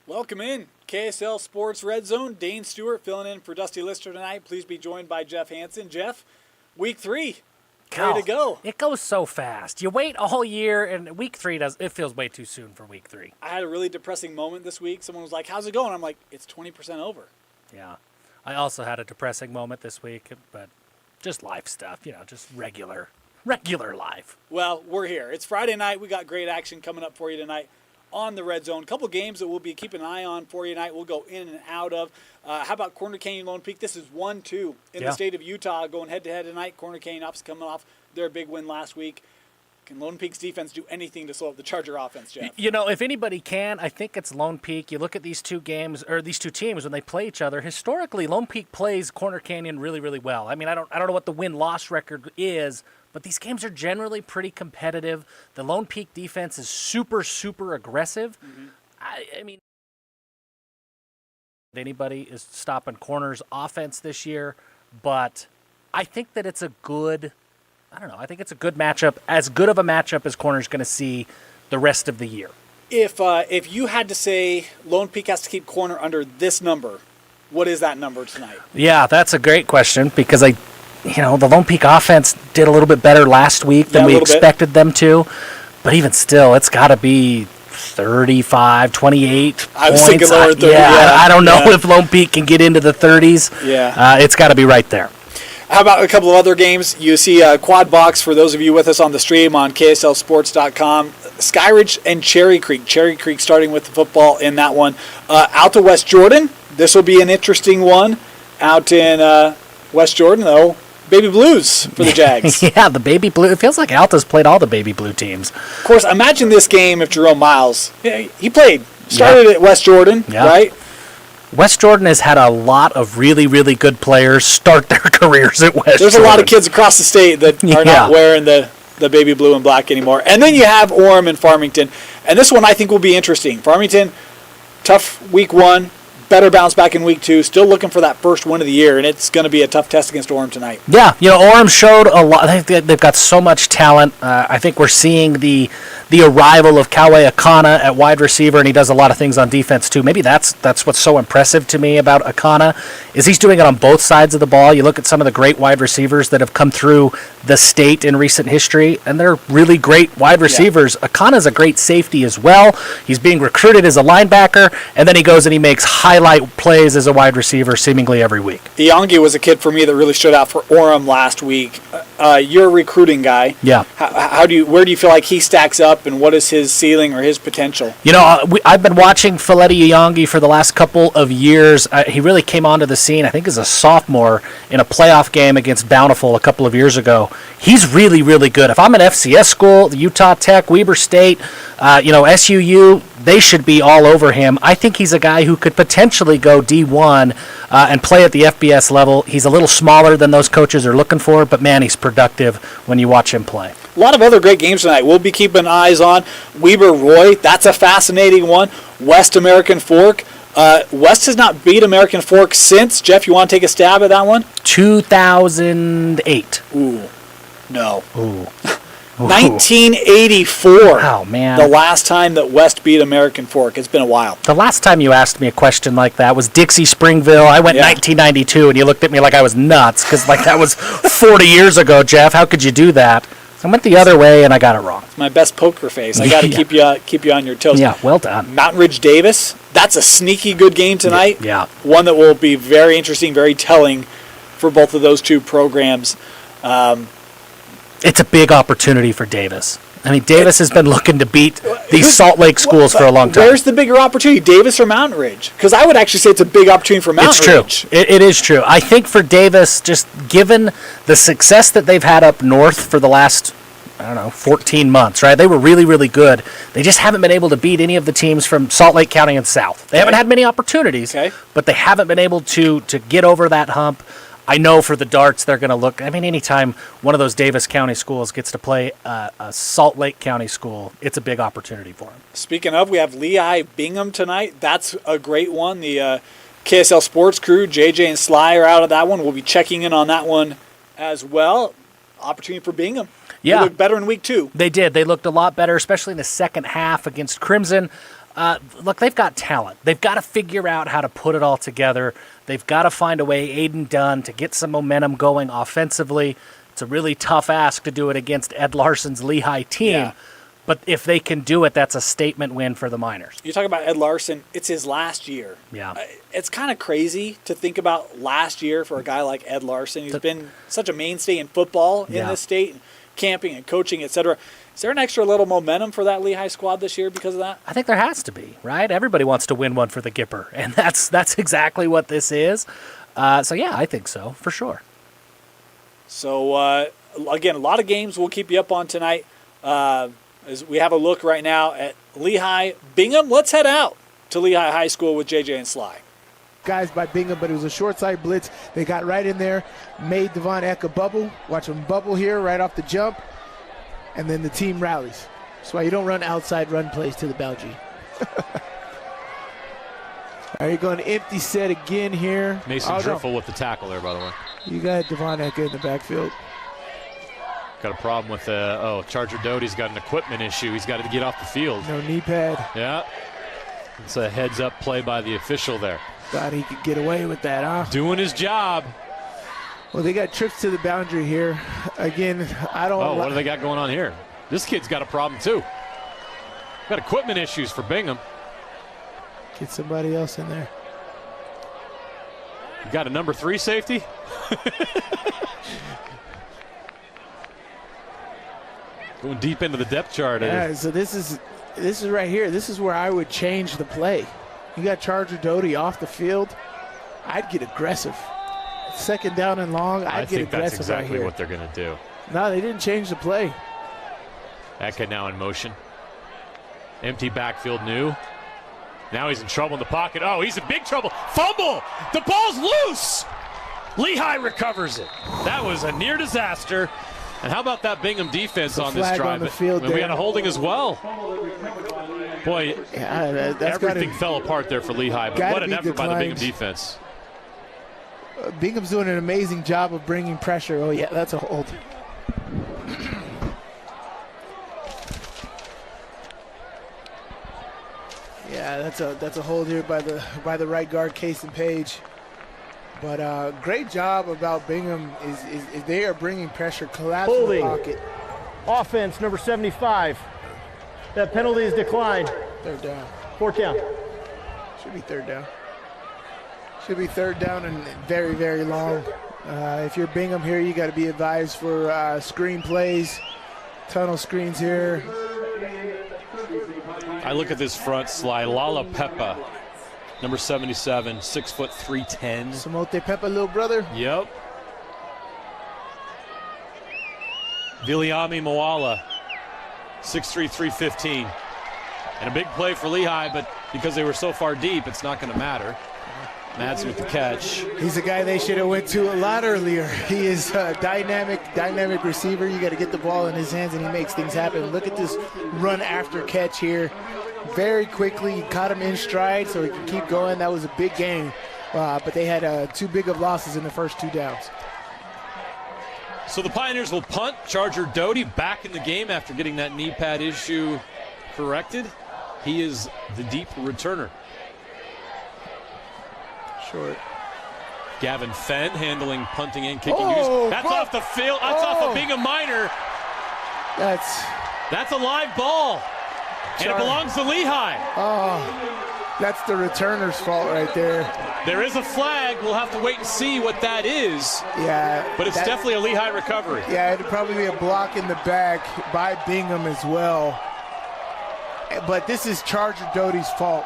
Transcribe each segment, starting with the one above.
Welcome in, KSL Sports Red Zone. Dane Stewart filling in for Dusty Lister tonight. Please be joined by Jeff Hansen. Jeff, week 3, ready to go. It goes so fast. You wait all year, and week 3 it feels way too soon for week 3. I had a really depressing moment this week. Someone was like, how's it going? I'm like, it's 20% over. Yeah. I also had a depressing moment this week, but just life stuff, just regular life. Well, we're here. It's Friday night. We got great action coming up for you tonight on the Red Zone. A couple games that we'll be keeping an eye on for you tonight. We'll go in and out of. How about Corner Canyon Lone Peak? This is 1-2 in the state of Utah going head-to-head tonight. Corner Canyon Ops coming off their big win last week. Can Lone Peak's defense do anything to slow up the Charger offense, Jeff? If anybody can, I think it's Lone Peak. You look at these two games, or these two teams, when they play each other, historically, Lone Peak plays Corner Canyon really, really well. I mean, I don't know what the win-loss record is, but these games are generally pretty competitive. The Lone Peak defense is super, super aggressive. Mm-hmm. I mean, anybody is stopping Corner's offense this year, but I think that it's a good matchup, as good of a matchup as Corner's going to see the rest of the year. If you had to say Lone Peak has to keep Corner under this number, what is that number tonight? Yeah, that's a great question because the Lone Peak offense did a little bit better last week than we expected them to. But even still, it's got to be 35, 28 I was points. thinking lower 30. I don't know if Lone Peak can get into the 30s. Yeah. It's got to be right there. How about a couple of other games? You see Quad Box for those of you with us on the stream on KSLSports.com. Skyridge and Cherry Creek. Cherry Creek starting with the football in that one. Out to West Jordan. This will be an interesting one. Out in West Jordan, though. Baby Blues for the Jags. Yeah, the Baby Blue. It feels like Alta's played all the Baby Blue teams. Of course, imagine this game if Jerome Miles, he started at West Jordan, right? West Jordan has had a lot of really, really good players start their careers at West Jordan. There's a lot of kids across the state that are not wearing the baby blue and black anymore. And then you have Orem and Farmington. And this one I think will be interesting. Farmington, tough week 1. Better bounce back in week 2. Still looking for that first win of the year, and it's going to be a tough test against Orem tonight. Yeah, Orem showed a lot. They've got so much talent. I think we're seeing the arrival of Kawe Akana at wide receiver, and he does a lot of things on defense too. Maybe that's what's so impressive to me about Akana is he's doing it on both sides of the ball. You look at some of the great wide receivers that have come through the state in recent history, and they're really great wide receivers. Yeah. Akana's a great safety as well. He's being recruited as a linebacker, and then he goes and he makes highlight plays as a wide receiver seemingly every week. Iyangi was a kid for me that really stood out for Orem last week. You're a recruiting guy. Yeah. Where do you feel like he stacks up, and what is his ceiling or his potential? I've been watching Faleti Iyangi for the last couple of years. He really came onto the scene, I think, as a sophomore in a playoff game against Bountiful a couple of years ago. He's really, really good. If I'm an FCS school, Utah Tech, Weber State, SUU, they should be all over him. I think he's a guy who could potentially go D1 and play at the FBS level. He's a little smaller than those coaches are looking for, but man, he's productive when you watch him play. A lot of other great games tonight. We'll be keeping eyes on Weber Roy. That's a fascinating one. West American Fork. West has not beat American Fork since. Jeff, you want to take a stab at that one? 2008. Ooh, no. Ooh. 1984. Wow, man. The last time that West beat American Fork. It's been a while. The last time you asked me a question like that was Dixie Springville. I went 1992, and you looked at me like I was nuts because that was 40 years ago, Jeff. How could you do that? I went the other way, and I got it wrong. It's my best poker face. I got to keep you on your toes. Yeah, well done. Mountain Ridge Davis. That's a sneaky good game tonight. Yeah. One that will be very interesting, very telling for both of those two programs. It's a big opportunity for Davis. I mean, Davis has been looking to beat these Salt Lake schools for a long time. Where's the bigger opportunity, Davis or Mountain Ridge? Because I would actually say it's a big opportunity for Mountain Ridge. It's true. It is true. I think for Davis, just given the success that they've had up north for the last, 14 months, right? They were really, really good. They just haven't been able to beat any of the teams from Salt Lake County and south. They haven't had many opportunities, but they haven't been able to get over that hump. I know for the darts, they're going to look. I mean, anytime one of those Davis County schools gets to play a Salt Lake County school, it's a big opportunity for them. Speaking of, we have Lehigh Bingham tonight. That's a great one. The KSL Sports crew, JJ and Sly, are out of that one. We'll be checking in on that one as well. Opportunity for Bingham. Yeah. They looked better in week 2. They did. They looked a lot better, especially in the second half against Crimson. Look, they've got talent. They've got to figure out how to put it all together. They've got to find a way, Aiden Dunn, to get some momentum going offensively. It's a really tough ask to do it against Ed Larson's Lehigh team. Yeah. But if they can do it, that's a statement win for the Miners. You talk about Ed Larson, it's his last year. Yeah. It's kind of crazy to think about last year for a guy like Ed Larson. He's been such a mainstay in football in this state, camping and coaching, etc. Is there an extra little momentum for that Lehigh squad this year because of that? I think there has to be, right? Everybody wants to win one for the Gipper, and that's exactly what this is. So, yeah, I think so, for sure. So, again, a lot of games we'll keep you up on tonight. As we have a look right now at Lehigh Bingham. Let's head out to Lehigh High School with JJ and Sly. Guys by Bingham, but it was a short side blitz. They got right in there, made Devon Eka bubble. Watch him bubble here right off the jump, and then the team rallies. That's why you don't run outside run plays to the Belgie. Are you going empty set again here? Mason Driffle with the tackle there, by the way. You got Devon Eka in the backfield. Got a problem with Charger Doty's got an equipment issue. He's got to get off the field. No knee pad. Yeah. It's a heads-up play by the official there. Thought he could get away with that, huh? Doing his job. Well, they got trips to the boundary here. Again, I don't... Oh, what do they got going on here? This kid's got a problem, too. Got equipment issues for Bingham. Get somebody else in there. You got a number 3 safety? Going deep into the depth chart. Yeah, so this is right here. This is where I would change the play. You got Charger Doty off the field. I'd get aggressive. Second down and long, I'd get aggressive right here. I think that's exactly what they're going to do. No, they didn't change the play. Eka now in motion. Empty backfield new. Now he's in trouble in the pocket. Oh, he's in big trouble. Fumble! The ball's loose! Lehigh recovers it. That was a near disaster. And how about that Bingham defense on this drive? On the field we had a holding as well. Boy, yeah, everything fell apart there for Lehigh, but what an effort by the Bingham defense. Bingham's doing an amazing job of bringing pressure. Oh, yeah, that's a hold. Yeah, that's a hold here by the right guard, Case and Page. But great job about Bingham is they are bringing pressure, collapsing the pocket. Offense, number 75. That penalty is declined. Third down. Fourth down. Should be third down. Should be third down and very, very long. If you're Bingham here, you got to be advised for screen plays, tunnel screens here. I look at this front slide. Lala Pepa, number 77, 6 foot 310. Samote Pepa, little brother. Yep. Viliami Moala, 6'3", 315. And a big play for Lehigh, but because they were so far deep, it's not going to matter. Madsen with the catch. He's a guy they should have went to a lot earlier. He is a dynamic receiver. You got to get the ball in his hands, and he makes things happen. Look at this run after catch here. Very quickly, he caught him in stride so he can keep going. That was a big game, but they had too big of losses in the first 2 downs. So the Pioneers will punt. Charger Doty back in the game after getting that knee pad issue corrected. He is the deep returner. Short. Gavin Fenn handling punting and kicking duties. That's off the field. That's off of being a minor. That's a live ball. And it belongs to Lehigh. Oh, that's the returner's fault right there. There is a flag. We'll have to wait and see what that is. Yeah. But it's definitely a Lehigh recovery. Yeah, it'd probably be a block in the back by Bingham as well. But this is Charger Doty's fault.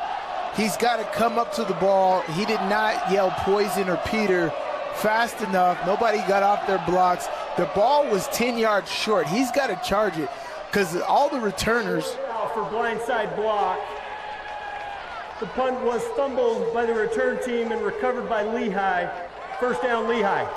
He's got to come up to the ball. He did not yell poison or Peter fast enough. Nobody got off their blocks. The ball was 10 yards short. He's got to charge it because all the returners. For blindside block. The punt was fumbled by the return team and recovered by Lehigh. First down, Lehigh.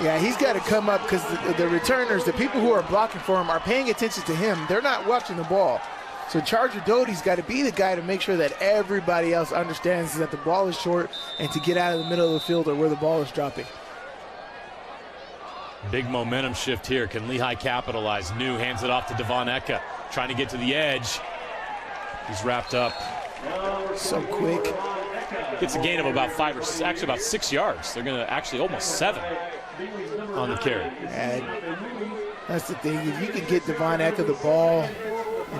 Yeah, he's got to come up because the returners, the people who are blocking for him, are paying attention to him. They're not watching the ball. So Charger Doty's got to be the guy to make sure that everybody else understands that the ball is short and to get out of the middle of the field or where the ball is dropping. Big momentum shift here. Can Lehigh capitalize? New hands it off to Devon Eka. Trying to get to the edge. He's wrapped up So quick. Gets a gain of about 5 or actually about 6 yards. They're going to actually almost 7 on the carry. And that's the thing. If you can get Devon Ecker the ball.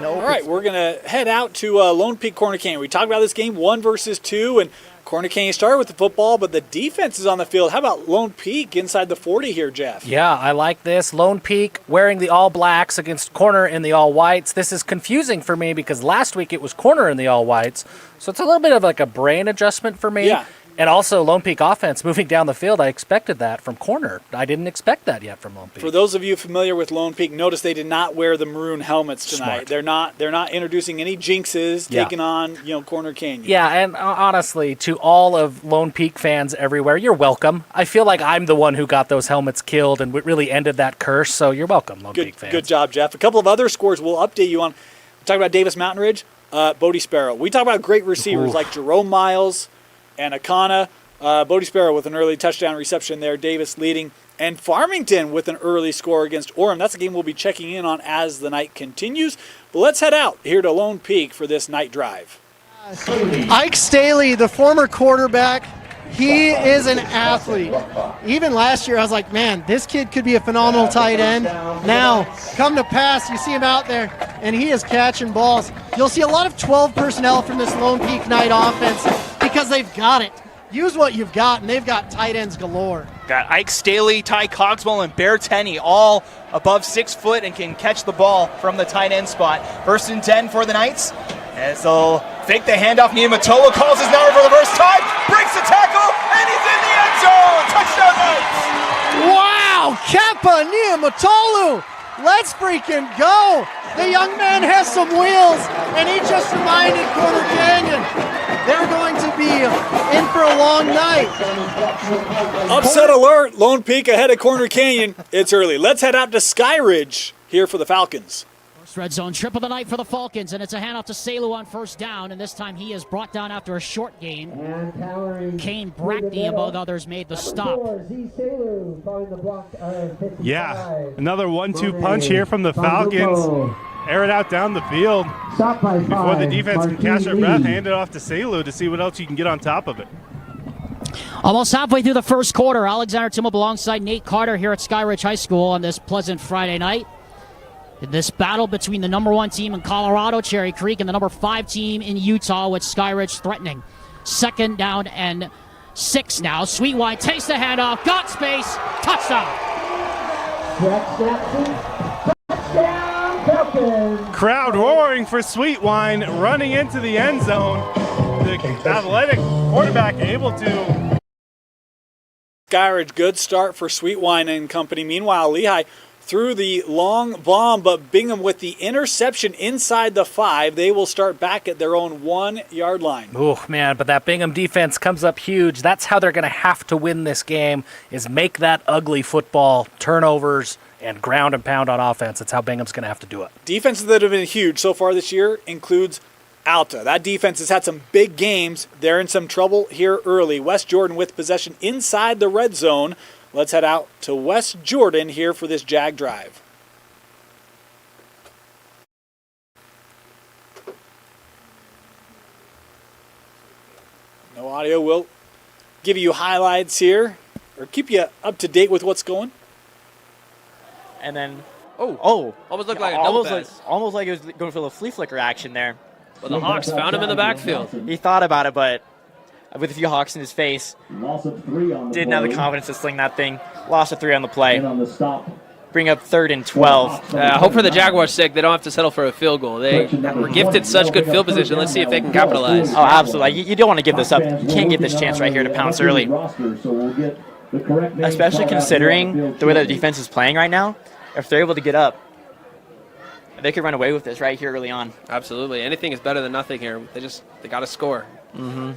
All right, we're going to head out to Lone Peak Corner Canyon. We talked about this game 1 versus 2, and Corner Canyon started with the football, but the defense is on the field. How about Lone Peak inside the 40 here, Jeff? Yeah, I like this. Lone Peak wearing the all blacks against Corner in the all whites. This is confusing for me because last week it was Corner in the all whites, so it's a little bit of like a brain adjustment for me. Yeah. And also Lone Peak offense moving down the field. I expected that from Corner. I didn't expect that yet from Lone Peak. For those of you familiar with Lone Peak, notice they did not wear the maroon helmets tonight. Smart. They're not introducing any jinxes, taking on Corner Canyon. Yeah, and honestly, to all of Lone Peak fans everywhere, you're welcome. I feel like I'm the one who got those helmets killed and really ended that curse, so you're welcome, Lone Peak fans. Good job, Jeff. A couple of other scores we'll update you on. We talked about Davis Mountain Ridge, Bodie Sparrow. We talk about great receivers like Jerome Miles and Akana. Bodie Sparrow with an early touchdown reception there, Davis leading, and Farmington with an early score against Orem. That's a game we'll be checking in on as the night continues. But let's head out here to Lone Peak for this night drive. Ike Staley, the former quarterback, he is an athlete. Even last year, I was like, man, this kid could be a phenomenal tight end. Now, come to pass, you see him out there, and he is catching balls. You'll see a lot of 12 personnel from this Lone Peak Night offense because they've got it. Use what you've got, and they've got tight ends galore. Got Ike Staley, Ty Cogswell, and Bear Tenney, all above 6 foot and can catch the ball from the tight end spot. 1st and 10 for the Knights. As they'll fake the handoff. Niamatolo calls his number for the first time, breaks the tackle, and he's in the end zone. Touchdown Knights! Wow, Kappa Niamatolu, let's freaking go. The young man has some wheels, and he just reminded Corner Canyon they're going to be in for a long night. Upset alert, Lone Peak ahead of Corner Canyon. It's early. Let's head out to Sky Ridge here for the Falcons. First red zone trip of the night for the Falcons, and it's a handoff to Salu on 1st down, and this time he is brought down after a short gain. Kane Brackney, among others, made the stop. Yeah, another 1-2 punch here from the Falcons. Air it out down the field before the defense can catch their breath. Hand it off to Salu to see what else you can get on top of it. Almost halfway through the first quarter, Alexander Timop alongside Nate Carter here at Sky Ridge High School on this pleasant Friday night. In this battle between the number 1 team in Colorado, Cherry Creek, and the number 5 team in Utah, with Sky Ridge threatening. 2nd down and 6 now. Sweetwine takes the handoff, got space, touchdown. Crowd roaring for Sweetwine, running into the end zone. The athletic quarterback able to. Sky Ridge, good start for Sweetwine and company. Meanwhile, Lehigh threw the long bomb, but Bingham with the interception inside the 5. They will start back at their own 1-yard line. Oh, man, but that Bingham defense comes up huge. That's how they're going to have to win this game, is make that ugly football, turnovers, and ground and pound on offense. That's how Bingham's going to have to do it. Defenses that have been huge so far this year includes Alta. That defense has had some big games. They're in some trouble here early. West Jordan with possession inside the red zone. Let's head out to West Jordan here for this Jag drive. No audio. We'll give you highlights here or keep you up to date with what's going. And then, almost looked like a double pass. Almost like it was going for the flea flicker action there. But the Hawks found him in the backfield. He thought about it, but with a few Hawks in his face, didn't have the confidence to sling that thing. Loss of 3 on the play. Bring up 3rd and 12. Hope for the Jaguars' sake they don't have to settle for a field goal. They were gifted such good field position. Let's see if they can capitalize. Oh, absolutely. You don't want to give this up. You can't get this chance right here to pounce early. Especially considering the way that the defense is playing right now. If they're able to get up, they could run away with this right here early on. Absolutely. Anything is better than nothing here. They got to score. Mm-hmm.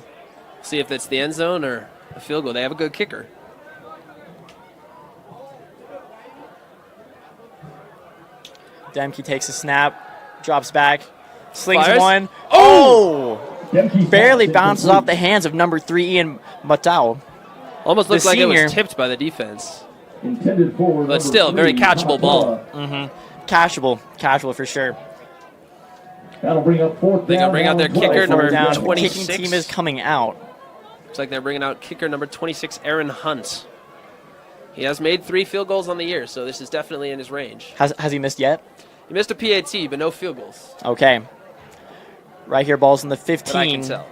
See if it's the end zone or a field goal. They have a good kicker. Demke takes a snap, drops back, slings Fires. one. Oh! Barely bounces off the hands of number 3 Ian Matau. Almost looked like it was tipped by the defense. But still, very catchable ball. Mm-hmm. Catchable for sure. That'll bring up fourth They're down. going to bring out their kicker, number Down. 26. Kicking team is coming out. Looks like they're bringing out kicker number 26, Aaron Hunt. He has made 3 field goals on the year, so this is definitely in his range. Has he missed yet? He missed a PAT, but no field goals. Okay. Right here, ball's in the 15. But I can tell.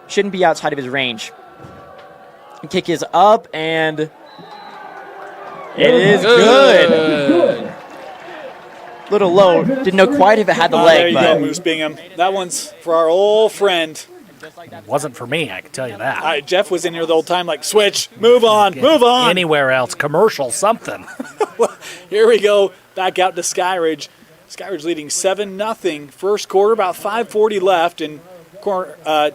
Shouldn't be outside of his range. Kick is up, and it is good. Little low. Didn't know quite if it had the leg. There you but go, Moose Bingham. That one's for our old friend. It wasn't for me, I can tell you that. Jeff was in here the whole time like, switch, move on, move on. Anywhere else, commercial, something. Here we go, back out to Skyridge. Skyridge leading 7-0. First quarter, about 5:40 left, and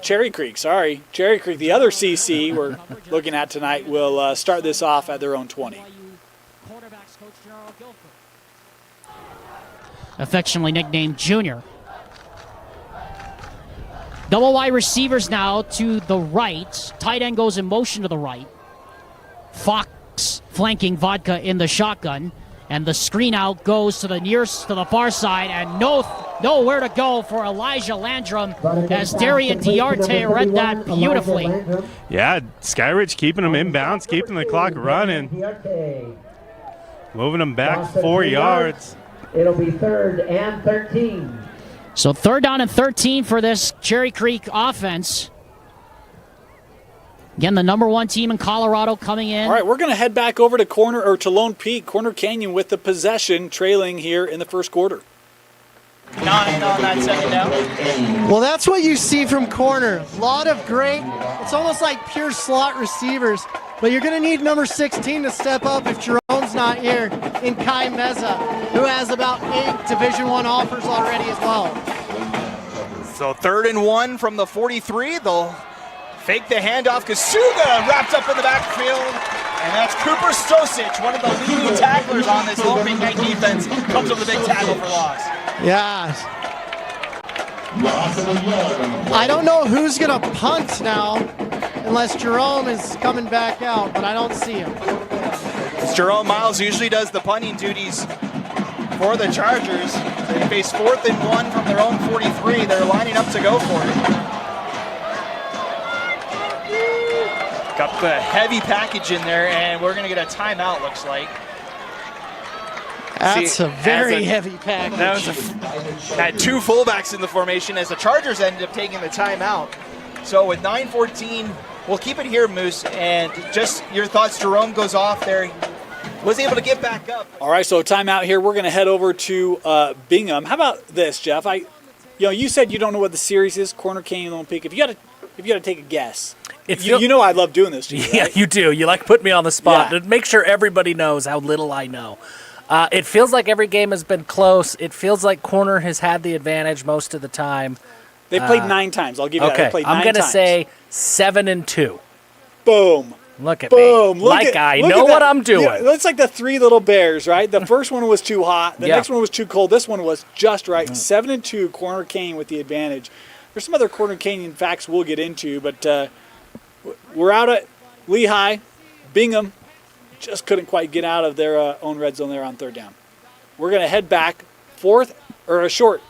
Cherry Creek, the other CC we're looking at tonight, will start this off at their own 20. Affectionately nicknamed Junior. Double wide receivers now to the right. Tight end goes in motion to the right. Fox flanking Vodka in the shotgun. And the screen out goes to the far side, and nowhere to go for Elijah Landrum as Darian Diarte read that beautifully. Yeah, Skyridge keeping them inbounds, keeping the clock running. Moving them back 4 yards. It'll be 3rd and 13. So 3rd down and 13 for this Cherry Creek offense. Again, the number 1 team in Colorado coming in. All right, we're going to head back over to Lone Peak. Corner Canyon with the possession, trailing here in the first quarter. 9 on that second down. Well, that's what you see from corner. A lot of great, it's almost like pure slot receivers. But you're going to need number 16 to step up if Jerome's not here, in Kai Meza, who has about 8 Division I offers already as well. So 3rd and 1 from the 43. They'll fake the handoff. Kasuga wrapped up in the backfield. And that's Cooper Stosic, one of the leading tacklers on this Lone Peak Knight defense. Comes with a big tackle for loss. Yeah. I don't know who's going to punt now, unless Jerome is coming back out, but I don't see him. Jerome Miles usually does the punting duties for the Chargers. They face 4th and 1 from their own 43. They're lining up to go for it. Got the heavy package in there, and we're going to get a timeout, looks like. That's a very heavy package. That was had 2 fullbacks in the formation as the Chargers ended up taking the timeout. So with 9:14, we'll keep it here, Moose, and just your thoughts. Jerome goes off there, was able to get back up. All right, so timeout here. We're going to head over to Bingham. How about this, Jeff? You said you don't know what the series is, Corner Canyon, Lone Peak. If you got to take a guess. You know I love doing this to you, right? Yeah, you do. You like put me on the spot Yeah. to make sure everybody knows how little I know. It feels like every game has been close. It feels like Corner has had the advantage most of the time. They played 9 times. I'll give you that. They played 9 I'm going to times. say 7-2. Boom. Look at Boom. me. I know what I'm doing. Yeah, it's like the 3 little bears, right? The first one was too hot. The next one was too cold. This one was just right. 7-2, Corner Canyon with the advantage. There's some other Corner Canyon facts we'll get into, but we're out at Lehigh. Bingham just couldn't quite get out of their own red zone there on 3rd down. We're going to head back, a short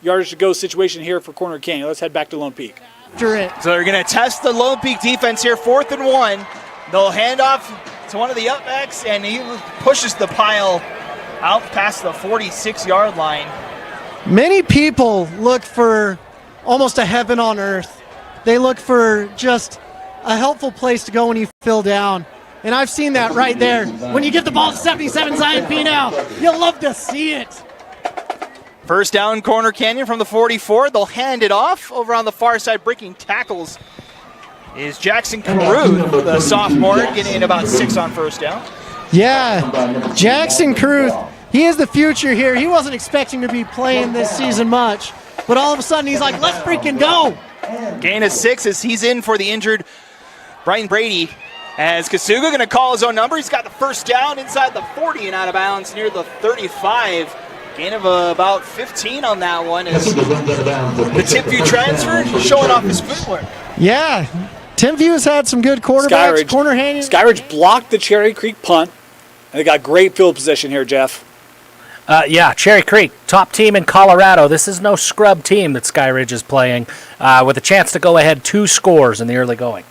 yardage to go situation here for Corner Canyon. Let's head back to Lone Peak. So they're going to test the Lone Peak defense here, 4th and 1. They'll hand off to one of the up backs, and he pushes the pile out past the 46-yard line. Many people look for almost a heaven on earth. They look for just a helpful place to go when you feel down. And I've seen that right there. When you give the ball to 77 Zion P now, you'll love to see it. First down, Corner Canyon from the 44. They'll hand it off over on the far side. Breaking tackles is Jackson Caruth, the sophomore, getting in about 6 on first down. Yeah, Jackson Caruth, he is the future here. He wasn't expecting to be playing this season much, but all of a sudden he's like, let's freaking go. Gain of 6 as he's in for the injured Brian Brady. As Kasuga going to call his own number. He's got the first down inside the 40 and out of bounds near the 35. Gain of about 15 on that one as the Tipview transfer showing off his footwork. Yeah, Tipview has had some good quarterbacks. Skyridge blocked the Cherry Creek punt, and they got great field position here, Jeff. Yeah, Cherry Creek, top team in Colorado. This is no scrub team that Sky Ridge is playing, with a chance to go ahead 2 scores in the early going.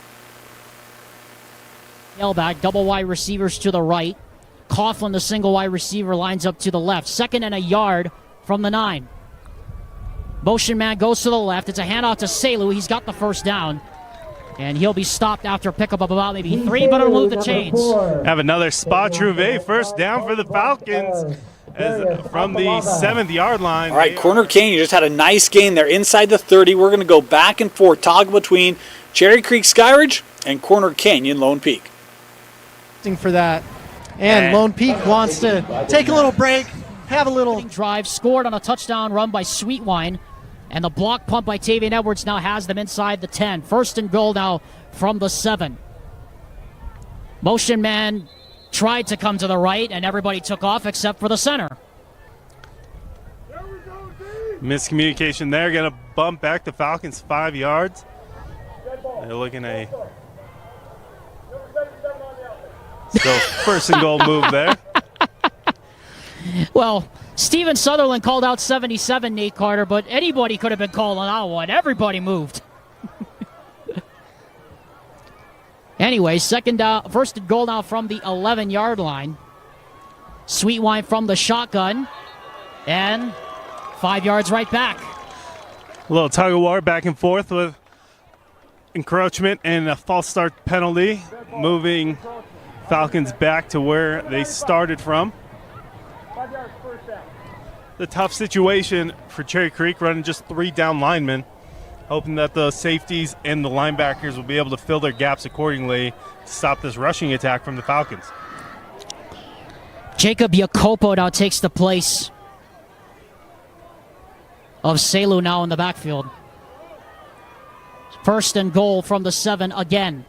Back, double wide receivers to the right. Coughlin, the single wide receiver, lines up to the left. 2nd and a yard from the 9. Motion man goes to the left. It's a handoff to Selu. He's got the first down. And he'll be stopped after a pickup of about maybe 3, but it'll move the chains. Have another spot Trouvé, first down for the Falcons from the 7th-yard line. All right, Corner Canyon just had a nice gain there inside the 30. We're going to go back and forth, toggle between Cherry Creek Skyridge and Corner Canyon Lone Peak. For that. And Lone Peak wants to take a little break, have a little drive, scored on a touchdown run by Sweetwine. And the block punt by Tavian Edwards now has them inside the 10. 1st and goal now from the 7. Motion man tried to come to the right, and everybody took off except for the center. Miscommunication there. Going to bump back the Falcons 5 yards. They're looking a first and goal move there. Well, Steven Sutherland called out 77, Nate Carter, but anybody could have been calling out one. Everybody moved. Anyway, 1st and goal now from the 11-yard line. Sweetwine from the shotgun, and 5 yards right back. A little tug of war back and forth with encroachment and a false start penalty, moving Falcons back to where they started from. The tough situation for Cherry Creek, running just 3 down linemen, hoping that the safeties and the linebackers will be able to fill their gaps accordingly to stop this rushing attack from the Falcons. Jacob Jacopo now takes the place of Selu now in the backfield. 1st and goal from the 7 again.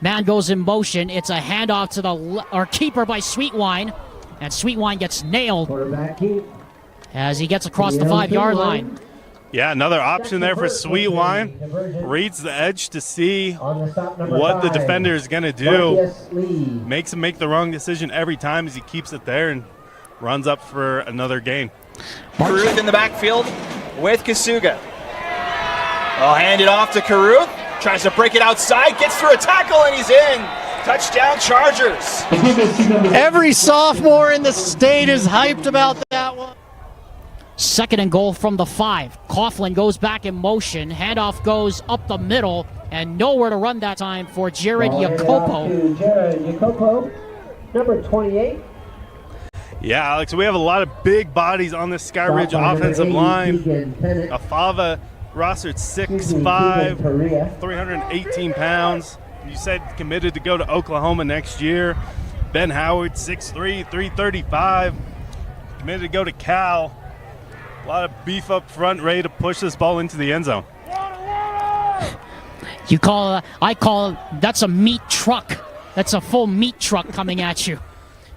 Man goes in motion. It's a handoff to the keeper by Sweetwine. And Sweetwine gets nailed as he gets across the 5-yard line. Yeah, another option there for Sweetwine. Reads the edge to see what the defender is going to do. Makes him make the wrong decision every time as he keeps it there and runs up for another gain. Caruth in the backfield with Kasuga. I'll hand it off to Caruth. Tries to break it outside, gets through a tackle, and he's in. Touchdown Chargers. Every sophomore in the state is hyped about that one. 2nd and goal from the 5. Coughlin goes back in motion. Handoff goes up the middle, and nowhere to run that time for Jared Jacopo. Jared Jacopo, number 28. Yeah, Alex, we have a lot of big bodies on this Sky Ridge offensive line. Afava rostered 6'5", 318 pounds. You said committed to go to Oklahoma next year. Ben Howard, 6'3", 335. Committed to go to Cal. A lot of beef up front, ready to push this ball into the end zone. I call that's a meat truck. That's a full meat truck coming at you.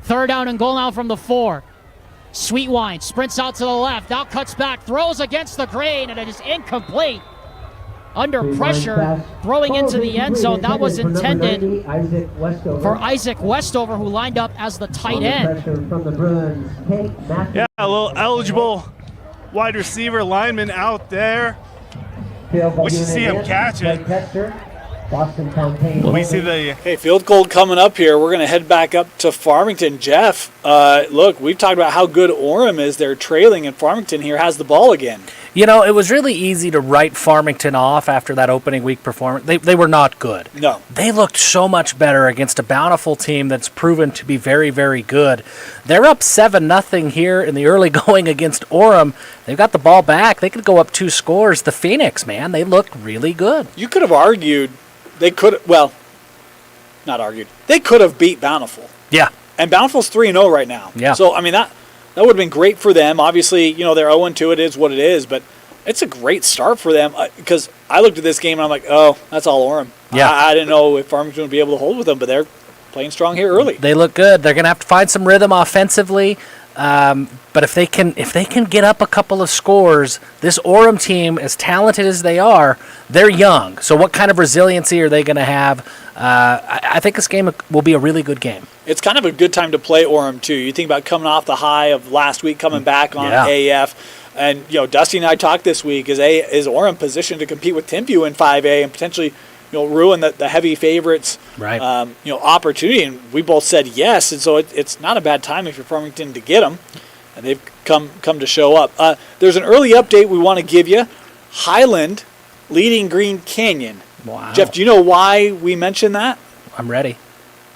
3rd down and goal now from the 4. Sweetwine sprints out to the left, now cuts back, throws against the grain, and it is incomplete. Under pressure, throwing into the end zone. That was intended for Isaac Westover, who lined up as the tight end. Yeah, a little eligible wide receiver lineman out there. We should see him catch it. We see the field goal coming up here. We're going to head back up to Farmington. Jeff, look, we've talked about how good Orem is. They're trailing, and Farmington here has the ball again. You know, it was really easy to write Farmington off after that opening week performance. They were not good. No. They looked so much better against a Bountiful team that's proven to be very, very good. They're up 7-0 here in the early going against Orem. They've got the ball back. They could go up 2 scores. The Phoenix, man, they look really good. You could have argued they could, well, not argued. They could have beat Bountiful. Yeah. And Bountiful's 3-0 right now. Yeah. So, I mean, that would have been great for them. Obviously, you know, they're 0-2. It is what it is. But it's a great start for them because I looked at this game and I'm like, oh, that's all Orem. Yeah. I didn't know if Farmington would be able to hold with them, but they're playing strong here early. They look good. They're going to have to find some rhythm offensively. But if they can get up a couple of scores, this Orem team, as talented as they are, they're young. So what kind of resiliency are they going to have? I think this game will be a really good game. It's kind of a good time to play Orem too. You think about coming off the high of last week, coming back on AF, and Dusty and I talked this week. Is Orem positioned to compete with Timpview in 5A and potentially ruin the heavy favorites opportunity? And we both said yes, and so it's not a bad time if you're Farmington to get them. And they've come to show up. There's an early update we want to give you. Highland leading Green Canyon. Wow. Jeff, do you know why we mentioned that? I'm ready.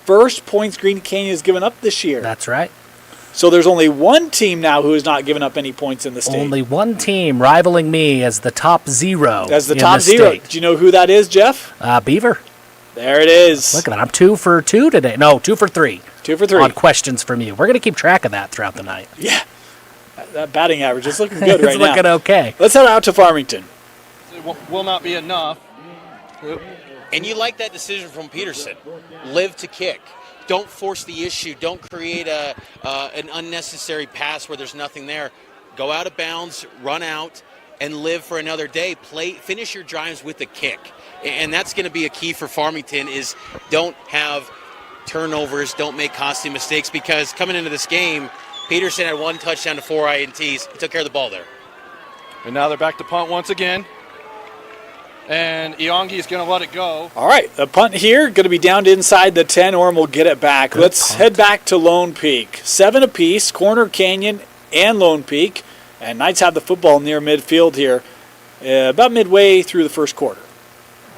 First points Green Canyon has given up this year. That's right. So there's only one team now who has not given up any points in the state. Only one team rivaling me as the top zero. As the top zero. State. Do you know who that is, Jeff? Beaver. There it is. Look at that. I'm 2 for 2 today. No, 2 for 3. 2 for 3. On questions from you. We're going to keep track of that throughout the night. Yeah. That batting average is looking good right now. It's looking okay. Let's head out to Farmington. It will not be enough. And you like that decision from Peterson. Live to kick. Don't force the issue. Don't create an unnecessary pass where there's nothing there. Go out of bounds, run out, and live for another day. Finish your drives with a kick. And that's going to be a key for Farmington is don't have turnovers, don't make costly mistakes, because coming into this game, Peterson had 1 touchdown to 4 INTs. He took care of the ball there. And now they're back to punt once again. And Iongi is going to let it go. All right, a punt here, going to be down to inside the 10. Orem will get it back. Let's head back to Lone Peak. 7 apiece, Corner Canyon and Lone Peak. And Knights have the football near midfield here, about midway through the first quarter.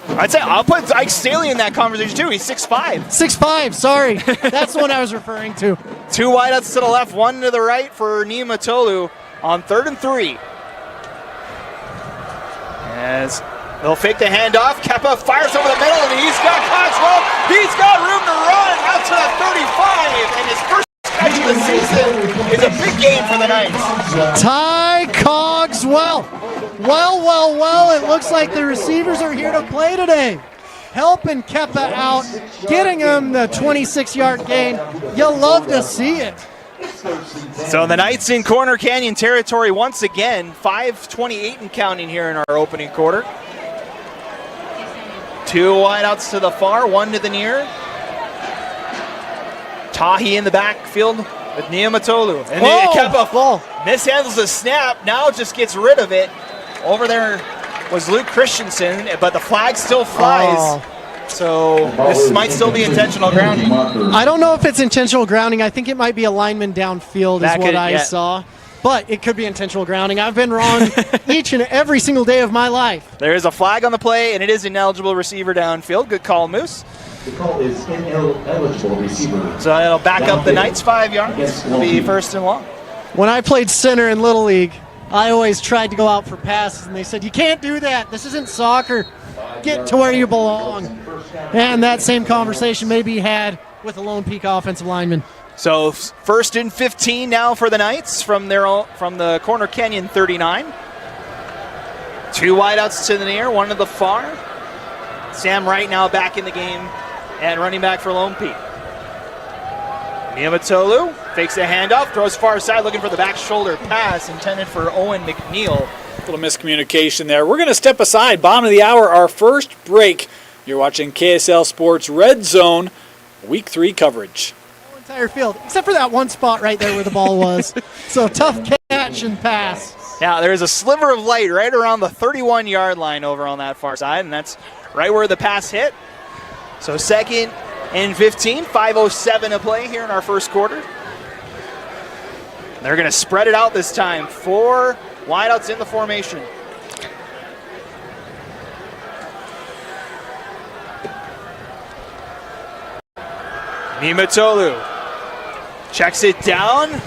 I'd say I'll put Ike Staley in that conversation too. He's 6'5". 6'5", sorry. That's the one I was referring to. 2 wideouts to the left, 1 to the right for Niumatolu on 3rd and 3. As they'll fake the handoff, Keppa fires over the middle, and he's got Cogswell. He's got room to run out to the 35, and his first catch of the season is a big game for the Knights. Ty Cogswell. Well, it looks like the receivers are here to play today. Helping Keppa out, getting him the 26-yard gain. You'll love to see it. So the Knights in Corner Canyon territory once again, 5:28 and counting here in our opening quarter. 2 wideouts to the far, 1 to the near. Tahi in the backfield with Niumatolu. And then Keppa mishandles the snap, now just gets rid of it. Over there was Luke Christensen, but the flag still flies. So this might still be intentional grounding. I don't know if it's intentional grounding. I think it might be a lineman downfield is what I saw. But it could be intentional grounding. I've been wrong each and every single day of my life. There is a flag on the play, and it is ineligible receiver downfield. Good call, Moose. The call is ineligible receiver. So it'll back up the Knights 5 yards. It'll be 1st and long. When I played center in Little League, I always tried to go out for passes, and they said, you can't do that. This isn't soccer. Get to where you belong. And that same conversation may be had with the Lone Peak offensive lineman. So 1st and 15 now for the Knights from the Corner Canyon 39. 2 wideouts to the near, 1 to the far. Sam Wright now back in the game and running back for Lone Peak. Niumatolu fakes the handoff, throws far side, looking for the back shoulder pass intended for Owen McNeil. A little miscommunication there. We're going to step aside. Bottom of the hour, our first break. You're watching KSL Sports Red Zone, Week 3 coverage. Entire field, except for that one spot right there where the ball was. So tough catch and pass. Yeah, there's a sliver of light right around the 31-yard line over on that far side, and that's right where the pass hit. So 2nd and 15, 5:07 to play here in our first quarter. They're going to spread it out this time. 4 wideouts in the formation. Niumatolu checks it down.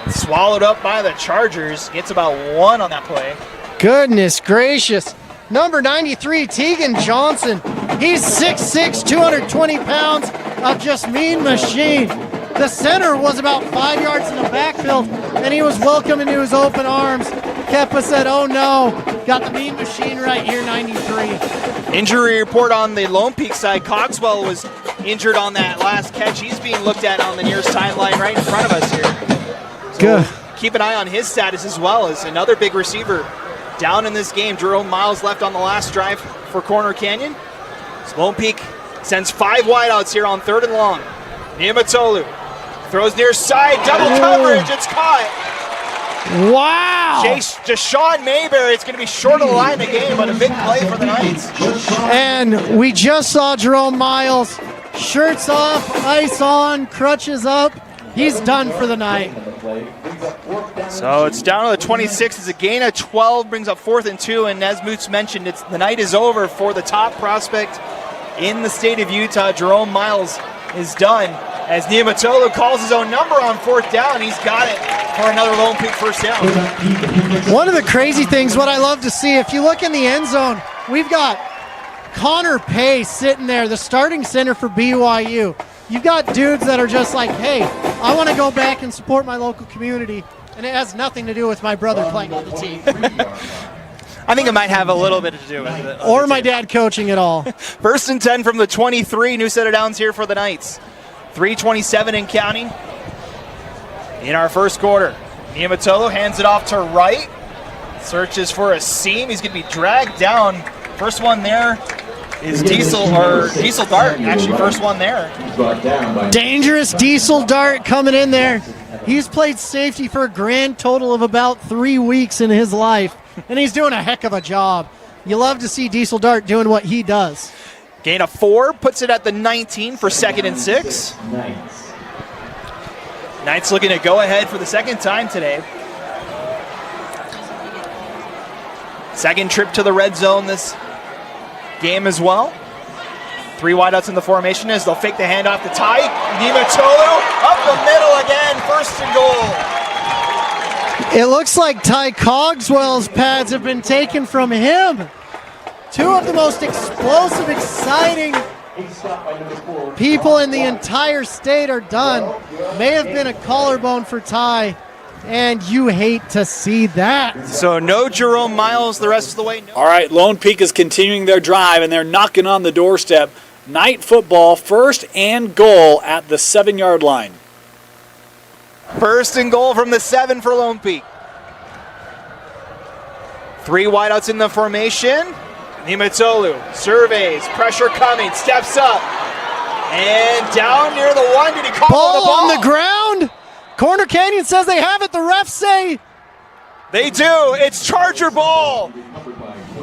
Swallowed up by the Chargers. Gets about 1 on that play. Goodness gracious. Number 93, Tegan Johnson. He's 6'6", 220 pounds of just mean machine. The center was about 5 yards in the backfield, and he was welcome into his open arms. Keppa said, oh no, got the mean machine right here, 93. Injury report on the Lone Peak side. Cogswell was injured on that last catch. He's being looked at on the near sideline right in front of us here. Good. Keep an eye on his status as well as another big receiver down in this game. Jerome Miles left on the last drive for Corner Canyon. So Lone Peak sends 5 wideouts here on 3rd and long. Niamatolu throws near side, double coverage, it's caught. Wow. Deshaun Mayberry, it's going to be short of the line again, but a big play for the Knights. And we just saw Jerome Miles, shirts off, ice on, crutches up. He's done for the night. So it's down to the 26. It's a gain of 12, brings up 4th and 2. And as Moots mentioned, the night is over for the top prospect in the state of Utah. Jerome Miles is done as Niamatolu calls his own number on 4th down. He's got it for another Lone Peak first down. One of the crazy things, what I love to see, if you look in the end zone, we've got Connor Pace sitting there, the starting center for BYU. You've got dudes that are just like, hey, I want to go back and support my local community, and it has nothing to do with my brother playing on the team. I think it might have a little bit to do with it. Or my dad coaching it all. 1st and 10 from the 23. New set of downs here for the Knights. 3:27 and counting in our first quarter. Niamatolu hands it off to right. Searches for a seam. He's going to be dragged down. First one there is Diesel Dart. Actually, first one there. Dangerous Diesel Dart coming in there. He's played safety for a grand total of about 3 weeks in his life, and he's doing a heck of a job. You love to see Diesel Dart doing what he does. Gain of 4, puts it at the 19 for 2nd and 6. Knights looking to go ahead for the second time today. Second trip to the red zone this game as well. 3 wideouts in the formation as they'll fake the handoff to Ty. Niamatolu up the middle again, 1st and goal. It looks like Ty Cogswell's pads have been taken from him. 2 of the most explosive, exciting people in the entire state are done. May have been a collarbone for Ty, and you hate to see that. So no Jerome Miles the rest of the way. No. All right, Lone Peak is continuing their drive, and they're knocking on the doorstep. Night football, 1st and goal at the 7-yard line. 1st and goal from the 7 for Lone Peak. 3 wideouts in the formation. Niamatolu surveys, pressure coming, steps up, and down near the 1. Did he call the ball? On the ground. Corner Canyon says they have it. The refs say they do. It's Charger ball.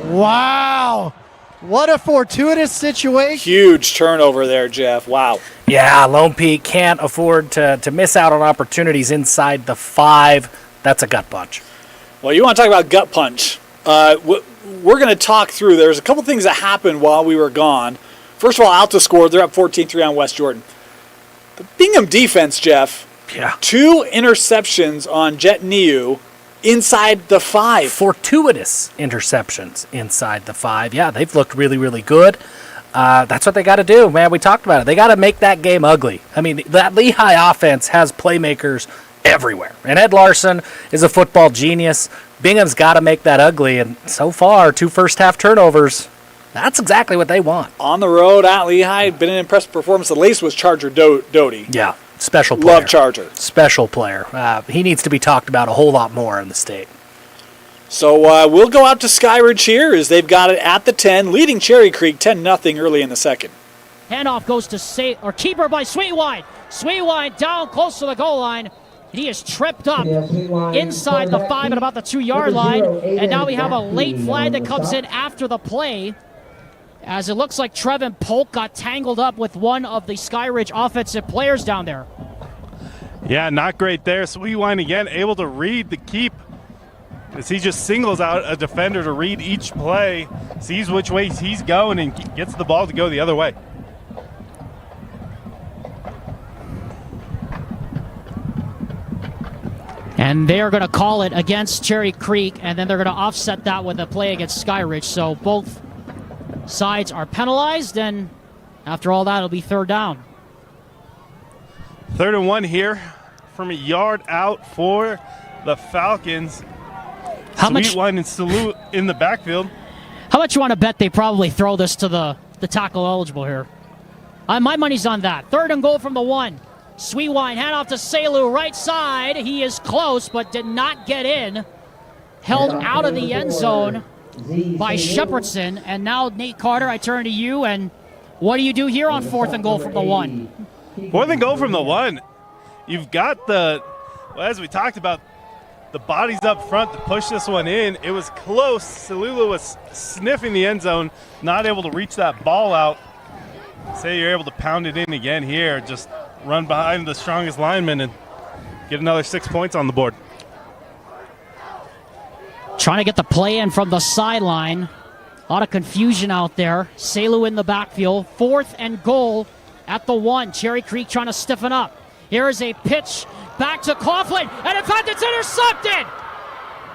Wow. What a fortuitous situation. Huge turnover there, Jeff. Wow. Yeah, Lone Peak can't afford to miss out on opportunities inside the 5. That's a gut punch. Well, you want to talk about gut punch. We're going to talk through. There's a couple things that happened while we were gone. First of all, Alta scored. They're up 14-3 on West Jordan. The Bingham defense, Jeff. Yeah. 2 interceptions on Jet Niu inside the 5. Fortuitous interceptions inside the 5. Yeah, they've looked really, really good. That's what they got to do, man. We talked about it. They got to make that game ugly. I mean, that Lehigh offense has playmakers everywhere. And Ed Larson is a football genius. Bingham's got to make that ugly. And so far, 2 first-half turnovers. That's exactly what they want. On the road at Lehigh, been an impressive performance. The least was Charger Doty. Yeah, special player. Love Charger. Special player. He needs to be talked about a whole lot more in the state. So we'll go out to Skyridge here as they've got it at the 10, leading Cherry Creek 10-0 early in the second. Handoff goes to keeper by Sweetwine. Sweetwine down close to the goal line. He is tripped up inside the 5 at about the 2-yard line. And now we have a late flag that comes in after the play, as it looks like Trevin Polk got tangled up with one of the Skyridge offensive players down there. Yeah, not great there. Sweetwine again able to read the keep as he just singles out a defender to read each play, sees which way he's going, and gets the ball to go the other way. And they're going to call it against Cherry Creek, and then they're going to offset that with a play against Skyridge. So both sides are penalized, and after all that, it'll be 3rd down. 3rd and 1 here from a yard out for the Falcons. Sweetwine and Salute in the backfield. How much you want to bet they probably throw this to the tackle eligible here? My money's on that. 3rd and goal from the 1. Sweetwine, hand off to Selu, right side. He is close, but did not get in. Held out of the end zone by Shepherdson. And now, Nate Carter, I turn to you. And what do you do here on 4th and goal from the 1? 4th and goal from the 1. You've got as we talked about, the bodies up front to push this one in. It was close. Salula was sniffing the end zone, not able to reach that ball out. Say you're able to pound it in again here. Just run behind the strongest lineman and get another 6 points on the board. Trying to get the play in from the sideline. A lot of confusion out there. Selu in the backfield. 4th and goal at the 1. Cherry Creek trying to stiffen up. Here is a pitch back to Coughlin, and in fact, it's intercepted!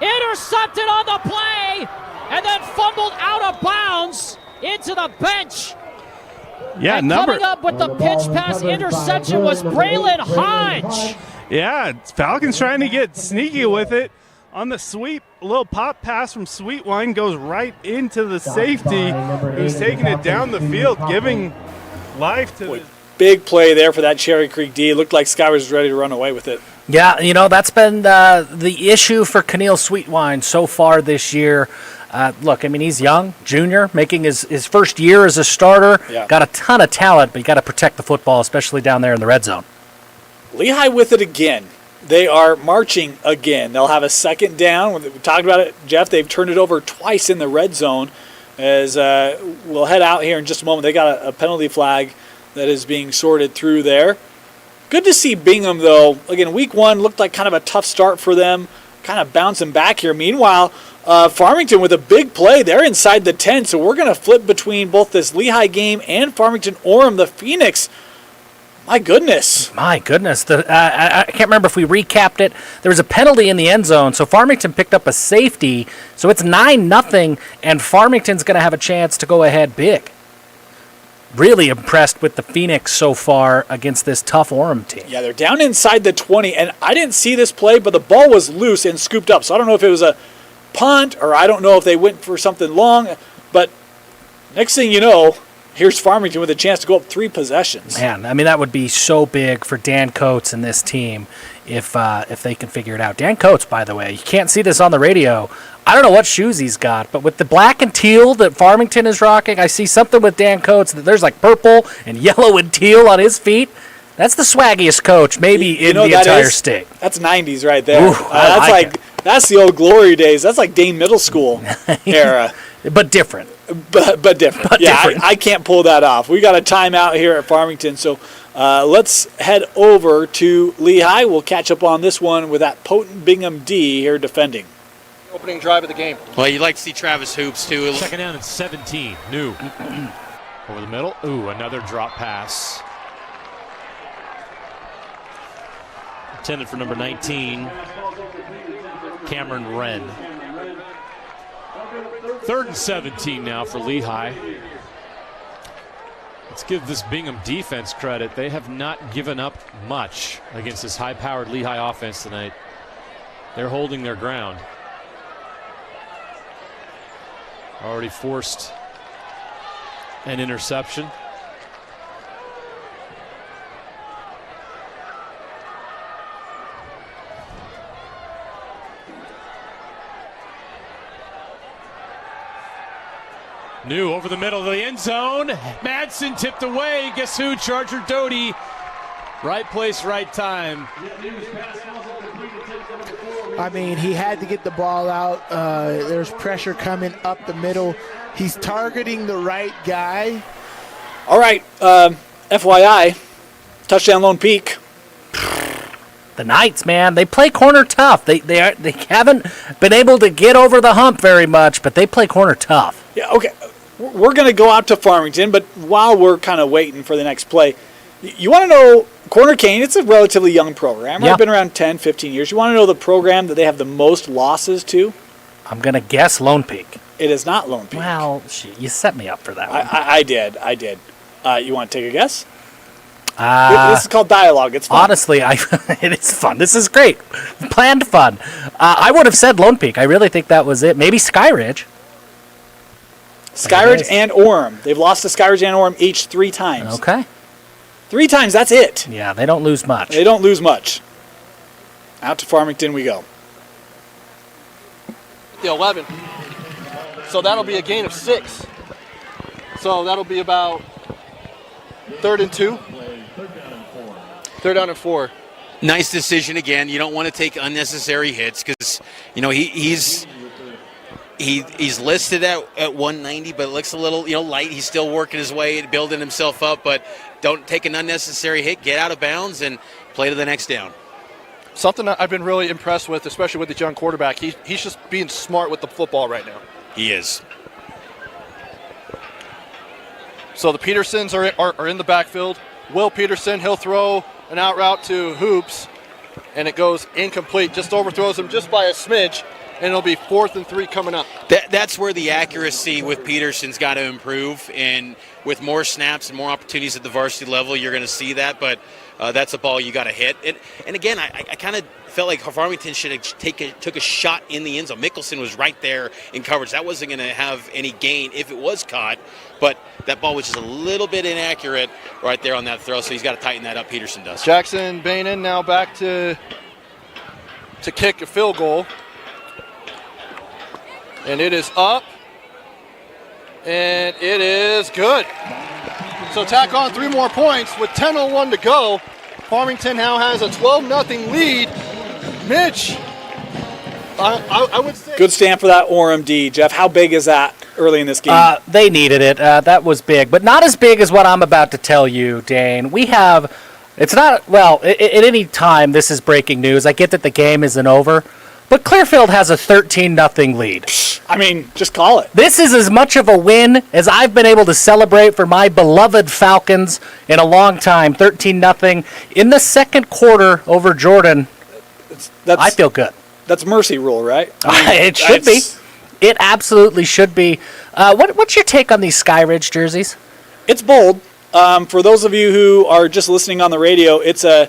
Intercepted on the play, and then fumbled out of bounds into the bench. Yeah, and coming up with the pitch pass interception was Braylon Hodge. Yeah, Falcons trying to get sneaky with it. On the sweep, a little pop pass from Sweetwine goes right into the safety, who's taking it down the field, giving life to the big play there for that Cherry Creek D. It looked like Skyward was ready to run away with it. Yeah, that's been the issue for Keneal Sweetwine so far this year. Look, I mean, he's young, junior, making his first year as a starter. Yeah. Got a ton of talent, but you got to protect the football, especially down there in the red zone. Lehigh with it again. They are marching again. They'll have a 2nd down. We talked about it, Jeff. They've turned it over twice in the red zone. As we'll head out here in just a moment. They got a penalty flag that is being sorted through there. Good to see Bingham, though. Again, week 1 looked like kind of a tough start for them, kind of bouncing back here. Meanwhile, Farmington with a big play. They're inside the 10, so we're going to flip between both this Lehigh game and Farmington-Orem. The Phoenix, my goodness. My goodness. I can't remember if we recapped it. There was a penalty in the end zone, so Farmington picked up a safety, so it's 9-0, and Farmington's going to have a chance to go ahead big. Really impressed with the Phoenix so far against this tough Orem team. Yeah, they're down inside the 20, and I didn't see this play, but the ball was loose and scooped up. So I don't know if it was a punt or I don't know if they went for something long, but next thing you know, here's Farmington with a chance to go up 3 possessions. Man, I mean, that would be so big for Dan Coates and this team if they can figure it out. Dan Coates, by the way, you can't see this on the radio. I don't know what shoes he's got, but with the black and teal that Farmington is rocking, I see something with Dan Coates that there's like purple and yellow and teal on his feet. That's the swaggiest coach maybe in the entire state. That's 90s right there. Ooh, that's the old glory days. That's like Dane Middle School era. But different. But different. I can't pull that off. We got a timeout here at Farmington, so let's head over to Lehigh. We'll catch up on this one with that potent Bingham D here defending. Opening drive of the game. Well, you like to see Travis Hoops, too. 2nd down and 17. New. Over the middle. Ooh, another drop pass. Intended for number 19, Cameron Wren. 3rd and 17 now for Lehigh. Let's give this Bingham defense credit. They have not given up much against this high-powered Lehigh offense tonight. They're holding their ground. Already forced an interception. New over the middle of the end zone. Madsen tipped away. Guess who? Charger Doty. Right place, right time. I mean, he had to get the ball out. There's pressure coming up the middle. He's targeting the right guy. All right, FYI, touchdown Lone Peak. The Knights, man, they play corner tough. They haven't been able to get over the hump very much, but they play corner tough. Yeah, okay. We're going to go out to Farmington, but while we're kind of waiting for the next play, you want to know Corner Cane, it's a relatively young program. Right? Yeah. Been around 10, 15 years. You want to know the program that they have the most losses to? I'm going to guess Lone Peak. It is not Lone Peak. Well, you set me up for that one. I did. You want to take a guess? This is called dialogue. It's fun. Honestly, it is fun. This is great. Planned fun. I would have said Lone Peak. I really think that was it. Maybe Skyridge. Skyridge and Orem. They've lost to Skyridge and Orem each 3 times. Okay. 3 times, that's it. Yeah, they don't lose much. They don't lose much. Out to Farmington we go. The 11. So that'll be a gain of 6. So that'll be about 3rd and 2. 3rd down and 4. Nice decision again. You don't want to take unnecessary hits because, you know, he's listed at 190, but it looks a little, light. He's still working his way, building himself up, but don't take an unnecessary hit. Get out of bounds and play to the next down. Something that I've been really impressed with, especially with the young quarterback, he's just being smart with the football right now. He is. So the Petersons are in the backfield. Will Peterson, he'll throw an out route to Hoops, and it goes incomplete. Just overthrows him just by a smidge, and it'll be 4th and 3 coming up. That's where the accuracy with Peterson's got to improve, and with more snaps and more opportunities at the varsity level, you're going to see that, but that's a ball you got to hit. And again, I kind of felt like Farmington should have took a shot in the end zone. Mickelson was right there in coverage. That wasn't going to have any gain if it was caught, but that ball was just a little bit inaccurate right there on that throw, so he's got to tighten that up. Peterson does. Jackson Bainan now back to kick a field goal. And it is up. And it is good. So tack on 3 more points with 10:01 to go. Farmington now has a 12-0 lead. Mitch, I would say... Good stand for that Orem D. Jeff, how big is that early in this game? They needed it. That was big, but not as big as what I'm about to tell you, Dane. We have... It's not... Well, at any time, this is breaking news. I get that the game isn't over, but Clearfield has a 13-0 lead. I mean, just call it. This is as much of a win as I've been able to celebrate for my beloved Falcons in a long time. 13-0 in the second quarter over Jordan. I feel good. That's mercy rule, right? I mean, it should be. It absolutely should be. What's your take on these Skyridge jerseys? It's bold. For those of you who are just listening on the radio, it's a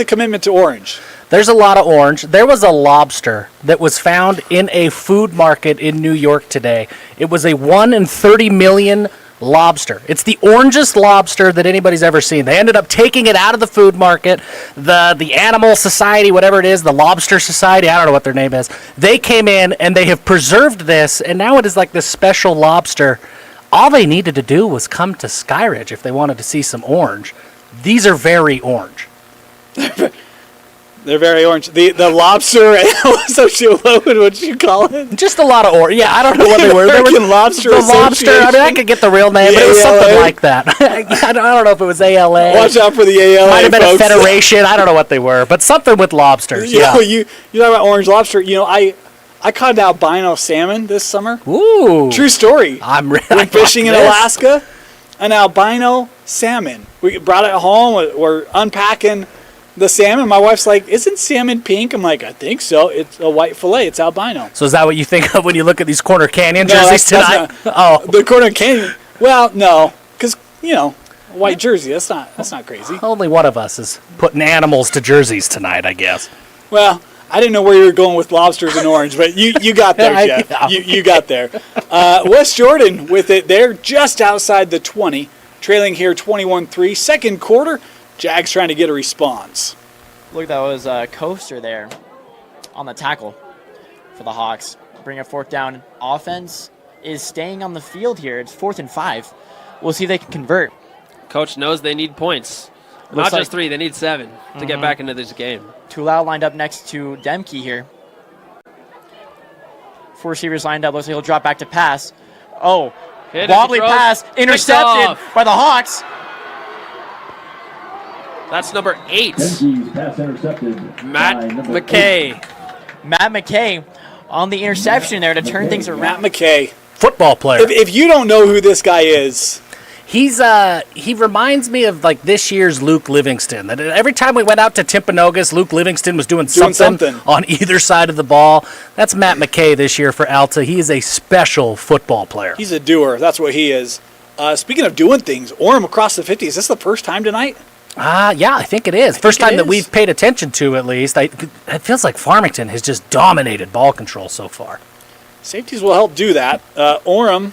commitment to orange. There's a lot of orange. There was a lobster that was found in a food market in New York today. It was a 1 in 30 million lobster. It's the orangest lobster that anybody's ever seen. They ended up taking it out of the food market. The Animal Society, whatever it is, the Lobster Society, I don't know what their name is. They came in and they have preserved this, and now it is like this special lobster. All they needed to do was come to Skyridge if they wanted to see some orange. These are very orange. They're very orange. The lobster associate, what would you call it? Just a lot of orange. Yeah, I don't know what they were. American Lobster the lobster. I mean, I could get the real name, but it was something like that. I don't know if it was ALA. Watch out for the ALA. Might have been folks. a federation. I don't know what they were, but something with lobsters. You talk about orange lobster. I caught an albino salmon this summer. Ooh, true story. Went fishing in Alaska. An albino salmon. We brought it home. We're unpacking the salmon. My wife's like, "Isn't salmon pink?" I'm like, "I think so. It's a white fillet. It's albino." So is that what you think of when you look at these Corner Canyon jerseys tonight? The Corner Canyon. Well, no, because white jersey. That's not crazy. Only one of us is putting animals to jerseys tonight, I guess. Well, I didn't know where you were going with lobsters and orange, but you got there, Jeff. You got there. West Jordan with it there, just outside the 20, trailing here 21-3. Second quarter, Jags trying to get a response. Look, that was a coaster there on the tackle for the Hawks. Bring a 4th down. Offense is staying on the field here. It's 4th and 5. We'll see if they can convert. Coach knows they need points. Not just 3, they need 7 to get back into this game. Tulau lined up next to Demke here. 4 receivers lined up. Looks like he'll drop back to pass. Oh, wobbly pass. Intercepted by the Hawks. That's number 8. Pass intercepted. Matt McKay. Matt McKay on the interception there to turn things around. Matt McKay. Football player. If you don't know who this guy is... He reminds me of like this year's Luke Livingston. That every time we went out to Timpanogos, Luke Livingston was doing something on either side of the ball. That's Matt McKay this year for Alta. He is a special football player. He's a doer. That's what he is. Speaking of doing things, Orem across the 50. Is this the first time tonight? Yeah, I think it is. First time that we've paid attention to, at least. It feels like Farmington has just dominated ball control so far. Safeties will help do that. Orem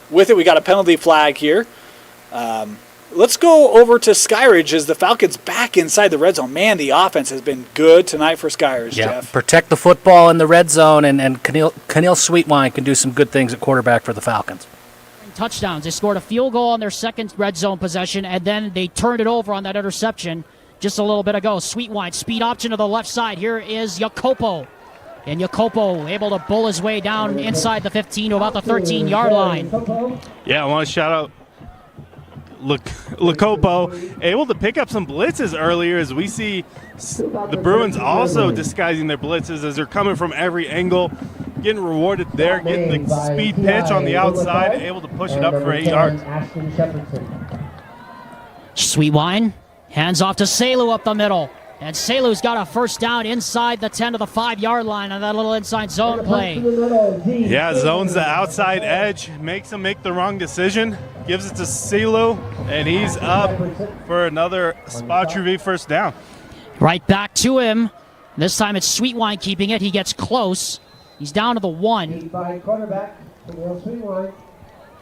with it. We got a penalty flag here. Let's go over to Skyridge as the Falcons back inside the red zone. Man, the offense has been good tonight for Skyridge, Jeff. Protect the football in the red zone, and Keneal Sweetwine can do some good things at quarterback for the Falcons. Touchdowns. They scored a field goal on their second red zone possession, and then they turned it over on that interception just a little bit ago. Sweetwine, speed option to the left side. Here is Jacopo. And Jacopo able to bull his way down inside the 15 to about the 13-yard line. Yeah, I want to shout out Jacopo, able to pick up some blitzes earlier as we see the Bruins also disguising their blitzes as they're coming from every angle, getting rewarded there, getting the speed pitch on the outside, able to push it up for 8 yards. Sweetwine hands off to Selu up the middle. And Selu's got a first down inside the 10 to the 5-yard line on that little inside zone play. Yeah, zones the outside edge, makes him make the wrong decision, gives it to Selu, and he's up for another spot review first down. Right back to him. This time it's Sweetwine keeping it. He gets close. He's down to the 1.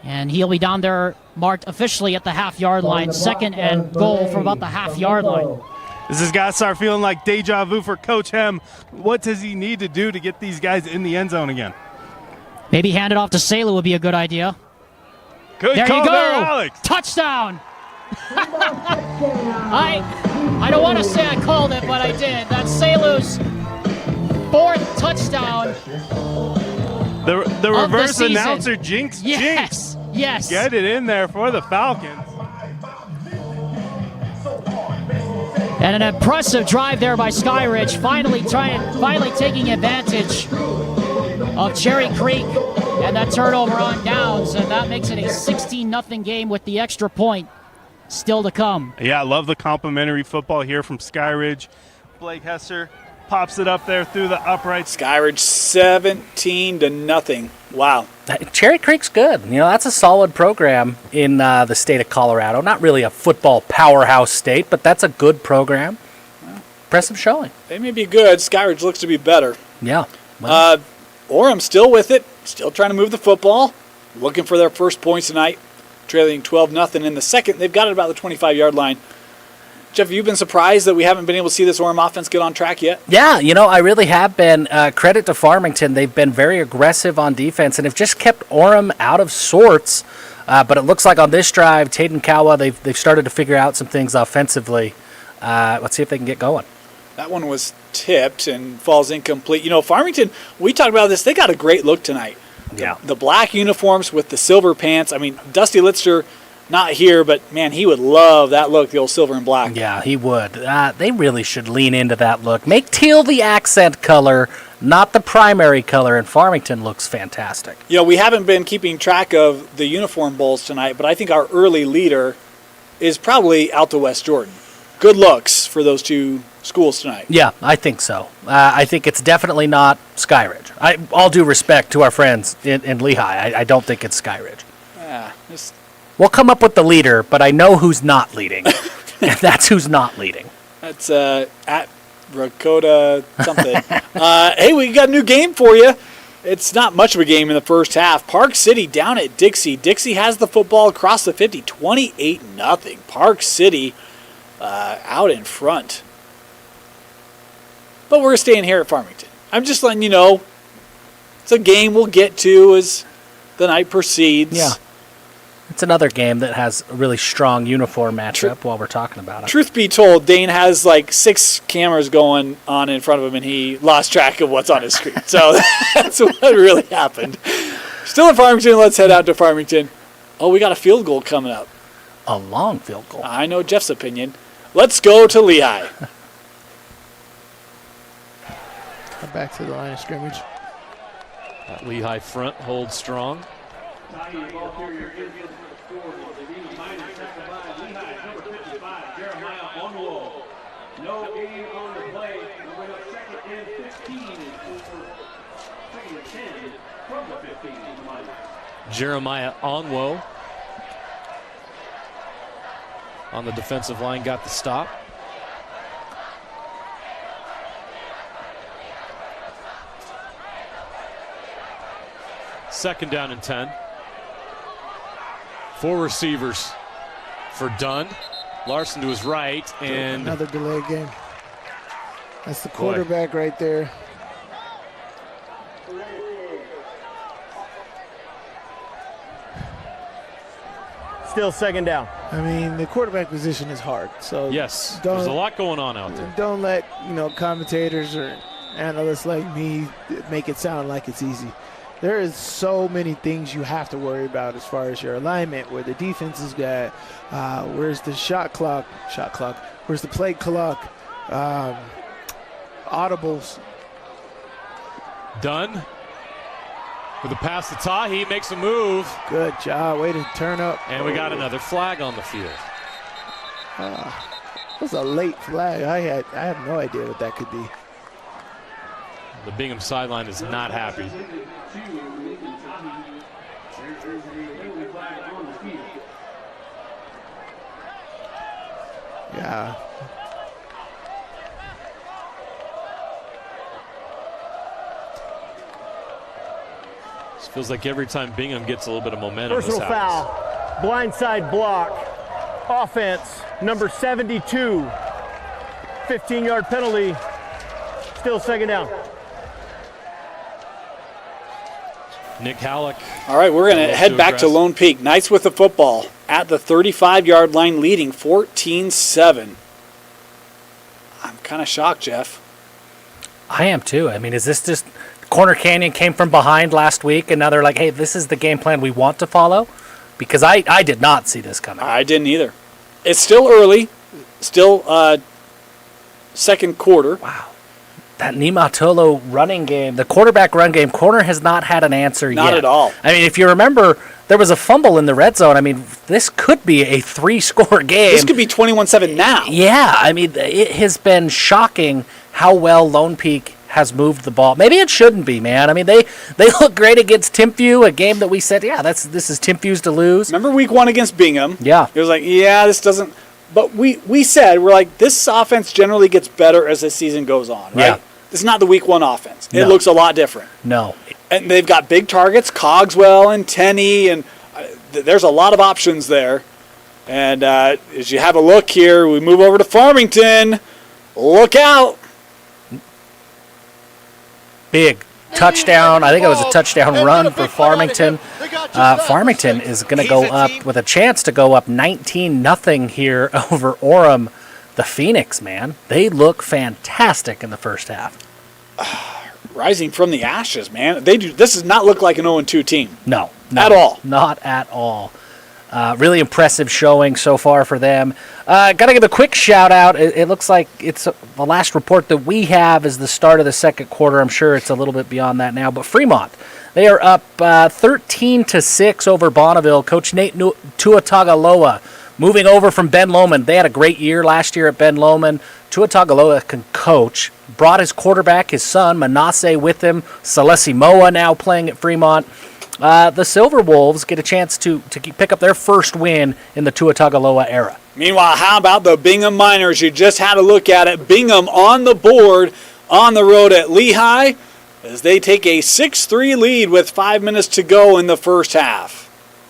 And he'll be down there marked officially at the half-yard line. Second and goal from about the half-yard line. This has got to start feeling like deja vu for Coach Hem. What does he need to do to get these guys in the end zone again? Maybe hand it off to Selu would be a good idea. Good there call you go. there, Alex. Touchdown. I don't want to say I called it, but I did. That's Selu's 4th touchdown. The reverse announcer jinx. Yes. Get it in there for the Falcons. And an impressive drive there by Skyridge, finally taking advantage of Cherry Creek and that turnover on downs, and that makes it a 16-0 game with the extra point still to come. Yeah, I love the complimentary football here from Skyridge. Blake Hesser pops it up there through the uprights. Skyridge 17-0. Wow. Cherry Creek's good. That's a solid program in the state of Colorado. Not really a football powerhouse state, but that's a good program. Impressive showing. They may be good. Skyridge looks to be better. Yeah. Orem still with it, still trying to move the football, looking for their first points tonight, trailing 12-0 in the second. They've got it about the 25-yard line. Jeff, you've been surprised that we haven't been able to see this Orem offense get on track yet? Yeah, I really have been. Credit to Farmington. They've been very aggressive on defense and have just kept Orem out of sorts. But it looks like on this drive, Taden Kawa, they've started to figure out some things offensively. Let's see if they can get going. That one was tipped and falls incomplete. Farmington, we talked about this. They got a great look tonight. Yeah. The black uniforms with the silver pants. I mean, Dusty Litster, not here, but, man, he would love that look, the old silver and black. Yeah, he would. They really should lean into that look. Make teal the accent color, not the primary color, and Farmington looks fantastic. We haven't been keeping track of the uniform bowls tonight, but I think our early leader is probably Alta West Jordan. Good looks for those two schools tonight. Yeah, I think so. I think it's definitely not Skyridge. All due respect to our friends in Lehigh, I don't think it's Skyridge. Yeah, We'll come up with the leader, but I know who's not leading. And that's who's not leading. That's at Rakota something. Hey, we got a new game for you. It's not much of a game in the first half. Park City down at Dixie. Dixie has the football across the 50, 28-0. Park City out in front. But we're staying here at Farmington. I'm just letting you know it's a game we'll get to as the night proceeds. Yeah. It's another game that has a really strong uniform matchup while we're talking about it. Truth be told, Dane has like 6 cameras going on in front of him, and he lost track of what's on his screen. So that's what really happened. Still at Farmington. Let's head out to Farmington. Oh, we got a field goal coming up. A long field goal. I know Jeff's opinion. Let's go to Lehigh. Back to the line of scrimmage. That Lehigh front holds strong. No gain on the play. We're going to second and 15 for second and 10 from the 15. Jeremiah Onwo on the defensive line got the stop. Second down and 10. 4 receivers for Dunn. Larson to his right, and another delay game. That's the quarterback right there. Still second down. I mean, the quarterback position is hard. So yes, there's a lot going on out there. Don't let commentators or analysts like me make it sound like it's easy. There is so many things you have to worry about as far as your alignment, where the defense is at, where's the shot clock, where's the play clock, audibles. Dunn with a pass to Tahi, makes a move. Good job, way to turn up. And we got another flag on the field. It was a late flag. I have no idea what that could be. The Bingham sideline is not happy. Yeah. This feels like every time Bingham gets a little bit of momentum, Personal foul, blindside block, offense, number 72, 15-yard penalty, still second down. Nick Halleck. All right, we're going to head back to Lone Peak. Knights with the football at the 35-yard line, leading 14-7. I'm kind of shocked, Jeff. I am too. I mean, is this just Corner Canyon came from behind last week, and now they're like, hey, this is the game plan we want to follow? Because I did not see this coming. I didn't either. It's still early. Still second quarter. Wow. That Nimatolo running game, the quarterback run game, Corner has not had an answer yet. Not at all. I mean, if you remember, there was a fumble in the red zone. I mean, this could be a 3-score game. This could be 21-7 now. Yeah, I mean, it has been shocking how well Lone Peak has moved the ball. Maybe it shouldn't be, man. I mean, they look great against Timpview, a game that we said, yeah, this is Timpview's to lose. Remember week 1 against Bingham? Yeah. It was like, yeah, this doesn't. But we said, we're like, this offense generally gets better as the season goes on, right? Yeah. This is not the week 1 offense. It looks a lot different. No. And they've got big targets, Cogswell and Tenney, and there's a lot of options there. And as you have a look here, we move over to Farmington. Look out. Big touchdown. I think it was a touchdown run for Farmington. Farmington is going to go up with a chance to go up 19-0 here over Orem. The Phoenix, man, they look fantastic in the first half. Rising from the ashes, man. They do. This does not look like an 0-2 team. No, at all. Not at all. Really impressive showing so far for them. Got to give a quick shout out. It looks like it's the last report that we have is the start of the second quarter. I'm sure it's a little bit beyond that now. But Fremont, they are up 13-6 over Bonneville. Coach Nate Tuatagaloa moving over from Ben Lomond. They had a great year last year at Ben Lomond. Tuatagaloa can coach. Brought his quarterback, his son, Manasseh, with him. Salesi Moa now playing at Fremont. The Silver Wolves get a chance to pick up their first win in the Tuatagaloa era. Meanwhile, how about the Bingham Miners? You just had a look at it. Bingham on the board on the road at Lehigh as they take a 6-3 lead with 5 minutes to go in the first half.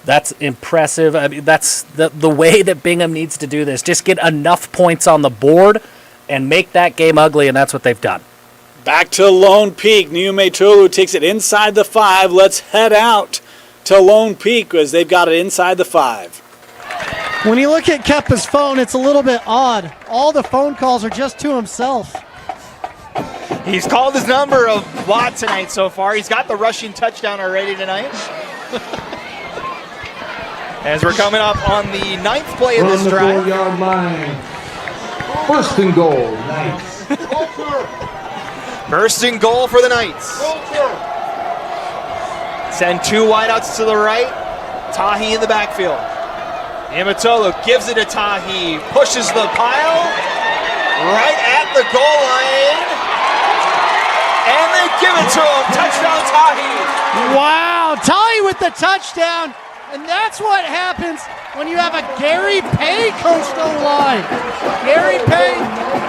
That's impressive. I mean, that's the way that Bingham needs to do this. Just get enough points on the board and make that game ugly, and that's what they've done. Back to Lone Peak. Niume Tolu takes it inside the 5. Let's head out to Lone Peak as they've got it inside the 5. When you look at Keppa's phone, it's a little bit odd. All the phone calls are just to himself. He's called his number a lot tonight so far. He's got the rushing touchdown already tonight. As we're coming up on the 9th play of this drive. 4-yard line. First and goal. Knights. First and goal for the Knights. Send 2 wideouts to the right. Tahi in the backfield. Imatolo gives it to Tahi. Pushes the pile. Right at the goal line. And they give it to him. Touchdown Tahi. Wow. Tahi with the touchdown. And that's what happens when you have a Gary Pay coached O-line. Gary Pay,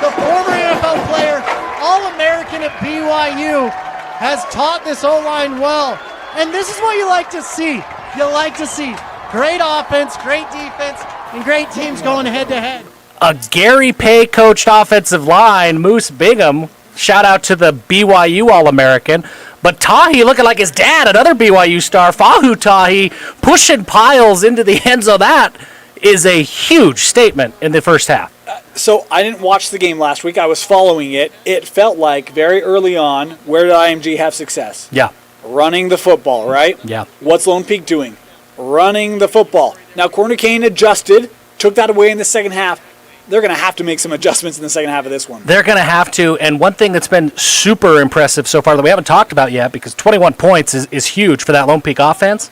the former NFL player, All-American at BYU, has taught this O-line well. And this is what you like to see. You like to see great offense, great defense, and great teams going head-to-head. A Gary Pay coached offensive line, Moose Bingham. Shout out to the BYU All-American. But Tahi looking like his dad, another BYU star, Fahu Tahi, pushing piles into the end zone. That is a huge statement in the first half. So I didn't watch the game last week. I was following it. It felt like very early on, where did IMG have success? Yeah. Running the football, right? Yeah. What's Lone Peak doing? Running the football. Now, Corner Kane adjusted, took that away in the second half. They're going to have to make some adjustments in the second half of this one. They're going to have to. And one thing that's been super impressive so far that we haven't talked about yet, because 21 points is huge for that Lone Peak offense,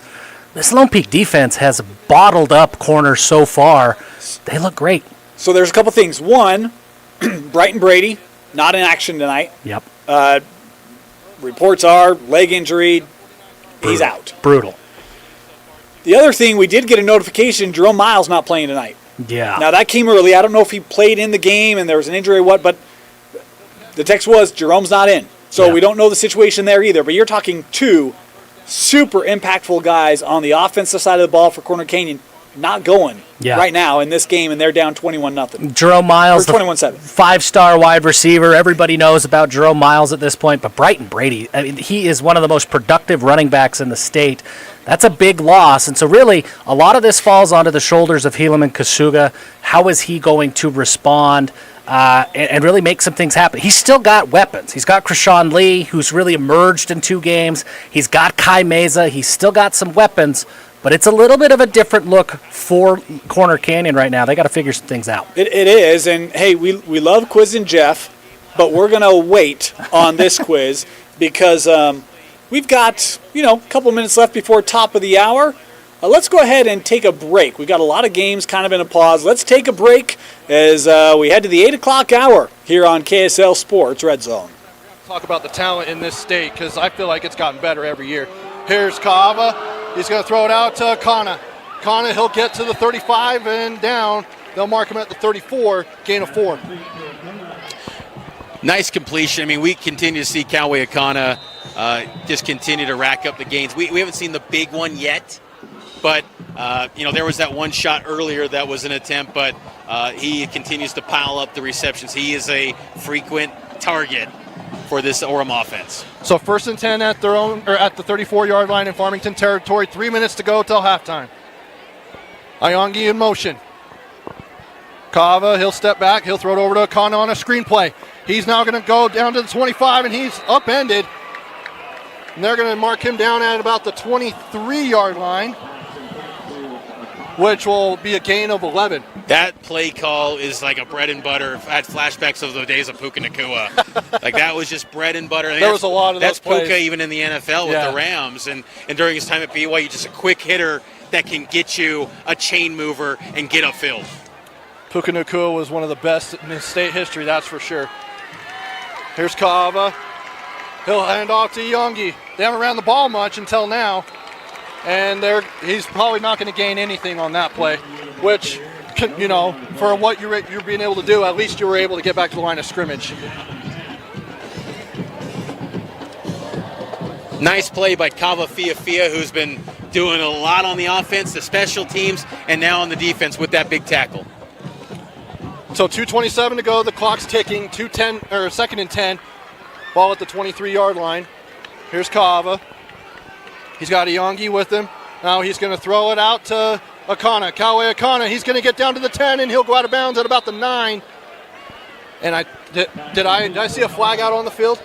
this Lone Peak defense has bottled up corners so far. They look great. So there's a couple things. One, Brighton Brady, not in action tonight. Yep. Reports are leg injury. He's out. Brutal. The other thing, we did get a notification, Jerome Miles not playing tonight. Yeah. Now, that came early. I don't know if he played in the game and there was an injury or what, but the text was Jerome's not in. So we don't know the situation there either. But you're talking two super impactful guys on the offensive side of the ball for Corner Canyon not going right now in this game, and they're down 21-0. Jerome Miles, 21-7. 5-star wide receiver. Everybody knows about Jerome Miles at this point, but Brighton Brady, I mean, he is one of the most productive running backs in the state. That's a big loss, and so really a lot of this falls onto the shoulders of Helaman Kasuga. How is he going to respond and really make some things happen? He's still got weapons. He's got Krishawn Lee, who's really emerged in 2 games. He's got Kai Meza. He's still got some weapons, but it's a little bit of a different look for Corner Canyon right now. They got to figure some things out. It is, and hey, we love Quiz and Jeff, but we're going to wait on this quiz because we've got, a couple minutes left before top of the hour. Let's go ahead and take a break. We've got a lot of games kind of in a pause. Let's take a break as we head to the 8 o'clock hour here on KSL Sports Red Zone. Talk about the talent in this state because I feel like it's gotten better every year. Here's Kava. He's going to throw it out to Kana. Kana, he'll get to the 35 and down. They'll mark him at the 34, gain of 4. Nice completion. I mean, we continue to see Cowway Akana just continue to rack up the gains. We haven't seen the big one yet, but, there was that one shot earlier that was an attempt, but he continues to pile up the receptions. He is a frequent target for this Orem offense. So 1st and 10 at their own, or at the 34-yard line in Farmington territory. 3 minutes to go till halftime. Iongi in motion. Kava, he'll step back. He'll throw it over to Akana on a screen play. He's now going to go down to the 25, and he's upended. And they're going to mark him down at about the 23-yard line, which will be a gain of 11. That play call is like a bread and butter. I had flashbacks of the days of Puka Nakua. Like, that was just bread and butter. There was a lot of those plays. That's Puka even in the NFL with the Rams. And during his time at BYU, just a quick hitter that can get you a chain mover and get upfield. Puka Nakua was one of the best in state history, that's for sure. Here's Kava. He'll hand off to Yongi. They haven't ran the ball much until now. And he's probably not going to gain anything on that play, which, for what you're being able to do, at least you were able to get back to the line of scrimmage. Nice play by Kava Fiafia, who's been doing a lot on the offense, the special teams, and now on the defense with that big tackle. So 2:27 to go, the clock's ticking, 2:10 and 10, ball at the 23-yard line. Here's Kava. He's got Iongi with him. Now he's going to throw it out to Akana. Cowway Akana, he's going to get down to the 10, and he'll go out of bounds at about the 9. And did I see a flag out on the field?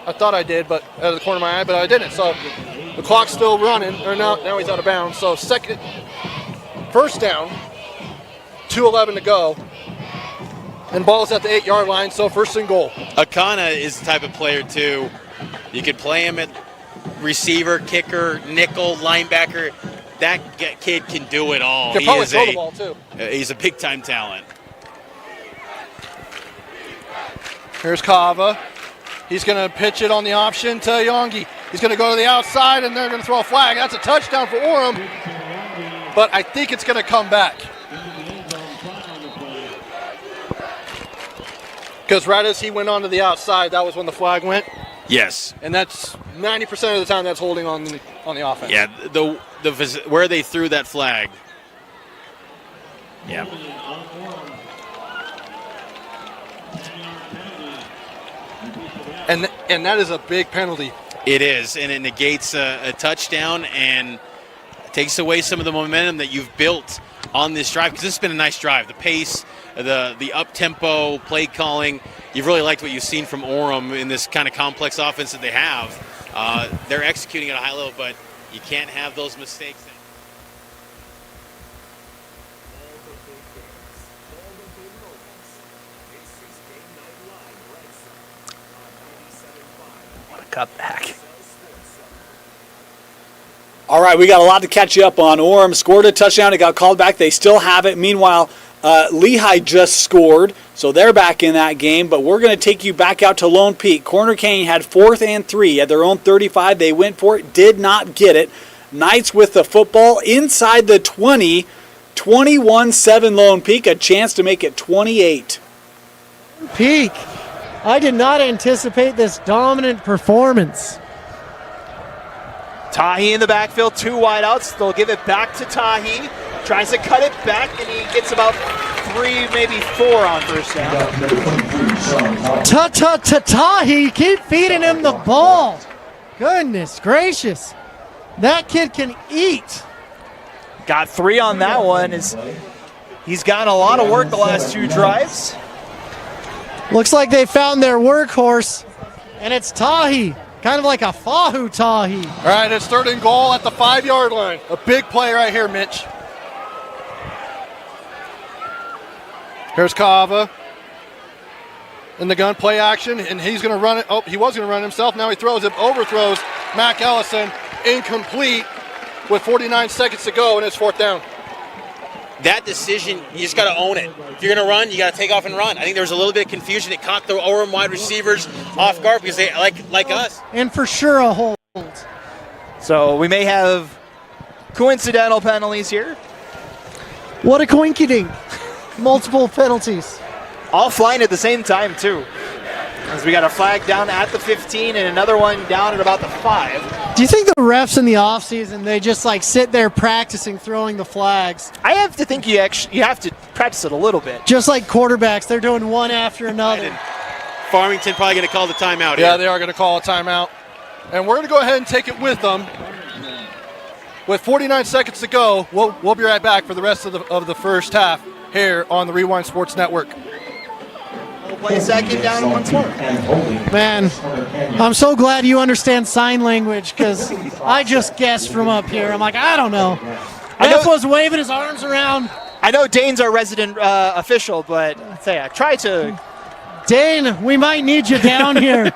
I thought I did, but out of the corner of my eye, but I didn't. So the clock's still running. Or now he's out of bounds. So first down, 2:11 to go. And ball's at the 8-yard line, so 1st and goal. Akana is the type of player, too. You could play him at receiver, kicker, nickel, linebacker. That kid can do it all. He can probably throw the ball, too. He's a big-time talent. Here's Kava. He's going to pitch it on the option to Yongi. He's going to go to the outside, and they're going to throw a flag. That's a touchdown for Orem, but I think it's going to come back. Because right as he went onto the outside, that was when the flag went. Yes. And that's 90% of the time that's holding on the offense. Yeah, where they threw that flag. Yeah. And that is a big penalty. It is, and it negates a touchdown and takes away some of the momentum that you've built on this drive, because this has been a nice drive. The pace, the up-tempo play calling, you've really liked what you've seen from Orem in this kind of complex offense that they have. They're executing at a high level, but you can't have those mistakes. Cut back. All right, we got a lot to catch you up on. Orem scored a touchdown. It got called back. They still have it. Meanwhile, Lehigh just scored, so they're back in that game. But we're going to take you back out to Lone Peak. Corner Canyon had 4th and 3 at their own 35. They went for it, did not get it. Knights with the football inside the 20. 21-7 Lone Peak, a chance to make it 28. Peak. I did not anticipate this dominant performance. Tahi in the backfield, 2 wideouts. They'll give it back to Tahi. Tries to cut it back, and he gets about 3, maybe 4 on first down. Tahi, keep feeding him the ball. Goodness gracious. That kid can eat. Got 3 on that one. He's gotten a lot of work the last 2 drives. Looks like they found their workhorse, and it's Tahi. Kind of like a Fahu Tahi. All right, it's 3rd and goal at the 5-yard line. A big play right here, Mitch. Here's Kava in the gun, play action, and he's going to run it. Oh, he was going to run it himself. Now he throws it, overthrows Mac Ellison, incomplete with 49 seconds to go, and it's 4th down. That decision, you just got to own it. If you're going to run, you got to take off and run. I think there was a little bit of confusion. It caught the Orem wide receivers off guard because they, like us. And for sure a hold. So we may have coincidental penalties here. What a coinkydink. Multiple penalties. All flying at the same time, too. As we got a flag down at the 15 and another one down at about the 5. Do you think the refs in the offseason, they just like sit there practicing throwing the flags? I have to think you have to practice it a little bit. Just like quarterbacks, they're doing one after another. Farmington probably going to call the timeout Yeah, here. they are going to call a timeout. And we're going to go ahead and take it with them. With 49 seconds to go, we'll be right back for the rest of the first half here on the Rewind Sports Network. We'll play second down once more. Man, I'm so glad you understand sign language, because I just guessed from up here. I'm like, I don't know. Ref was waving his arms around. I know Dane's our resident official, but I try to. Dane, we might need you down here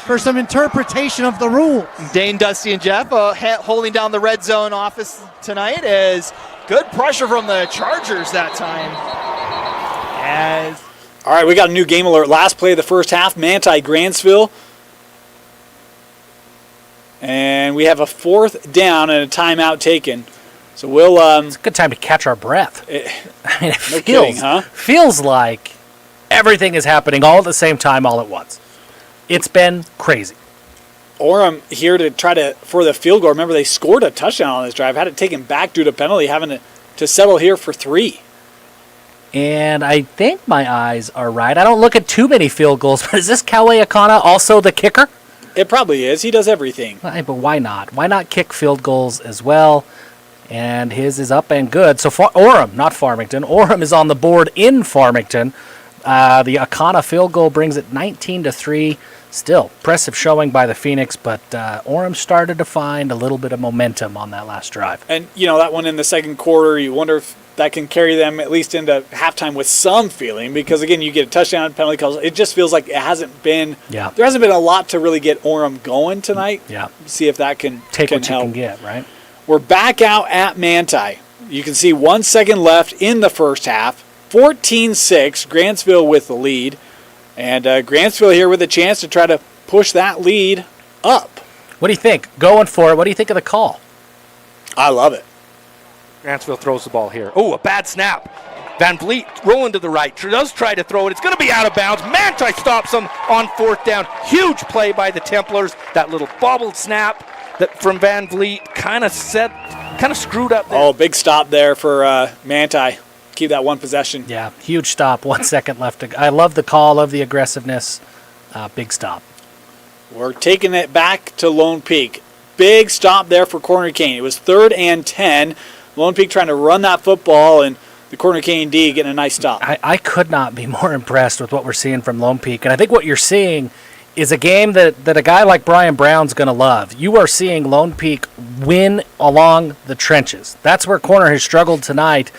for some interpretation of the rules. Dane, Dusty, and Jeff holding down the red zone office tonight as good pressure from the Chargers that time. All right, we got a new game alert. Last play of the first half, Manti-Grantsville. And we have a 4th down and a timeout taken. So we'll... it's a good time to catch our breath. I mean, it feels like everything is happening all at the same time, all at once. It's been crazy. Orem here to try for the field goal. Remember, they scored a touchdown on this drive. Had it taken back due to penalty, having to settle here for 3. And I think my eyes are right. I don't look at too many field goals, but is this Kauai Akana also the kicker? It probably is. He does everything. But why not? Why not kick field goals as well? And his is up and good. So Orem, not Farmington. Orem is on the board in Farmington. The Akana field goal brings it 19-3. Still, impressive showing by the Phoenix, but Orem started to find a little bit of momentum on that last drive. And, that one in the second quarter, you wonder if that can carry them at least into halftime with some feeling, because, again, you get a touchdown, penalty calls. It just feels like it hasn't been there hasn't been a lot to really get Orem going tonight. Yeah. See if that can Take can what help. you can get, right? We're back out at Manti. You can see 1 second left in the first half. 14-6, Grantsville with the lead. And Grantsville here with a chance to try to push that lead up. What do you think? Going for it. What do you think of the call? I love it. Grantsville throws the ball here. Oh, a bad snap. Van Vliet rolling to the right. Does try to throw it. It's going to be out of bounds. Manti stops him on 4th down. Huge play by the Templars. That little bobbled snap that from Van Vliet kind of screwed up there. Oh, big stop there for Manti. keep that one possession. Yeah, huge stop. 1 second left. I love the call, love the aggressiveness. Big stop. We're taking it back to Lone Peak. Big stop there for Corner Canyon. It was 3rd and 10. Lone Peak trying to run that football, and the Corner Canyon D getting a nice stop. I could not be more impressed with what we're seeing from Lone Peak. And I think what you're seeing is a game that a guy like Brian Brown's going to love. You are seeing Lone Peak win along the trenches. That's where Corner has struggled tonight.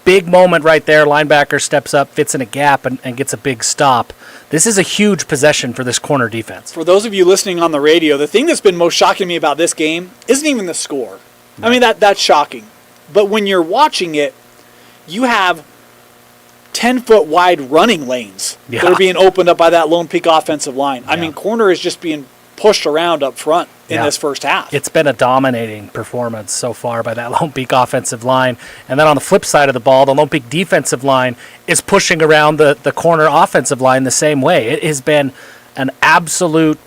Big moment right there. Linebacker steps up, fits in a gap, and gets a big stop. This is a huge possession for this Corner defense. For those of you listening on the radio, the thing that's been most shocking to me about this game isn't even the score. No. I mean, that's shocking. But when you're watching it, you have 10-foot wide running lanes that are being opened up by that Lone Peak offensive line. I mean, Corner is just being pushed around up front in this first half. It's been a dominating performance so far by that Lone Peak offensive line. And then on the flip side of the ball, the Lone Peak defensive line is pushing around the Corner offensive line the same way. It has been an absolute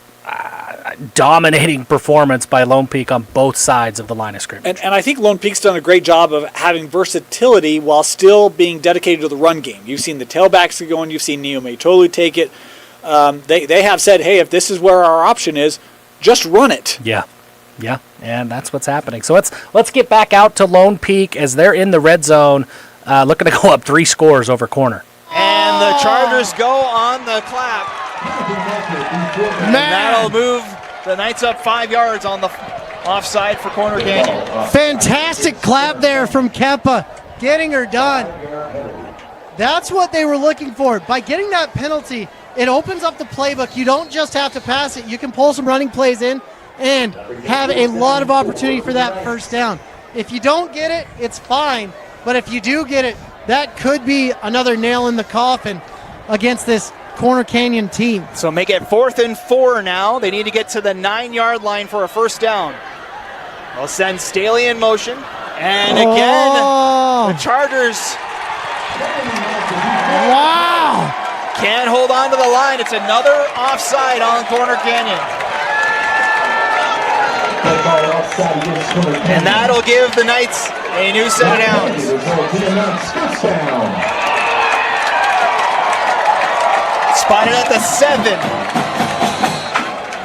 dominating performance by Lone Peak on both sides of the line of scrimmage. And I think Lone Peak's done a great job of having versatility while still being dedicated to the run game. You've seen the tailbacks go in. You've seen Neome totally take it. They have said, hey, if this is where our option is, just run it. Yeah, and that's what's happening. So let's get back out to Lone Peak as they're in the red zone, looking to go up 3 scores over Corner. And the Chargers go on the clap. And that'll move the Knights up 5 yards on the offside for Corner Canyon. Fantastic clap there from Kempa, getting her done. That's what they were looking for. By getting that penalty, it opens up the playbook. You don't just have to pass it. You can pull some running plays in and have a lot of opportunity for that first down. If you don't get it, it's fine. But if you do get it, that could be another nail in the coffin against this Corner Canyon team. So make it 4th and 4 now. They need to get to the 9-yard line for a first down. They'll send Staley in motion. And again, the Chargers can't hold on to the line. It's another offside on Corner Canyon. And that'll give the Knights a new set of downs. Spotted at the 7.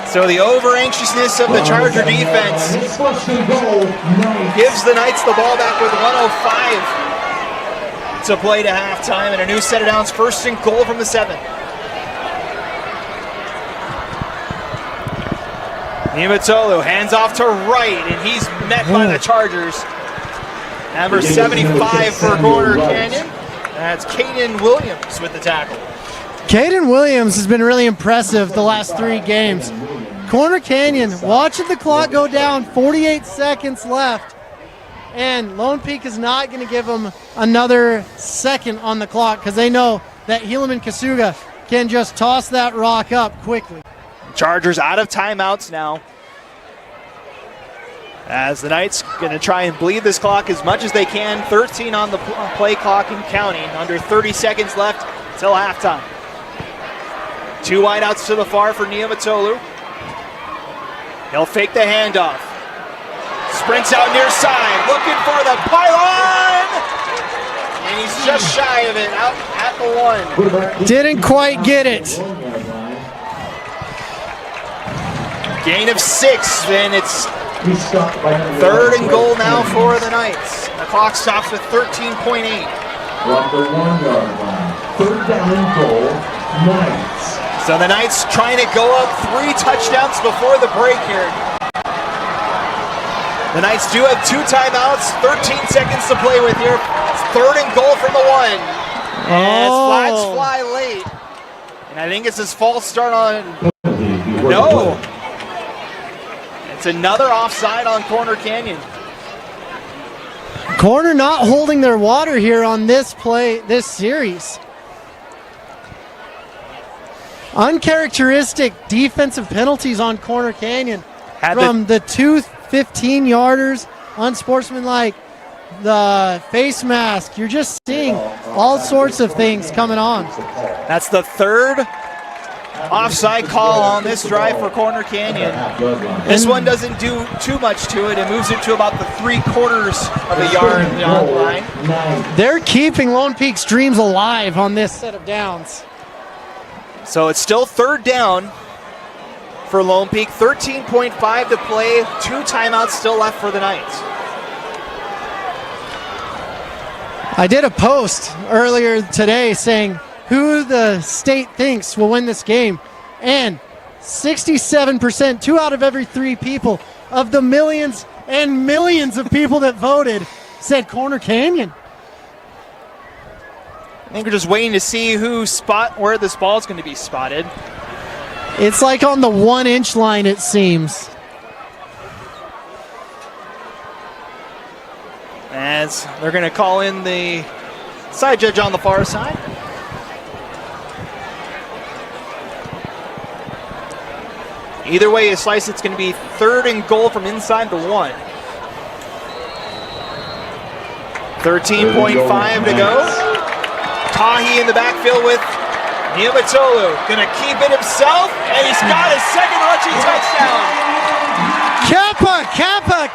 So the over-anxiousness of the Charger defense gives the Knights the ball back with 1:05 to play to halftime, and a new set of downs, 1st and goal from the 7. Niumatolu hands off to right, and he's met by the Chargers. Number 75 for Corner Canyon. That's Caden Williams with the tackle. Caden Williams has been really impressive the last 3 games. Corner Canyon watching the clock go down, 48 seconds left. And Lone Peak is not going to give them another second on the clock because they know that Helaman Kasuga can just toss that rock up quickly. Chargers out of timeouts now, as the Knights going to try and bleed this clock as much as they can. 13 on the play clock and counting. Under 30 seconds left till halftime. 2 wideouts to the far for Niumatolu. He'll fake the handoff. Sprints out near side, looking for the pylon! And he's just shy of it, out at the 1. Didn't quite get it. Gain of 6, and it's 3rd and goal now for the Knights. The clock stops with 13.8. From the 1-yard line. 3rd down and goal, Knights. So the Knights trying to go up 3 touchdowns before the break here. The Knights do have 2 timeouts, 13 seconds to play with here. It's 3rd and goal from the 1. And flags fly late. And I think it's his false start on. No. It's another offside on Corner Canyon. Corner not holding their water here on this play, this series. Uncharacteristic defensive penalties on Corner Canyon. From the 2 15-yarders, unsportsmanlike, the face mask. You're just seeing all sorts of things coming on. That's the 3rd offside call on this drive for Corner Canyon. This one doesn't do too much to it. It moves it to about the 3/4 of a yard on the line. They're keeping Lone Peak's dreams alive on this set of downs. So it's still 3rd down for Lone Peak. 13.5 to play. 2 timeouts still left for the Knights. I did a post earlier today saying who the state thinks will win this game, and 67%, 2 out of every 3 people of the millions and millions of people that voted said Corner Canyon. I think we're just waiting to see where this ball is going to be spotted. It's like on the 1-inch line, it seems. As they're going to call in the side judge on the far side. Either way you slice, it's going to be 3rd and goal from inside the 1. 13.5 to go. Tahi in the backfield with Niamatolu. Going to keep it himself, and he's got his second rushing touchdown.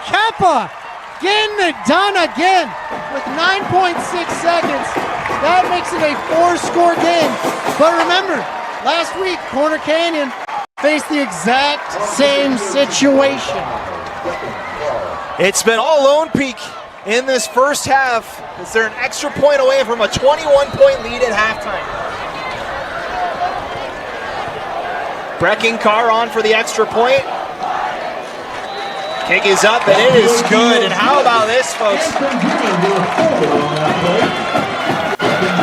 Kappa! Getting it done again with 9.6 seconds. That makes it a 4-score game. But remember, last week, Corner Canyon faced the exact same situation. It's been all Lone Peak in this first half. Is there an extra point away from a 21-point lead at halftime? Brecking Carr on for the extra point. Kick is up, and it is good. And how about this, folks?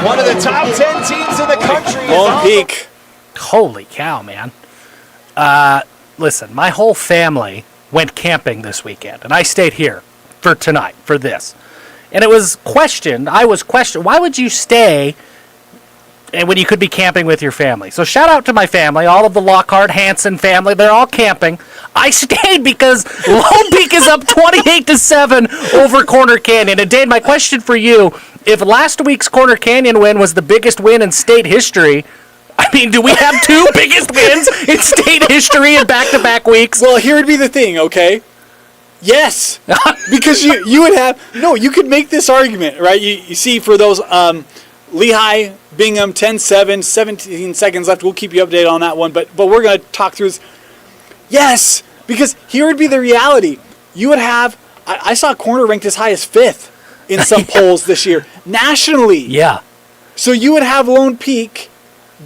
One of the top 10 teams in the country. Lone Peak. Holy cow, man. Listen, my whole family went camping this weekend, and I stayed here for tonight, for this. And it was questioned, why would you stay when you could be camping with your family? So shout out to my family, all of the Lockhart, Hanson family, they're all camping. I stayed because Lone Peak is up 28-7 over Corner Canyon. And Dane, my question for you, if last week's Corner Canyon win was the biggest win in state history, I mean, do we have 2 biggest wins in state history in back-to-back weeks? Well, here would be the thing, okay? Yes, because you would have you could make this argument, right? You see for those Lehigh, Bingham, 10-7, 17 seconds left. We'll keep you updated on that one, but we're going to talk through this. Yes, because here would be the reality. You would have I saw Corner ranked as high as 5th in some polls this year nationally. Yeah. So you would have Lone Peak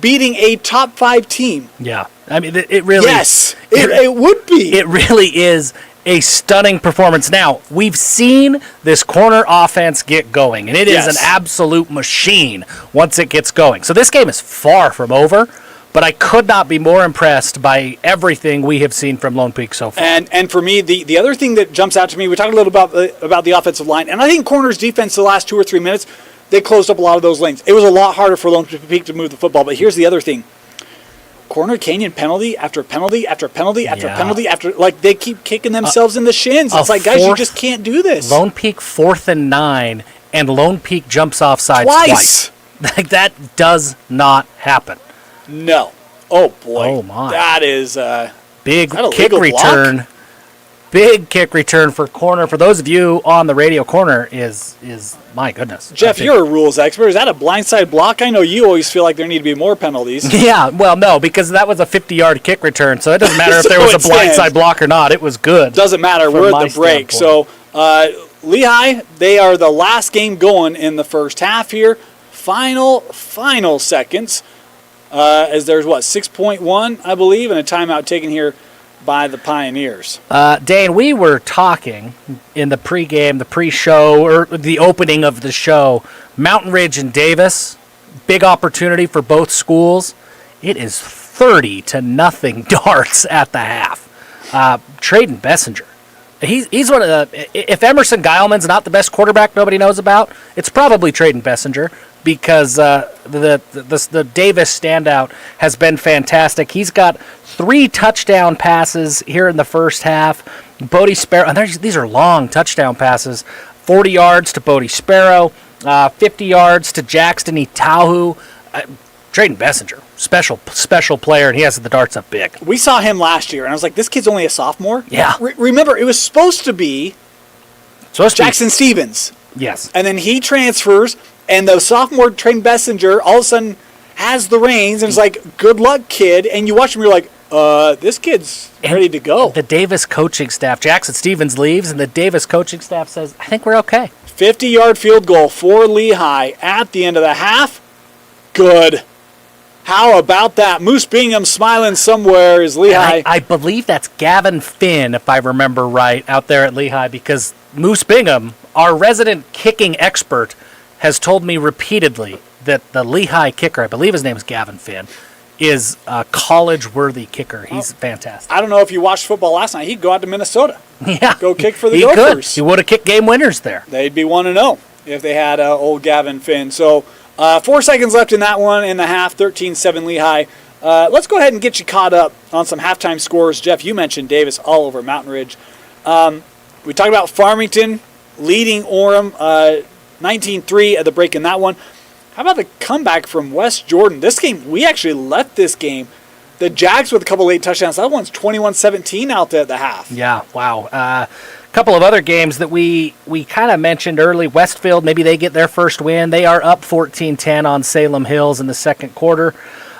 beating a top 5 team. Yeah. I mean, it really... Yes, it would be. It really is a stunning performance. Now, we've seen this Corner offense get going, and it is an absolute machine once it gets going. So this game is far from over, but I could not be more impressed by everything we have seen from Lone Peak so far. And for me, the other thing that jumps out to me, we talked a little about the offensive line, and I think Corner's defense the last 2 or 3 minutes, they closed up a lot of those lanes. It was a lot harder for Lone Peak to move the football, but here's the other thing. Corner Canyon penalty after penalty after penalty after penalty after, like, they keep kicking themselves in the shins. It's like, guys, you just can't do this. Lone Peak 4th and 9, and Lone Peak jumps off sides twice. Like, that does not happen. No. Oh, boy. Oh, my. That is big that kick return. Block? Big kick return for Corner. For those of you on the radio, Corner is my goodness. Jeff, you're a rules expert. Is that a blindside block? I know you always feel like there need to be more penalties. Yeah, well, no, because that was a 50-yard kick return, so it doesn't matter if there was a blindside block or not. It was good. Doesn't matter. We're at the break. So Lehigh, they are the last game going in the first half here. Final seconds. As there's 6.1, I believe, and a timeout taken here by the Pioneers. Dane, we were talking in the pregame, the pre-show, or the opening of the show. Mountain Ridge and Davis, big opportunity for both schools. It is 30-0 Darts at the half. Traden Bessinger. He's one of the. If Emerson Geilman's not the best quarterback nobody knows about, it's probably Traden Bessinger, because the Davis standout has been fantastic. He's got 3 touchdown passes here in the first half. Bodie Sparrow, and these are long touchdown passes. 40 yards to Bodie Sparrow, 50 yards to Jackson Itahu. Drayden Bessinger, special player, and he has the darts up big. We saw him last year, and I was like, this kid's only a sophomore? Yeah. Remember, it was supposed to be Jackson Stevens. Yes. And then he transfers, and the sophomore Drayden Bessinger all of a sudden has the reins, and it's like, good luck, kid. And you watch him, you're like, this kid's ready to go. The Davis coaching staff, Jackson Stevens leaves, and the Davis coaching staff says, I think we're okay. 50-yard field goal for Lehigh at the end of the half. Good. How about that? Moose Bingham smiling somewhere is Lehigh. I believe that's Gavin Finn, if I remember right, out there at Lehigh, because Moose Bingham, our resident kicking expert, has told me repeatedly that the Lehigh kicker, I believe his name is Gavin Finn, is a college-worthy kicker. He's fantastic. I don't know if you watched football last night. He'd go out to Minnesota. Yeah. Go kick for the He Gophers. could. He would have kicked game winners there. They'd be 1-0 if they had old Gavin Finn. So 4 seconds left in that one in the half, 13-7 Lehigh. Let's go ahead and get you caught up on some halftime scores. Jeff, you mentioned Davis all over Mountain Ridge. We talked about Farmington leading Orem 19-3 at the break in that one. How about the comeback from West Jordan? This game, we actually left this game. The Jags with a couple late touchdowns. That one's 21-17 out there at the half. Yeah, wow. A couple of other games that we kind of mentioned early. Westfield, maybe they get their first win. They are up 14-10 on Salem Hills in the second quarter.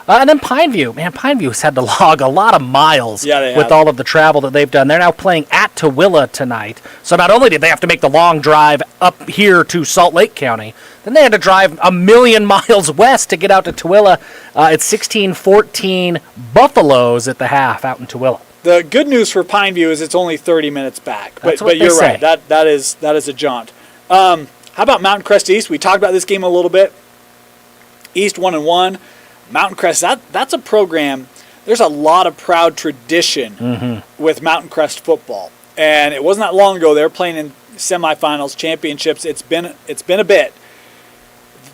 And then Pineview. Man, Pineview's had to log a lot of miles with all of the travel that they've done. They're now playing at Tooele tonight. So not only did they have to make the long drive up here to Salt Lake County, then they had to drive 1,000,000 miles west to get out to Tooele. It's 16-14 Buffaloes at the half out in Tooele. The good news for Pineview is it's only 30 minutes back. That's but what you're they say. right. That is a jaunt. How about Mountain Crest East? We talked about this game a little bit. East 1-1. Mountain Crest, that's a program. There's a lot of proud tradition with Mountain Crest football. And it wasn't that long ago. They were playing in semifinals, championships. It's been a bit.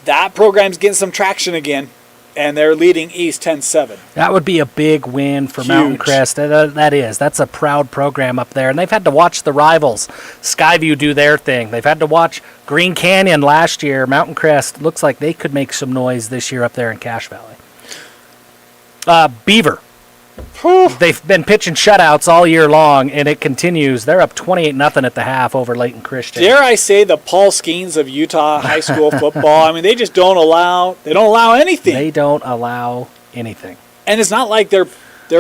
That program's getting some traction again, and they're leading East 10-7. That would be a big win for Mountain Crest. That's a proud program up there. And they've had to watch the rivals, Skyview, do their thing. They've had to watch Green Canyon last year. Mountain Crest looks like they could make some noise this year up there in Cache Valley. Beaver. They've been pitching shutouts all year long, and it continues. They're up 28-0 at the half over Layton Christian. Dare I say the Paul Skeens of Utah high school football? I mean, they just don't allow anything. They don't allow anything. And it's not like they're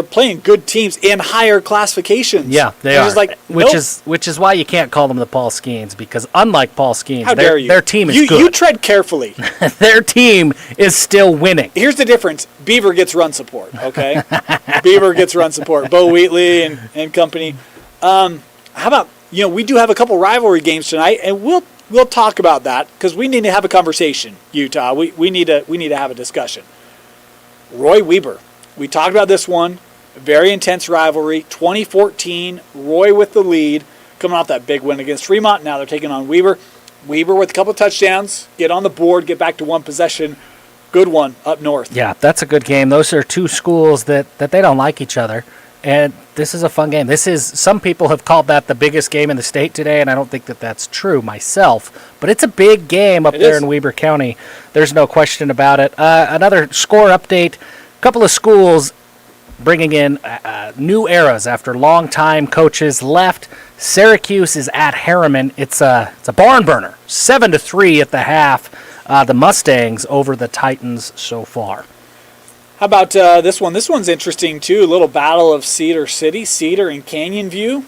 playing good teams in higher classifications. Yeah, they are. Just like, which is why you can't call them the Paul Skeens, because unlike Paul Skeens, how dare you? Their team is good. You tread carefully. Their team is still winning. Here's the difference. Beaver gets run support, okay? Beaver gets run support. Bo Wheatley and company. How about, we do have a couple rivalry games tonight, and we'll talk about that because we need to have a conversation, Utah. We need to have a discussion. Roy Weber. We talked about this one. Very intense rivalry. 2014, Roy with the lead. Coming off that big win against Fremont. Now they're taking on Weber. Weber with a couple of touchdowns. Get on the board. Get back to one possession. Good one up north. Yeah, that's a good game. Those are two schools that they don't like each other. And this is a fun game. Some people have called that the biggest game in the state today, and I don't think that that's true myself. But it's a big game up there in Weber County. There's no question about it. Another score update. A couple of schools bringing in new eras after long-time coaches left. Syracuse is at Harriman. It's a barn burner, 7-3 at the half. The Mustangs over the Titans so far. How about this one? This one's interesting too. A little battle of Cedar City, Cedar and Canyon View.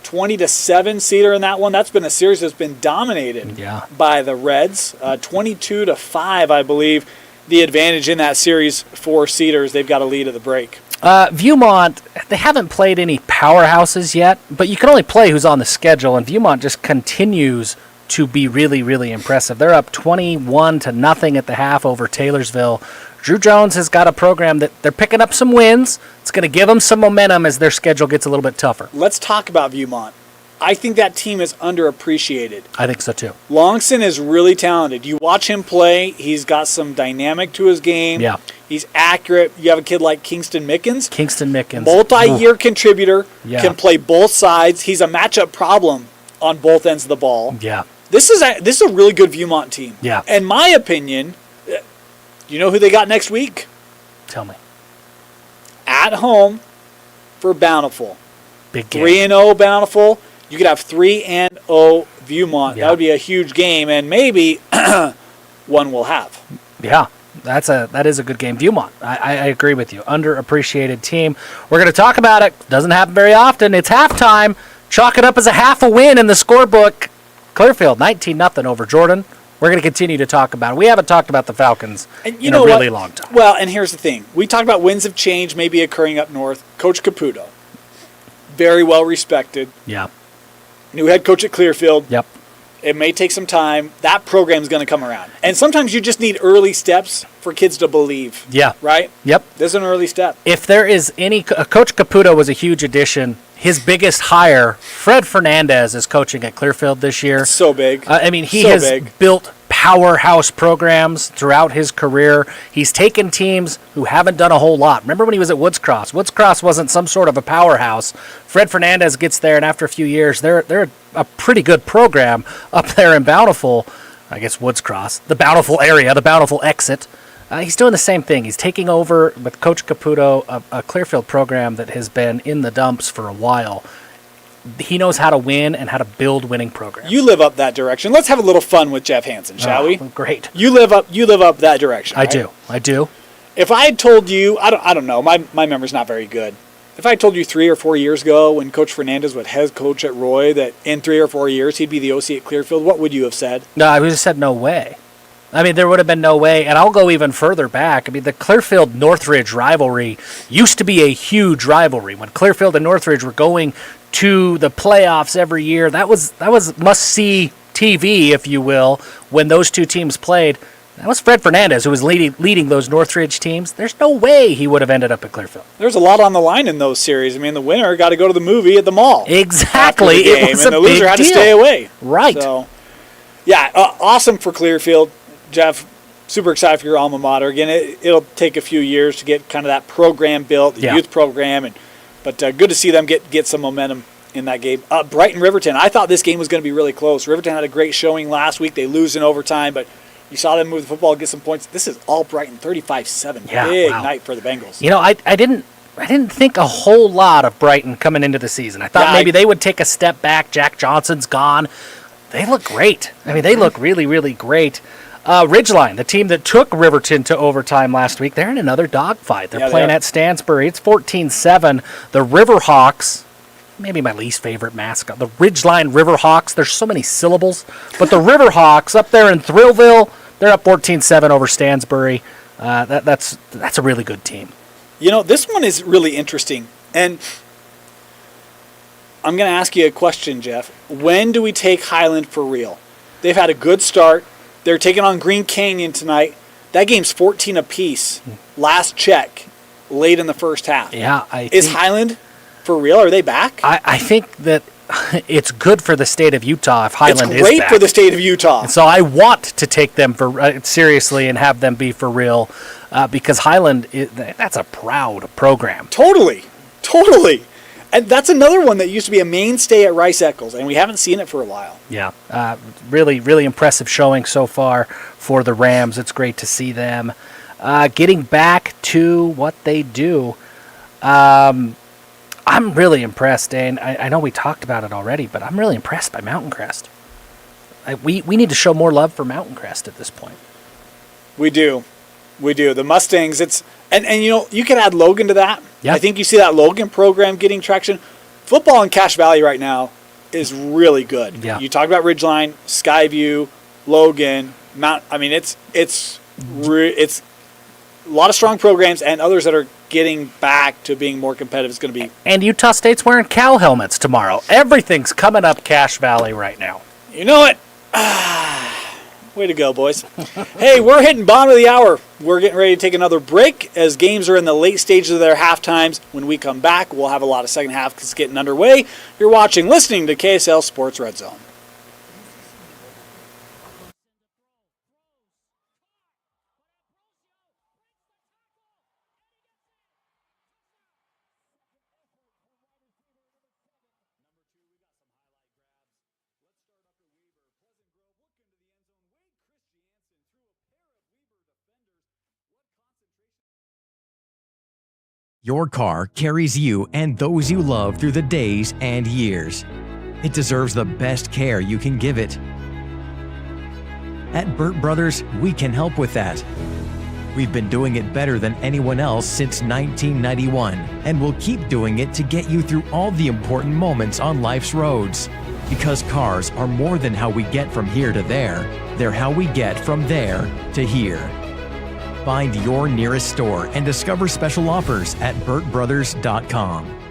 20-7 Cedar in that one. That's been a series that's been dominated by the Reds. 22-5, I believe. The advantage in that series for Cedars. They've got a lead at the break. Viewmont, they haven't played any powerhouses yet, but you can only play who's on the schedule, and Viewmont just continues to be really, really impressive. They're up 21-0 at the half over Taylorsville. Drew Jones has got a program that they're picking up some wins. It's going to give them some momentum as their schedule gets a little bit tougher. Let's talk about Viewmont. I think that team is underappreciated. I think so too. Longson is really talented. You watch him play, he's got some dynamic to his game. Yeah. He's accurate. You have a kid like Kingston Mickens. Multi-year contributor, can play both sides. He's a matchup problem on both ends of the ball. Yeah. This is a really good Viewmont team. Yeah. In my opinion, you know who they got next week? Tell me. At home for Bountiful. Big game. 3-0 Bountiful. You could have 3-0 Viewmont. Yeah. That would be a huge game, and maybe one will have. Yeah, that is a good game. Viewmont, I agree with you. Underappreciated team. We're going to talk about it. Doesn't happen very often. It's halftime. Chalk it up as a half a win in the scorebook. Clearfield, 19-0 over Jordan. We're going to continue to talk about it. We haven't talked about the Falcons in a really long time. Well, and here's the thing. We talked about winds of change maybe occurring up north. Coach Caputo, very well respected. Yeah. New head coach at Clearfield. Yep. It may take some time. That program's going to come around. And sometimes you just need early steps for kids to believe. Yeah. Right? Yep. This is an early step. If there is any, Coach Caputo was a huge addition. His biggest hire, Fred Fernandez, is coaching at Clearfield this year. So big. I mean, he So has big. built powerhouse programs throughout his career. He's taken teams who haven't done a whole lot. Remember when he was at Woods Cross? Woods Cross wasn't some sort of a powerhouse. Fred Fernandez gets there, and after a few years, they're a pretty good program up there in Bountiful. I guess Woods Cross, the Bountiful area, the Bountiful exit. He's doing the same thing. He's taking over with Coach Caputo, a Clearfield program that has been in the dumps for a while. He knows how to win and how to build winning programs. You live up that direction. Let's have a little fun with Jeff Hansen, shall we? Great. You live up that direction. Right? I do. If I had told you, I don't know, my memory's not very good. If I told you 3 or 4 years ago when Coach Fernandez was head coach at Roy that in 3 or 4 years he'd be the OC at Clearfield, what would you have said? No, I would have said no way. I mean, there would have been no way, and I'll go even further back. I mean, the Clearfield-Northridge rivalry used to be a huge rivalry. When Clearfield and Northridge were going to the playoffs every year, that was must-see TV, if you will, when those two teams played. That was Fred Fernandez who was leading those Northridge teams. There's no way he would have ended up at Clearfield. There's a lot on the line in those series. I mean, the winner got to go to the movie at the mall. Exactly. Game, it was and a the loser big had to deal. stay away. Right. So, yeah, awesome for Clearfield. Jeff, super excited for your alma mater. Again, it'll take a few years to get kind of that program built, the youth program, but good to see them get some momentum in that game. Brighton Riverton, I thought this game was going to be really close. Riverton had a great showing last week. They lose in overtime, but you saw them move the football, get some points. This is all Brighton, 35-7. Yeah, Big wow. night for the Bengals. You know, I didn't think a whole lot of Brighton coming into the season. I thought maybe they would take a step back. Jack Johnson's gone. They look great. I mean, they look really, really great. Ridgeline, the team that took Riverton to overtime last week, they're in another dogfight. They're playing at Stansbury. It's 14-7. The Riverhawks, maybe my least favorite mascot, the Ridgeline Riverhawks. There's so many syllables. But the Riverhawks up there in Thrillville, they're up 14-7 over Stansbury. That's a really good team. You know, this one is really interesting. And I'm going to ask you a question, Jeff. When do we take Highland for real? They've had a good start. They're taking on Green Canyon tonight. That game's 14 apiece. Last check, late in the first half. Yeah, is Highland for real? Are they back? I think that it's good for the state of Utah if Highland is back. It's great for the state of Utah. And so I want to take them for seriously and have them be for real because Highland, that's a proud program. Totally. And that's another one that used to be a mainstay at Rice Eccles, and we haven't seen it for a while. Yeah, really, really impressive showing so far for the Rams. It's great to see them getting back to what they do. I'm really impressed, Dane. I know we talked about it already, but I'm really impressed by Mountain Crest. We need to show more love for Mountain Crest at this point. We do. The Mustangs, and you know, you can add Logan to that. Yeah. I think you see that Logan program getting traction. Football in Cache Valley right now is really good. Yeah. You talk about Ridgeline, Skyview, Logan, Mount. I mean, it's a lot of strong programs and others that are getting back to being more competitive. It's going to be. And Utah State's wearing cow helmets tomorrow. Everything's coming up Cache Valley right now. You know it. Way to go, boys. Hey, we're hitting bottom of the hour. We're getting ready to take another break as games are in the late stages of their half times. When we come back, we'll have a lot of second half because it's getting underway. You're listening to KSL Sports Red Zone. Your car carries you and those you love through the days and years. It deserves the best care you can give it. At Burt Brothers, we can help with that. We've been doing it better than anyone else since 1991, and we'll keep doing it to get you through all the important moments on life's roads. Because cars are more than how we get from here to there, they're how we get from there to here. Find your nearest store and discover special offers at burtbrothers.com.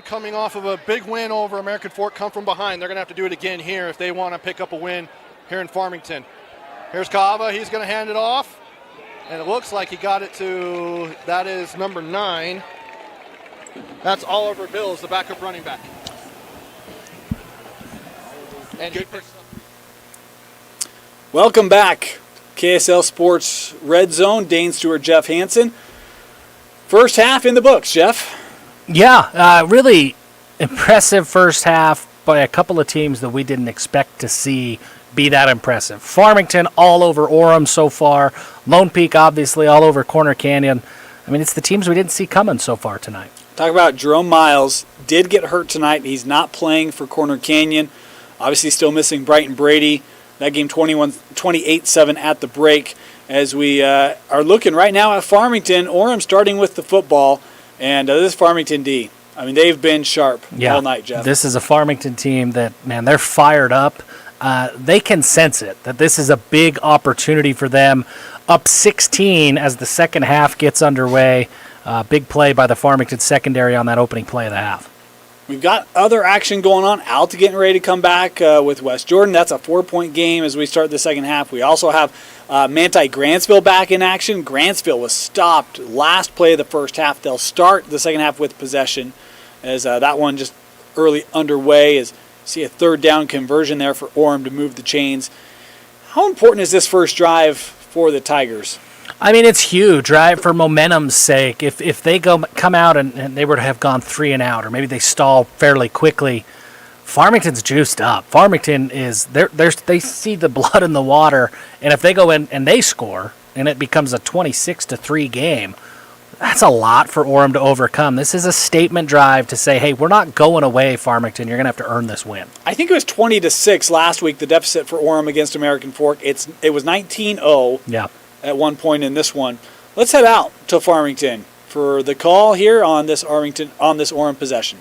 Coming off of a big win over American Fork, come from behind. They're going to have to do it again here if they want to pick up a win here in Farmington. Here's Kava. He's going to hand it off. And it looks like he got it to, that is number 9. That's Oliver Bills, the backup running back. And he picks up. Welcome back. KSL Sports Red Zone. Dane Stewart, Jeff Hansen. First half in the books, Jeff. Yeah, really impressive first half by a couple of teams that we didn't expect to see be that impressive. Farmington all over Orem so far. Lone Peak obviously all over Corner Canyon. I mean, it's the teams we didn't see coming so far tonight. Talk about Jerome Miles. Did get hurt tonight. He's not playing for Corner Canyon. Obviously still missing Brighton Brady. That game 28-7 at the break. As we are looking right now at Farmington, Orem starting with the football. And this is Farmington D. I mean, they've been sharp all night, Jeff. This is a Farmington team that, man, they're fired up. They can sense it, that this is a big opportunity for them. Up 16 as the second half gets underway. Big play by the Farmington secondary on that opening play of the half. We've got other action going on. Alta getting ready to come back with West Jordan. That's a 4-point game as we start the second half. We also have Manti Grantsville back in action. Grantsville was stopped last play of the first half. They'll start the second half with possession as that one just early underway. As see a third down conversion there for Orem to move the chains. How important is this first drive for the Tigers? I mean, it's huge, right? For momentum's sake, if they come out and they were to have gone 3 and out, or maybe they stall fairly quickly, Farmington's juiced up. Farmington is they see the blood in the water, and if they go in and they score, and it becomes a 26-3 game, that's a lot for Orem to overcome. This is a statement drive to say, hey, we're not going away, Farmington. You're going to have to earn this win. I think it was 20-6 last week, the deficit for Orem against American Fork. It was 19-0. Yeah. At one point in this one. Let's head out to Farmington for the call here on this Orem possession.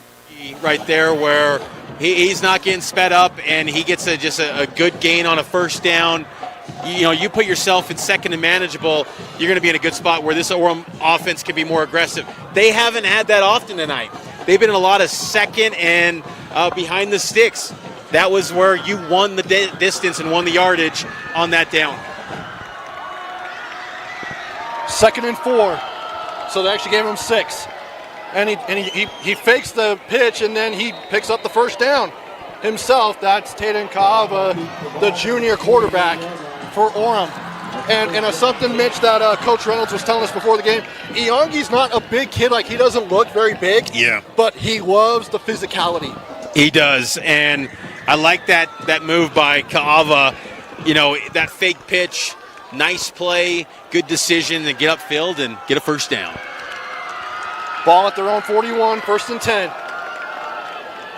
Right there where he's not getting sped up and he gets just a good gain on a first down. you put yourself in second and manageable, you're going to be in a good spot where this Orem offense can be more aggressive. They haven't had that often tonight. They've been in a lot of second and behind the sticks. That was where you won the distance and won the yardage on that down. 2nd and 4. So they actually gave him 6. And he fakes the pitch, and then he picks up the first down himself. That's Taden Kaava, the junior quarterback for Orem. And something, Mitch, that Coach Reynolds was telling us before the game, Iongi's not a big kid. Like, he doesn't look very big. Yeah. But he loves the physicality. He does, and I like that move by Kaava. That fake pitch, nice play, good decision to get upfield and get a first down. Ball at their own 41, 1st and 10.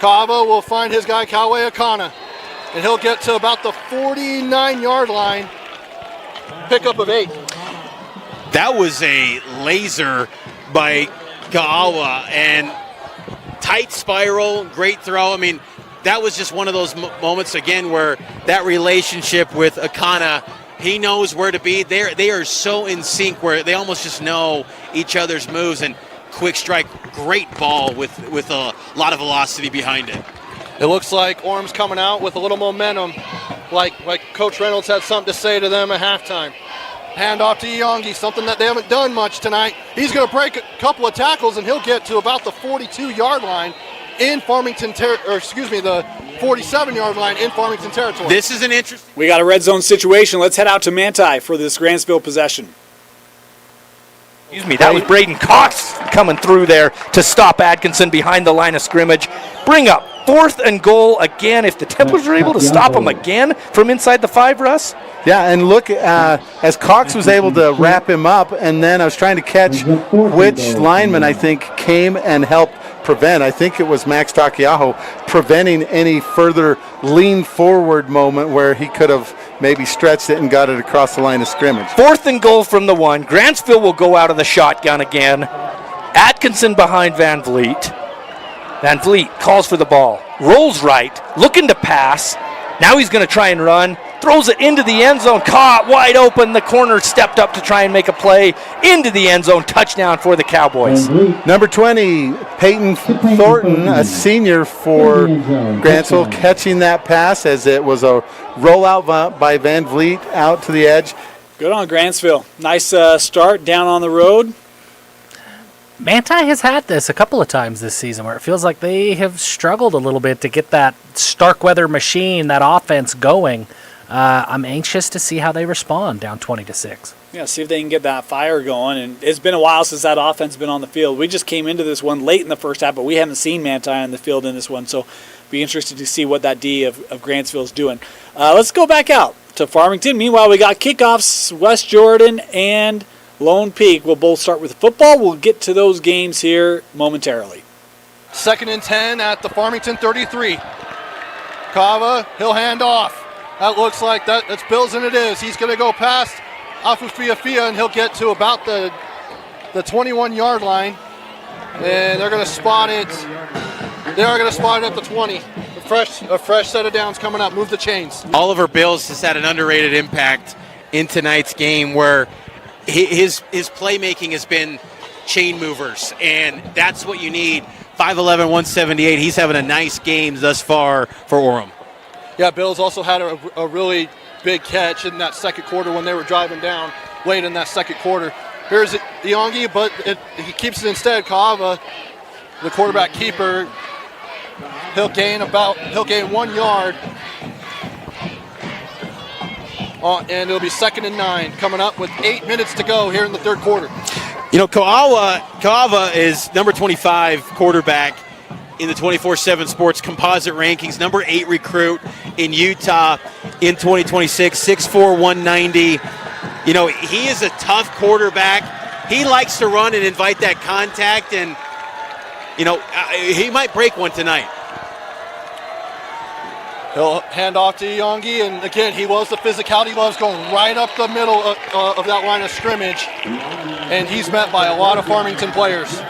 Kaava will find his guy, Kawe Akana, and he'll get to about the 49-yard line. Pickup of 8. That was a laser by Kaawa, and tight spiral, great throw. I mean, that was just one of those moments, again, where that relationship with Akana, he knows where to be. They are so in sync where they almost just know each other's moves, and quick strike, great ball with a lot of velocity behind it. It looks like Orem's coming out with a little momentum, like Coach Reynolds had something to say to them at halftime. Hand off to Iongi, something that they haven't done much tonight. He's going to break a couple of tackles, and he'll get to about the 42-yard line in Farmington, the 47-yard line in Farmington territory. This is an interesting. We got a red zone situation. Let's head out to Manti for this Grantsville possession. Excuse me, that was Braden Cox coming through there to stop Atkinson behind the line of scrimmage. Bring up 4th and goal again. If the Templars are able to stop him again from inside the 5, Russ. Yeah, and look, as Cox was able to wrap him up, and then I was trying to catch which lineman I think came and helped prevent. I think it was Max Takiaho preventing any further lean forward moment where he could have maybe stretched it and got it across the line of scrimmage. 4th and goal from the 1. Grantsville will go out of the shotgun again. Atkinson behind Van Vliet. Van Vliet calls for the ball. Rolls right, looking to pass. Now he's going to try and run. Throws it into the end zone. Caught wide open. The corner stepped up to try and make a play into the end zone. Touchdown for the Cowboys. Number 20, Peyton Thornton, a senior for Grantsville, catching that pass as it was a rollout by Van Vliet out to the edge. Good on Grantsville. Nice start down on the road. Manti has had this a couple of times this season where it feels like they have struggled a little bit to get that Starkweather machine, that offense going. I'm anxious to see how they respond down 20-6. Yeah, see if they can get that fire going. And it's been a while since that offense has been on the field. We just came into this one late in the first half, but we haven't seen Manti on the field in this one. So be interested to see what that D of Grantsville is doing. Let's go back out to Farmington. Meanwhile, we got kickoffs. West Jordan and Lone Peak will both start with football. We'll get to those games here momentarily. 2nd and 10 at the Farmington 33. Kava, he'll hand off. That looks like that's Bills, and it is. He's going to go past Afufiafia, and he'll get to about the 21-yard line. And they're going to spot it. They are going to spot it at the 20. A fresh set of downs coming up. Move the chains. Oliver Bills has had an underrated impact in tonight's game where his playmaking has been chain movers, and that's what you need. 5'11", 178. He's having a nice game thus far for Orem. Yeah, Bills also had a really big catch in that second quarter when they were driving down late in that second quarter. Here's Iongi, but he keeps it instead. Kaava, the quarterback keeper, he'll gain 1 yard. And it'll be 2nd and 9 coming up with 8 minutes to go here in the third quarter. Kaava is number 25 quarterback in the 24/7 Sports composite rankings, number 8 recruit in Utah in 2026, 6'4", 190. He is a tough quarterback. He likes to run and invite that contact, and, he might break one tonight. He'll hand off to Iongi, and again, he loves the physicality. He loves going right up the middle of that line of scrimmage, and he's met by a lot of Farmington players.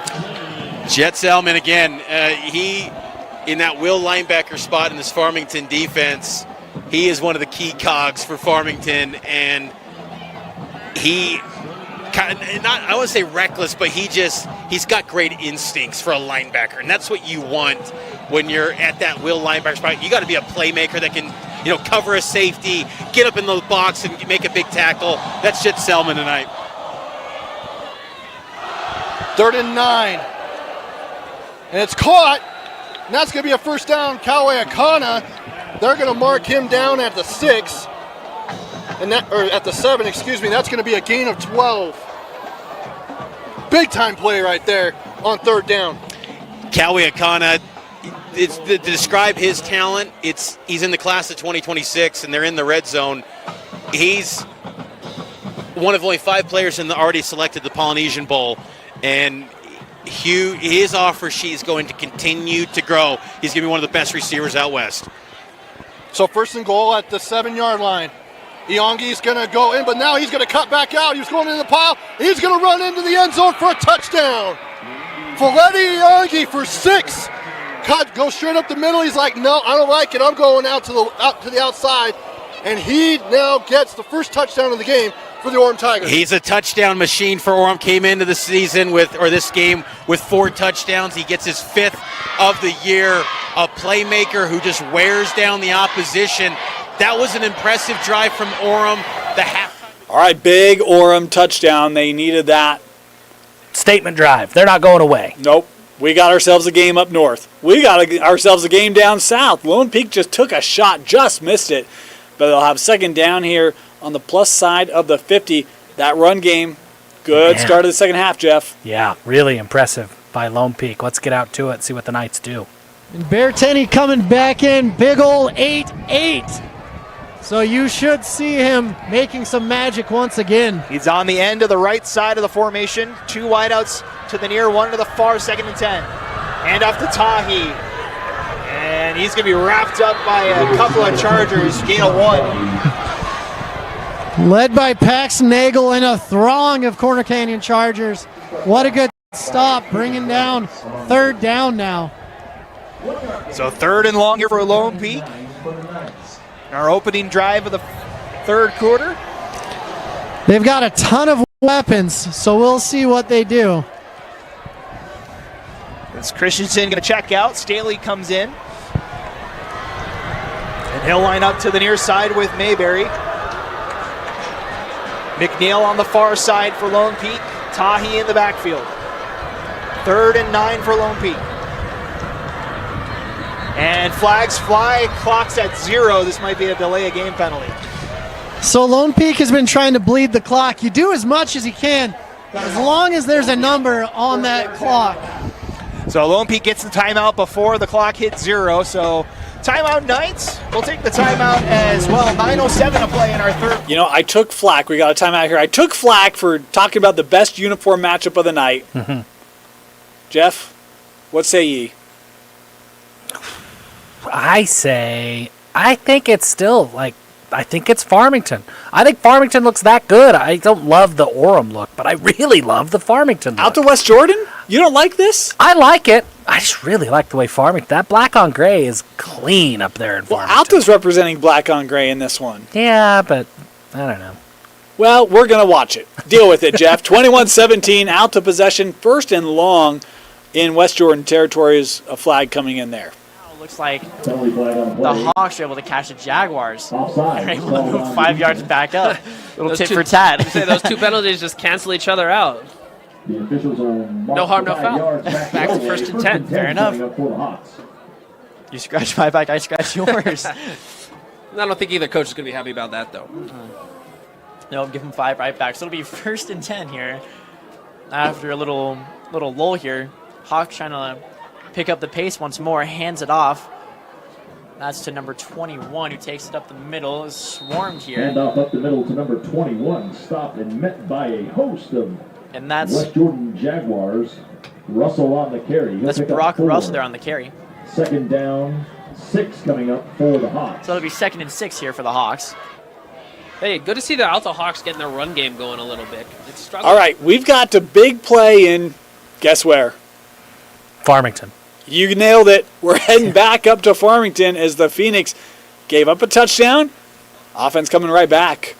Jet Selman again, he in that will linebacker spot in this Farmington defense, He is one of the key cogs for Farmington, and he not, I wouldn't say reckless, but he's got great instincts for a linebacker, and that's what you want when you're at that will linebacker spot. You got to be a playmaker that can, cover a safety, get up in the box and make a big tackle. That's Jet Selman tonight. 3rd and 9. And it's caught. And that's going to be a first down. Kauai Akana. They're going to mark him down at the 6. Or at the 7, excuse me. That's going to be a gain of 12. Big time play right there on 3rd down. Kauai Akana, to describe his talent, he's in the class of 2026 and they're in the red zone. He's one of only 5 players already selected the Polynesian Bowl. And his offer sheet is going to continue to grow. He's going to be one of the best receivers out west. So 1st and goal at the 7-yard line. Iongi's going to go in, but now he's going to cut back out. He was going into the pile. He's going to run into the end zone for a touchdown. Foleti Iongi for 6. Goes straight up the middle. He's like, no, I don't like it. I'm going out to the outside. And he now gets the first touchdown of the game for the Orem Tigers. He's a touchdown machine for Orem. Came into the season this game with 4 touchdowns. He gets his 5th of the year. A playmaker who just wears down the opposition. That was an impressive drive from Orem. All right, big Orem touchdown. They needed that. Statement drive. They're not going away. Nope. We got ourselves a game up north. We got ourselves a game down south. Lone Peak just took a shot, just missed it. But they'll have 2nd down here on the plus side of the 50. That run game, good start of the second half, Jeff. Yeah, really impressive by Lone Peak. Let's get out to it, see what the Knights do. And Berteni coming back in, big ol' 8-8. So you should see him making some magic once again. He's on the end of the right side of the formation. 2 wideouts to the near, 1 to the far, 2nd and 10. Hand off to Tahi. And he's going to be wrapped up by a couple of Chargers, gain of 1. Led by Pax Nagel and a throng of Corner Canyon Chargers. What a good stop, bringing down 3rd down now. So 3rd and long here for Lone Peak. Our opening drive of the 3rd quarter. They've got a ton of weapons, so we'll see what they do. It's Christensen going to check out. Staley comes in. And he'll line up to the near side with Mayberry. McNeil on the far side for Lone Peak. Tahi in the backfield. 3rd and 9 for Lone Peak. And flags fly, clock's at 0. This might be a delay of game penalty. So Lone Peak has been trying to bleed the clock. You do as much as you can, as long as there's a number on that clock. So Lone Peak gets the timeout before the clock hits 0. So timeout Knights. We'll take the timeout as well. 9:07 to play in our 3rd. I took flack. We got a timeout here. I took flack for talking about the best uniform matchup of the night. Mm-hmm. Jeff, what say ye? I think it's still, I think it's Farmington. I think Farmington looks that good. I don't love the Orem look, but I really love the Farmington look. Out to West Jordan? You don't like this? I like it. I just really like the way Farmington, that black on gray is clean up there in Farmington. Well, Alta's representing black on gray in this one. Yeah, but I don't know. Well, we're going to watch it. Deal with it, Jeff. 21-17, Alta possession, 1st and long in West Jordan territory is a flag coming in there. Looks like the Hawks are able to catch the Jaguars. They're able to move 5 yards back up. Little tit for tat. Say those 2 penalties just cancel each other out. No harm, no foul. Back to 1st and 10. Fair enough. You scratch my back, I scratch yours. I don't think either coach is going to be happy about that, though. No, give him 5 right back. So it'll be 1st and 10 here. After a little lull here, Hawks trying to pick up the pace once more, hands it off. That's to number 21, who takes it up the middle, is swarmed here. Hand off up the middle to number 21, stopped and met by a host of West Jordan Jaguars. Russell on the carry. That's Brock Russell there on the carry. 2nd down, 6 coming up for the Hawks. So it'll be 2nd and 6 here for the Hawks. Hey, good to see the Alta Hawks getting their run game going a little bit. It's struggling. All right, we've got the big play in, guess where? Farmington. You nailed it. We're heading back up to Farmington as the Phoenix Gave up a touchdown. Offense coming right back.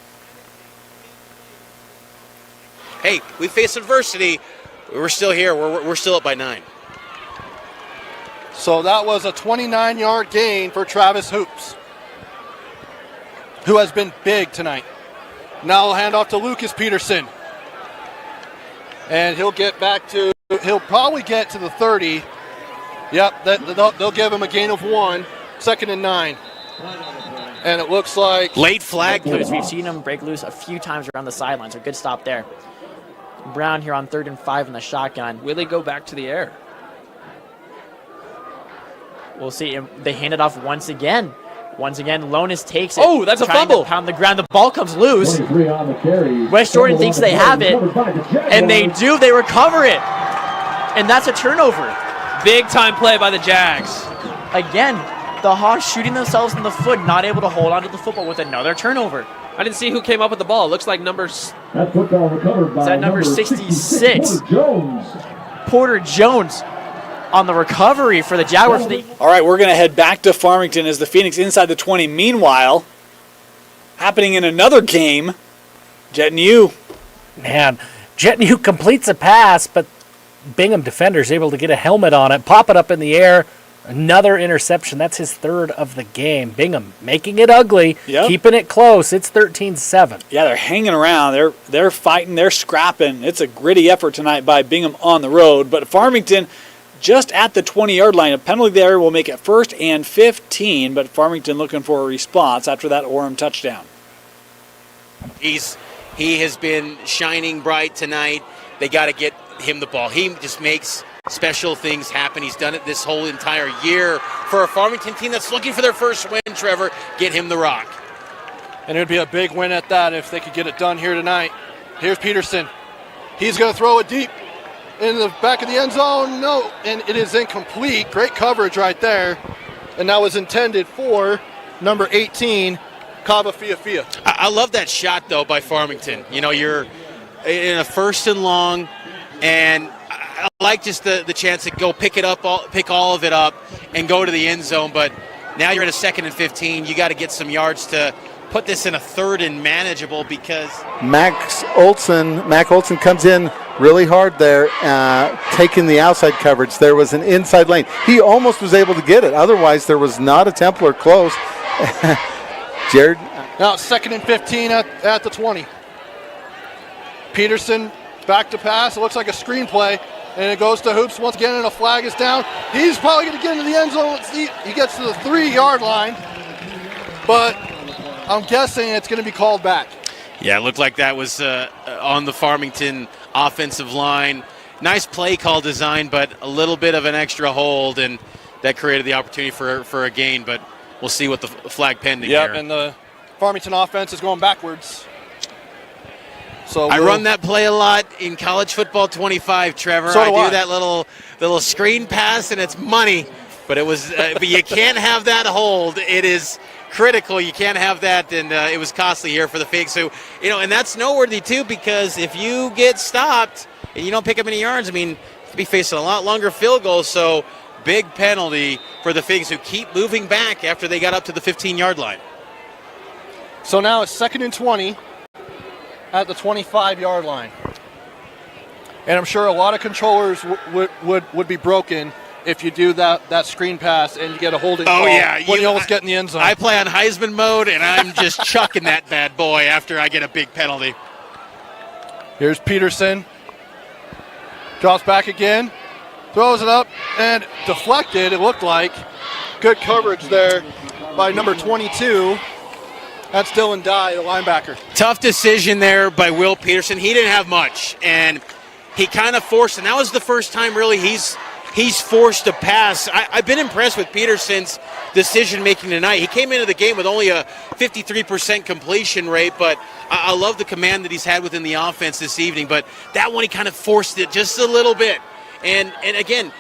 Hey, we face adversity. We're still here. We're still up by 9. So that was a 29-yard gain for Travis Hoops, who has been big tonight. Now he'll hand off to Lucas Peterson. And he'll probably get to the 30. Yep, they'll give him a gain of 1, 2nd and 9. And it looks like late flag. Loose. We've seen him break loose a few times around the sidelines. A good stop there. Brown here on 3rd and 5 in the shotgun. Will they go back to the air? We'll see. They hand it off once again. Once again, Lonis takes it. Oh, that's a fumble. To pound the ground. The ball comes loose. 23 on the carry. West Jordan thinks they have it, and they do. They recover it, and that's a turnover. Big time play by the Jags. Again, the Hawks shooting themselves in the foot, not able to hold on to the football with another turnover. I didn't see who came up with the ball. It looks like numbers. That football recovered by Is that number 66? Porter Jones. Porter Jones on the recovery for the Jaguars. All right, we're going to head back to Farmington as the Phoenix inside the 20. Meanwhile, happening in another game, Jet and U. Man, Jet and U completes a pass, but Bingham defender's able to get a helmet on it, pop it up in the air. Another interception. That's his 3rd of the game. Bingham making it ugly, keeping it close. It's 13-7. Yeah, they're hanging around. They're fighting. They're scrapping. It's a gritty effort tonight by Bingham on the road. But Farmington just at the 20-yard line. A penalty there will make it 1st and 15, but Farmington looking for a response after that Orem touchdown. He has been shining bright tonight. They got to get him the ball. He just makes special things happen. He's done it this whole entire year for a Farmington team that's looking for their first win. Trevor, get him the rock. And it would be a big win at that if they could get it done here tonight. Here's Peterson. He's going to throw it deep in the back of the end zone. No, and it is incomplete. Great coverage right there. And that was intended for number 18, Kaba Fiafia. I love that shot, though, by Farmington. You know, you're in a 1st and long, and I like just the chance to go pick all of it up and go to the end zone. But now you're at a 2nd and 15. You got to get some yards to put this in a 3rd and manageable because Mac Olson comes in really hard there, taking the outside coverage. There was an inside lane. He almost was able to get it. Otherwise, there was not a Templar close. Jared? Now it's 2nd and 15 at the 20. Peterson back to pass. It looks like a screenplay. And it goes to Hoops once again, and a flag is down. He's probably going to get into the end zone. He gets to the 3-yard line. But I'm guessing it's going to be called back. Yeah, it looked like that was on the Farmington offensive line. Nice play call design, but a little bit of an extra hold, and that created the opportunity for a gain. But we'll see what the flag pending here. Yep, and the Farmington offense is going backwards. So I run that play a lot in college football 25, Trevor. So I do do that little screen pass, and it's money. But it was, but you can't have that hold. It is critical. You can't have that, and it was costly here for the Figs. So, and that's noteworthy too, because if you get stopped and you don't pick up any yards, I mean, you'll be facing a lot longer field goals. So, big penalty for the Figs, who keep moving back after they got up to the 15-yard line. So now it's 2nd and 20 at the 25-yard line. And I'm sure a lot of controllers would be broken if you do that screen pass and you get a holding call when you almost get in the end zone. I play on Heisman mode, and I'm just chucking that bad boy after I get a big penalty. Here's Peterson. Drops back again. Throws it up and deflected, it looked like. Good coverage there by number 22. That's Dylan Dye, the linebacker. Tough decision there by Will Peterson. He didn't have much, and he kind of forced, and that was the first time really he's forced a pass. I've been impressed with Peterson's decision-making tonight. He came into the game with only a 53% completion rate, but I love the command that he's had within the offense this evening. But that one, he kind of forced it just a little bit. And again,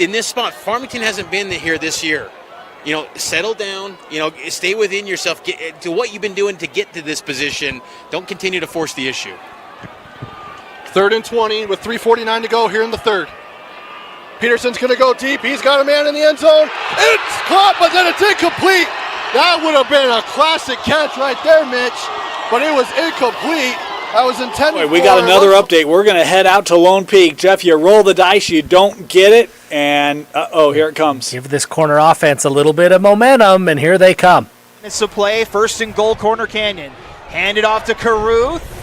in this spot, Farmington hasn't been here this year. Settle down, stay within yourself, get to what you've been doing to get to this position. Don't continue to force the issue. 3rd and 20 with 3:49 to go here in the 3rd. Peterson's going to go deep. He's got a man in the end zone. It's caught, but then it's incomplete. That would have been a classic catch right there, Mitch, but it was incomplete. That was intended. We got another update. We're going to head out to Lone Peak. Jeff, you roll the dice, you don't get it, and here it comes. Give this corner offense a little bit of momentum, and here they come. It's a play, 1st and goal, Corner Canyon. Hand it off to Caruth.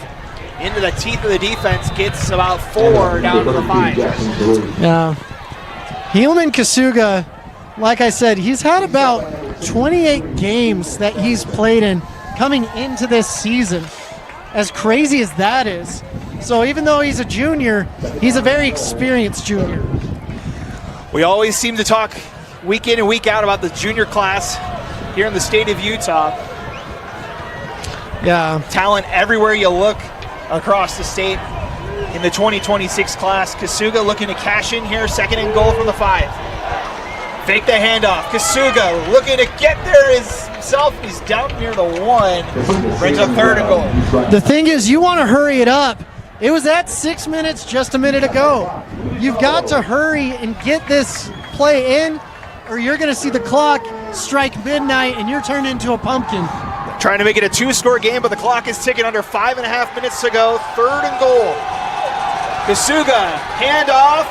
Into the teeth of the defense, gets about 4 down to the 5. Yeah. Hillman Kasuga, like I said, he's had about 28 games that he's played in coming into this season. As crazy as that is. So even though he's a junior, he's a very experienced junior. We always seem to talk week in and week out about the junior class here in the state of Utah. Yeah. Talent everywhere you look across the state in the 2026 class. Kasuga looking to cash in here, 2nd and goal from the 5. Fake the handoff. Kasuga looking to get there himself. He's down near the 1. Brings up 3rd and goal. The thing is, you want to hurry it up. It was at 6 minutes just a minute ago. You've got to hurry and get this play in, or you're going to see the clock strike midnight and you're turned into a pumpkin. Trying to make it a 2-score game, but the clock is ticking under 5.5 minutes to go. 3rd and goal. Kasuga, handoff,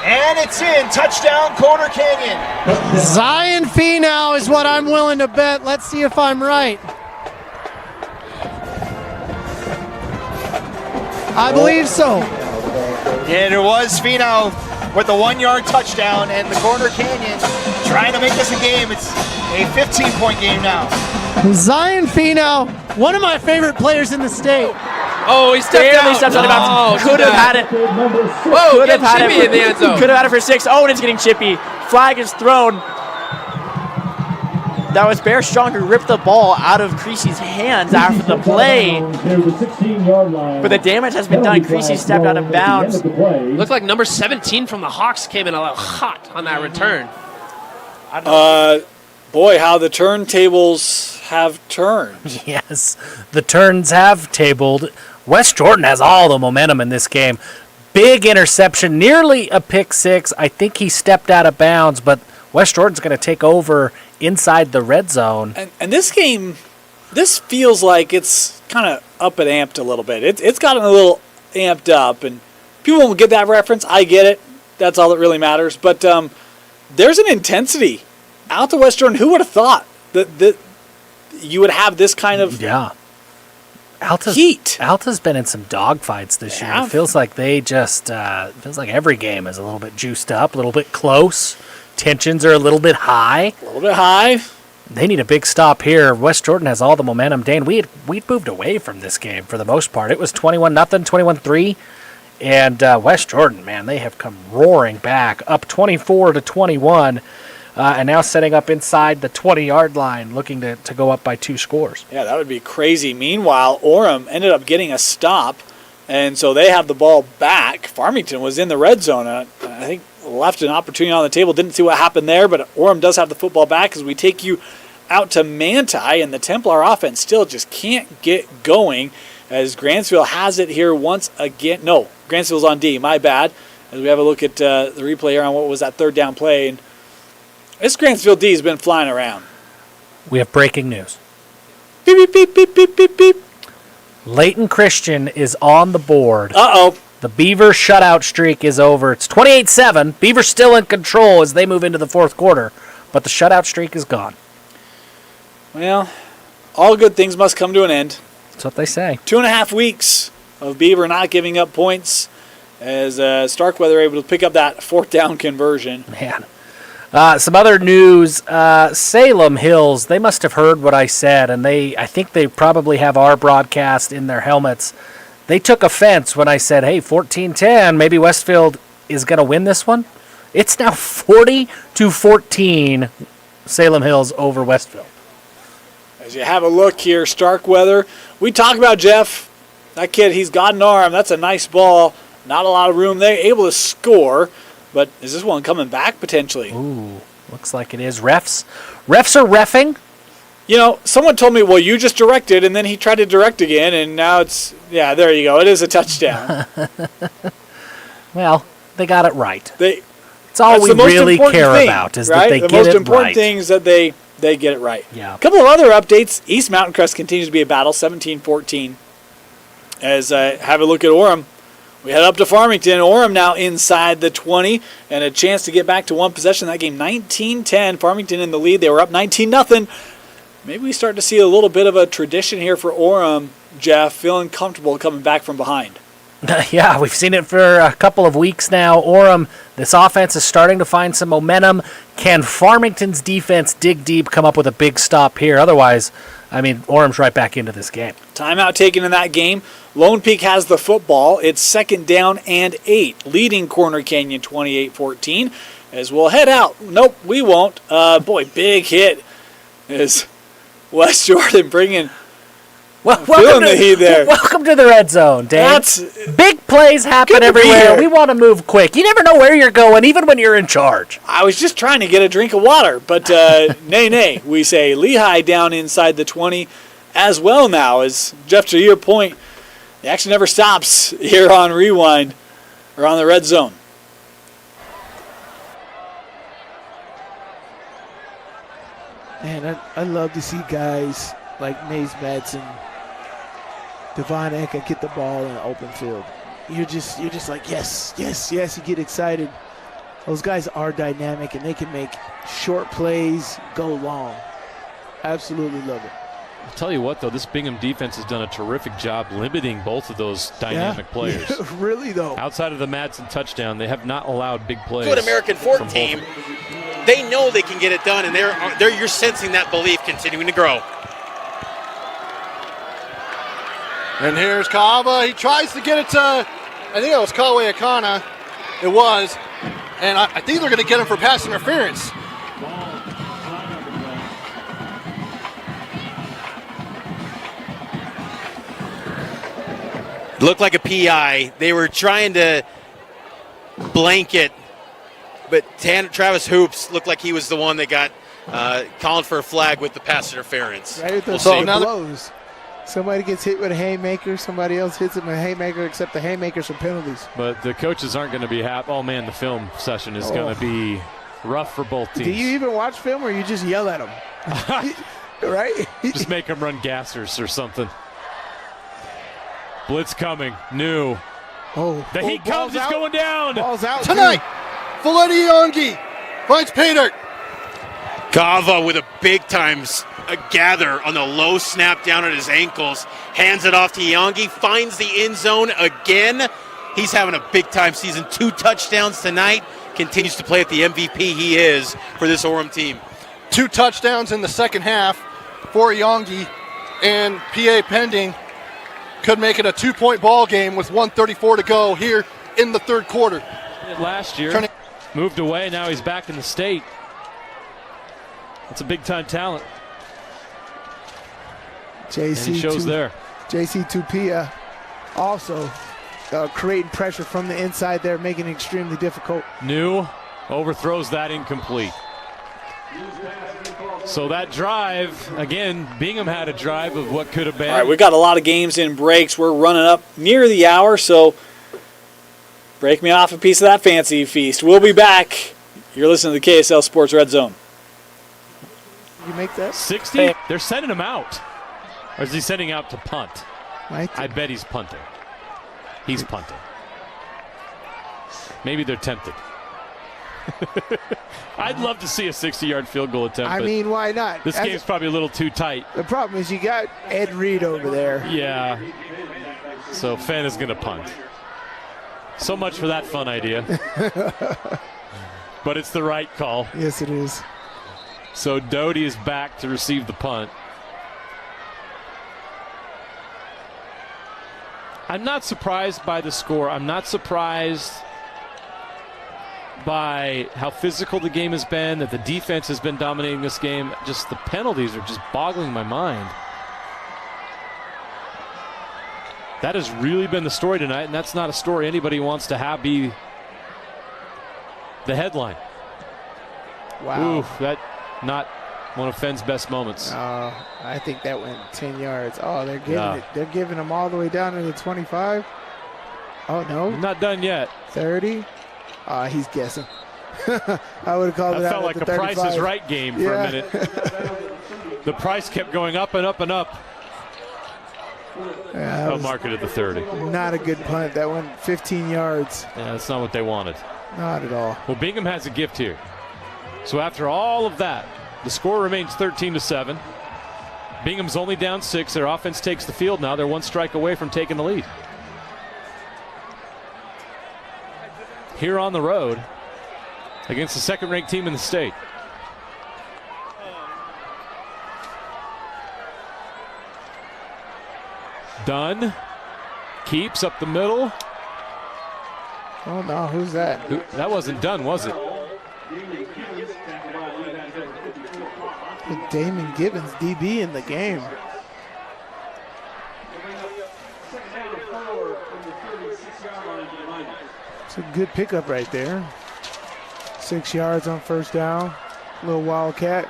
and it's in. Touchdown, Corner Canyon. Zion Finau is what I'm willing to bet. Let's see if I'm right. I believe so. And it was Finau with the 1-yard touchdown, and the Corner Canyon trying to make this a game. It's a 15-point game now. Zion Finau, one of my favorite players in the state. Oh, he stepped out. Steps out of bounds. Could have had it. Whoa, Could have had Chippy it in the end zone. Could have had it for 6. Oh, and it's getting chippy. Flag is thrown. That was Bear Strong who ripped the ball out of Creasy's hands after the play. But the damage has been done. Creasy stepped out of bounds. Looked like number 17 from the Hawks came in a little hot on that return. Boy, how the turntables have turned. Yes, the turns have tabled. West Jordan has all the momentum in this game. Big interception, nearly a pick 6. I think he stepped out of bounds, but West Jordan's going to take over inside the red zone. And this game, this feels like it's kind of up and amped a little bit. It's gotten a little amped up, and people won't get that reference. I get it. That's all that really matters. But there's an intensity out to West Jordan. Who would have thought that you would have this kind of heat? Alta's been in some dogfights this year. It feels like they just feels like every game is a little bit juiced up, a little bit close. Tensions are a little bit high. They need a big stop here. West Jordan has all the momentum. Dane, we'd moved away from this game for the most part. It was 21-0, 21-3. And West Jordan, man, they have come roaring back, up 24-21. And now setting up inside the 20-yard line, looking to go up by 2 scores. Yeah, that would be crazy. Meanwhile, Orem ended up getting a stop, and so they have the ball back. Farmington was in the red zone. I think left an opportunity on the table. Didn't see what happened there, but Orem does have the football back as we take you out to Manti, and the Templar offense still just can't get going as Grantsville has it here once again. No, Grantsville's on D, my bad. As we have a look at the replay here on what was that 3rd down play, and this Grantsville D has been flying around. We have breaking news. Beep, beep, beep, beep, beep, beep. Leighton Christian is on the board. Uh-oh. The Beaver shutout streak is over. It's 28-7. Beaver's still in control as they move into the 4th quarter, but the shutout streak is gone. Well, all good things must come to an end. That's what they say. 2.5 weeks of Beaver not giving up points as Starkweather able to pick up that 4th down conversion. Man. Some other news, Salem Hills, they must have heard what I said, and I think they probably have our broadcast in their helmets. They took offense when I said, hey, 14-10, maybe Westfield is going to win this one. It's now 40-14, Salem Hills over Westfield. As you have a look here, Starkweather, we talk about Jeff. That kid, he's got an arm. That's a nice ball. Not a lot of room there. Able to score. But is this one coming back potentially? Ooh, looks like it is. Refs are reffing. You know, someone told me, well, you just directed, and then he tried to direct again, and now it's, yeah, there you go. It is a touchdown. Well, they got it right. It's all we really care about is that they get it right. The most important thing is that they they get it right. Yeah. A couple of other updates. East Mountain Crest continues to be a battle, 17-14. As I have a look at Orem, we head up to Farmington. Orem now inside the 20 and a chance to get back to one possession in that game. 19-10. Farmington in the lead. They were up 19-0. Maybe we start to see a little bit of a tradition here for Orem, Jeff, feeling comfortable coming back from behind. Yeah, we've seen it for a couple of weeks now. Orem, this offense is starting to find some momentum. Can Farmington's defense dig deep, come up with a big stop here? Otherwise, I mean, Orem's right back into this game. Timeout taken in that game. Lone Peak has the football. It's 2nd down and 8, leading Corner Canyon 28-14. As we'll head out. Nope, we won't. Boy, big hit is Wes Jordan bringing... Welcome the heat there. Welcome to the red zone, Dan. Big plays happen everywhere. We want to move quick. You never know where you're going, even when you're in charge. I was just trying to get a drink of water, but nay. We say Lehigh down inside the 20 as well now. As Jeff, to your point, the action never stops here on Rewind or on the red zone. Man, I love to see guys like Mace Madsen, Devon Eka get the ball in the open field. You're just like, yes. You get excited. Those guys are dynamic, and they can make short plays go long. Absolutely love it. I'll tell you what, though, this Bingham defense has done a terrific job limiting both of those dynamic players. Yeah, really, though. Outside of the Madsen touchdown, they have not allowed big plays. Good American Fork team. They know they can get it done, and you're sensing that belief continuing to grow. And here's Kava. He tries to get it to, I think it was Kawe Akana. It was. And I think they're going to get him for pass interference. Looked like a PI. They were trying to blanket, but Travis Hoops looked like he was the one that got called for a flag with the pass interference. Right at the blows. Somebody gets hit with a haymaker, somebody else hits him with a haymaker, except the haymakers are penalties. But the coaches aren't going to be happy. Oh, man, the film session is going to be rough for both teams. Do you even watch film, or you just yell at them? Right? Just make them run gassers or something. Blitz coming. New. The heat comes. It's going down. Ball's out. Tonight, Valenti Yongi finds Pater. Gava with a big-time gather on the low snap down at his ankles. Hands it off to Yongi. Finds the end zone again. He's having a big-time season. 2 touchdowns tonight. Continues to play at the MVP he is for this Orem team. 2 touchdowns in the second half for Yongi. And PA pending could make it a 2-point ball game with 1:34 to go here in the third quarter. Last year, moved away. Now he's back in the state. That's a big-time talent. And he shows there. JC Tupia also creating pressure from the inside there, making it extremely difficult. New overthrows that incomplete. So that drive, again, Bingham had a drive of what could have been. All right, we've got a lot of games in breaks. We're running up near the hour, so break me off a piece of that fancy feast. We'll be back. You're listening to the KSL Sports Red Zone. You make that? 60? They're sending him out. Or is he sending out to punt? I bet he's punting. He's punting. Maybe they're tempted. I'd love to see a 60-yard field goal attempt. I mean, why not? This game's probably a little too tight. The problem is you got Ed Reed over there. Yeah. So Fenn is going to punt. So much for that fun idea. But it's the right call. Yes, it is. So Doty is back to receive the punt. I'm not surprised by the score. I'm not surprised by how physical the game has been, that the defense has been dominating this game. Just the penalties are just boggling my mind. That has really been the story tonight, and that's not a story anybody wants to have be the headline. Wow. Oof, that not one of Fenn's best moments. I think that went 10 yards. Oh, they're giving it. They're giving them all the way down to the 25. Oh, no. Not done yet. 30. He's guessing. I would have called it That out felt like at a the Price 35. is Right game for a minute. The price kept going up and up and up. Yeah, I'll mark it at the 30. not a good punt. That went 15 yards. Yeah, that's not what they wanted. Not at all. Well, Bingham has a gift here. So after all of that, the score remains 13-7. Bingham's only down 6. Their offense takes the field now. They're one strike away from taking the lead. Here on the road against the second-ranked team in the state. Dunn keeps up the middle. Oh, no. Who's that? That wasn't Dunn, was it? Damon Gibbons, DB in the game. It's a good pickup right there. 6 yards on first down. Little wildcat.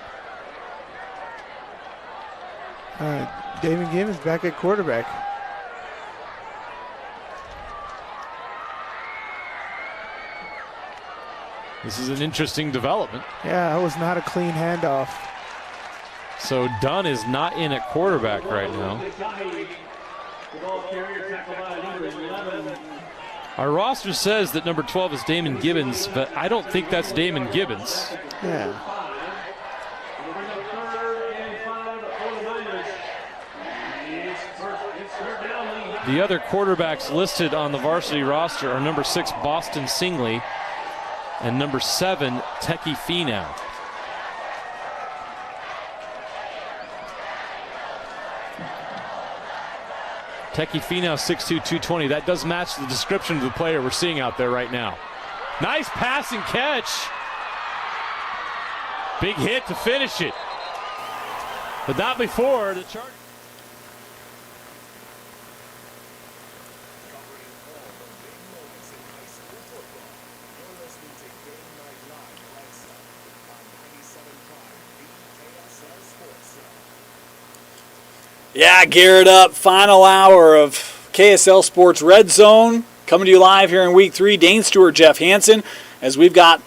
Damon Gibbons back at quarterback. This is an interesting development. Yeah, that was not a clean handoff. So Dunn is not in at quarterback right now. Our roster says that number 12 is Damon Gibbons, but I don't think that's Damon Gibbons. Yeah. The other quarterbacks listed on the varsity roster are number 6, Boston Singley, and number 7, Teki Finau. Teki Finau, 6'2", 220. That does match the description of the player we're seeing out there right now. Nice pass and catch. Big hit to finish it. But not before the Chargers. Yeah, gear it up. Final hour of KSL Sports Red Zone. Coming to you live here in Week 3. Dane Stewart, Jeff Hansen, as we've got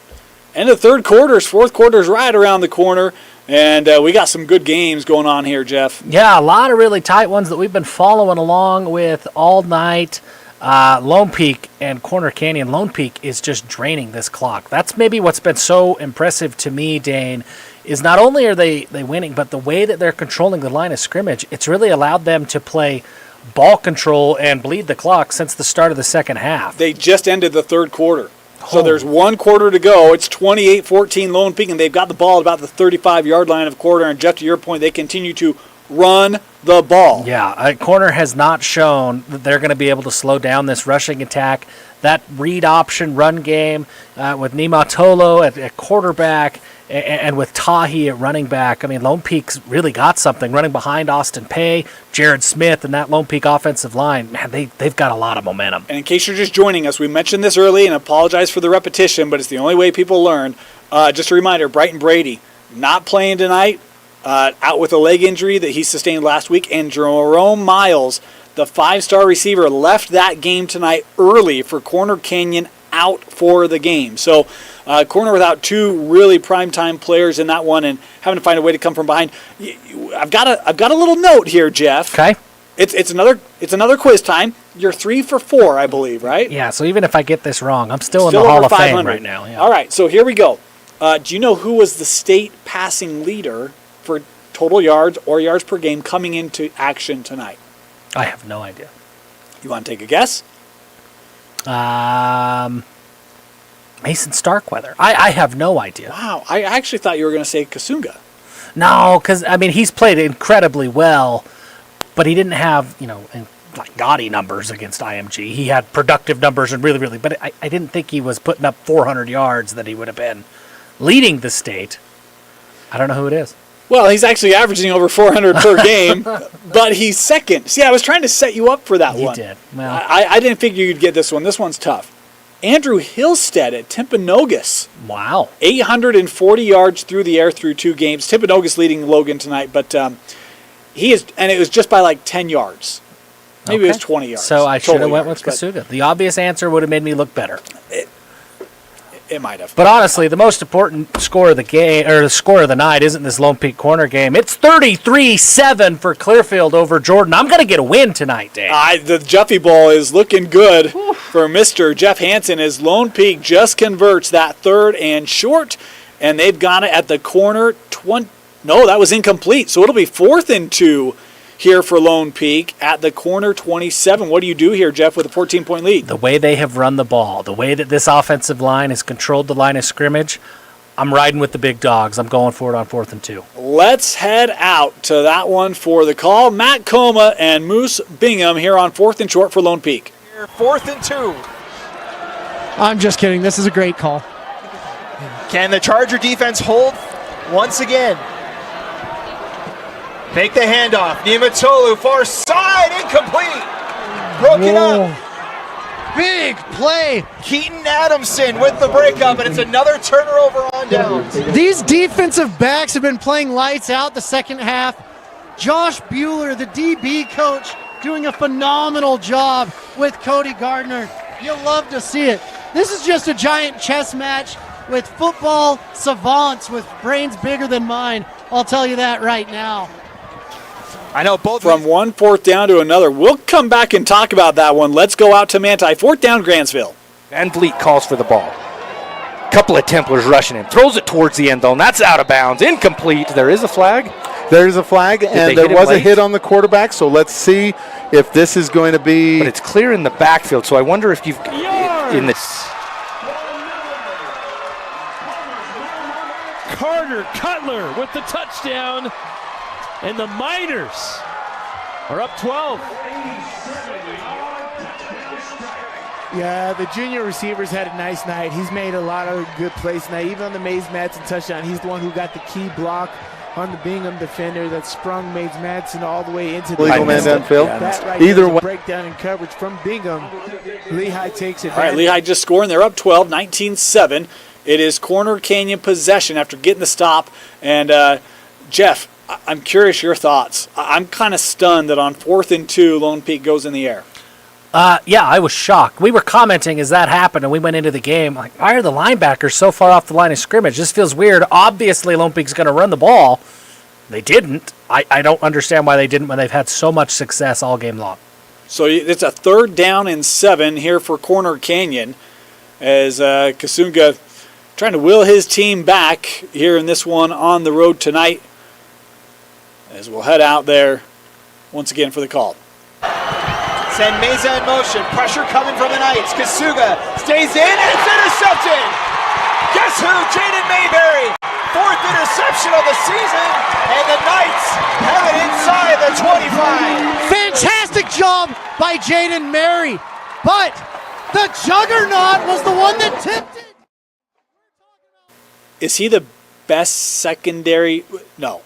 end of third quarters, fourth quarters right around the corner. And we got some good games going on here, Jeff. Yeah, a lot of really tight ones that we've been following along with all night. Lone Peak and Corner Canyon. Lone Peak is just draining this clock. That's maybe what's been so impressive to me, Dane, is not only are they winning, but the way that they're controlling the line of scrimmage, it's really allowed them to play ball control and bleed the clock since the start of the second half. They just ended the third quarter. So there's one quarter to go. It's 28-14 Lone Peak, and they've got the ball at about the 35-yard line of quarter. And Jeff, to your point, they continue to run the ball. Yeah, Corner has not shown that they're going to be able to slow down this rushing attack. That read option run game with Nimatolo at quarterback and with Tahi at running back. I mean, Lone Peak's really got something running behind Austin Pay, Jared Smith, and that Lone Peak offensive line. Man, they've got a lot of momentum. And in case you're just joining us, we mentioned this early and apologize for the repetition, but it's the only way people learn. Just a reminder, Brighton Brady not playing tonight, out with a leg injury that he sustained last week, and Jerome Miles, the 5-star receiver, left that game tonight early for Corner Canyon, out for the game. So Corner without two really primetime players in that one and having to find a way to come from behind. I've got a little note here, Jeff. Okay. It's another quiz time. You're 3 for 4, I believe, right? Yeah, so even if I get this wrong, I'm still in the Hall of Fame right now. Yeah. All right, so here we go. Do you know who was the state passing leader for total yards or yards per game coming into action tonight? I have no idea. You want to take a guess? Mason Starkweather. I have no idea. Wow, I actually thought you were going to say Kasunga. No, because, I mean, he's played incredibly well, but he didn't have, like gaudy numbers against IMG. He had productive numbers and really, but I didn't think he was putting up 400 yards that he would have been leading the state. I don't know who it is. Well, he's actually averaging over 400 per game, but he's second. See, I was trying to set you up for that one. You did. Well, I didn't figure you'd get this one. This one's tough. Andrew Hillstead at Timpanogos. Wow. 840 yards through the air through 2 games. Timpanogos leading Logan tonight, but he is, and it was just by like 10 yards. Maybe it was 20 yards. So I should have went with Kasuga. The obvious answer would have made me look better. It might have. But honestly, the most important score of the game, or the score of the night, isn't this Lone Peak Corner game. It's 33-7 for Clearfield over Jordan. I'm going to get a win tonight, Dave. The Jeffy Bowl is looking good for Mr. Jeff Hansen as Lone Peak just converts that third and short, and they've got it at the corner. No, that was incomplete. So it'll be 4th and 2 here for Lone Peak at the corner 27. What do you do here, Jeff, with a 14-point lead? The way they have run the ball, the way that this offensive line has controlled the line of scrimmage, I'm riding with the big dogs. I'm going for it on 4th and 2. Let's head out to that one for the call. Matt Coma and Moose Bingham here on 4th and short for Lone Peak. 4th and 2. I'm just kidding. This is a great call. Can the Charger defense hold once again? Fake the handoff. Niumatolu, far side, incomplete. Broken up. Big play. Keaton Adamson with the breakup, and it's another turnover on downs. These defensive backs have been playing lights out the second half. Josh Bueller, the DB coach, doing a phenomenal job with Cody Gardner. You'll love to see it. This is just a giant chess match with football savants with brains bigger than mine. I'll tell you that right now. I know both. From one 4th down to another. We'll come back and talk about that one. Let's go out to Manti. 4th down, Grantsville. Van Vliet calls for the ball. Couple of Templars rushing him. Throws it towards the end zone. That's out of bounds. Incomplete. There is a flag. There's a flag, and there was a hit on the quarterback, so let's see if this is going to be... But it's clear in the backfield, so I wonder if you've... In the... Carter Cutler with the touchdown, and the Miners are up 12. Yeah, the junior receivers had a nice night. He's made a lot of good plays tonight. Even on the Mays Madsen touchdown, he's the one who got the key block on the Bingham defender that sprung Mays Madsen all the way into the legal man downfield. That right Either there was way. a breakdown in coverage from Bingham. Lehigh takes it. All right, Lehigh just scoring. They're up 12, 19-7. It is Corner Canyon possession after getting the stop. And, Jeff, I'm curious your thoughts. I'm kind of stunned that on 4th and 2, Lone Peak goes in the air. Yeah, I was shocked. We were commenting as that happened, and we went into the game like, why are the linebackers so far off the line of scrimmage? This feels weird. Obviously, Lone Peak's going to run the ball. They didn't. I don't understand why they didn't when they've had so much success all game long. So it's a 3rd down and 7 here for Corner Canyon as Kasunga trying to will his team back here in this one on the road tonight as we'll head out there once again for the call. Send Meza in motion. Pressure coming from the Knights. Kasuga stays in, and it's intercepted. Guess who? Jaden Mayberry. 4th interception of the season, and the Knights have it inside the 25. Fantastic job by Jaden Mary, but the juggernaut was the one that tipped it. Is he the best secondary? No.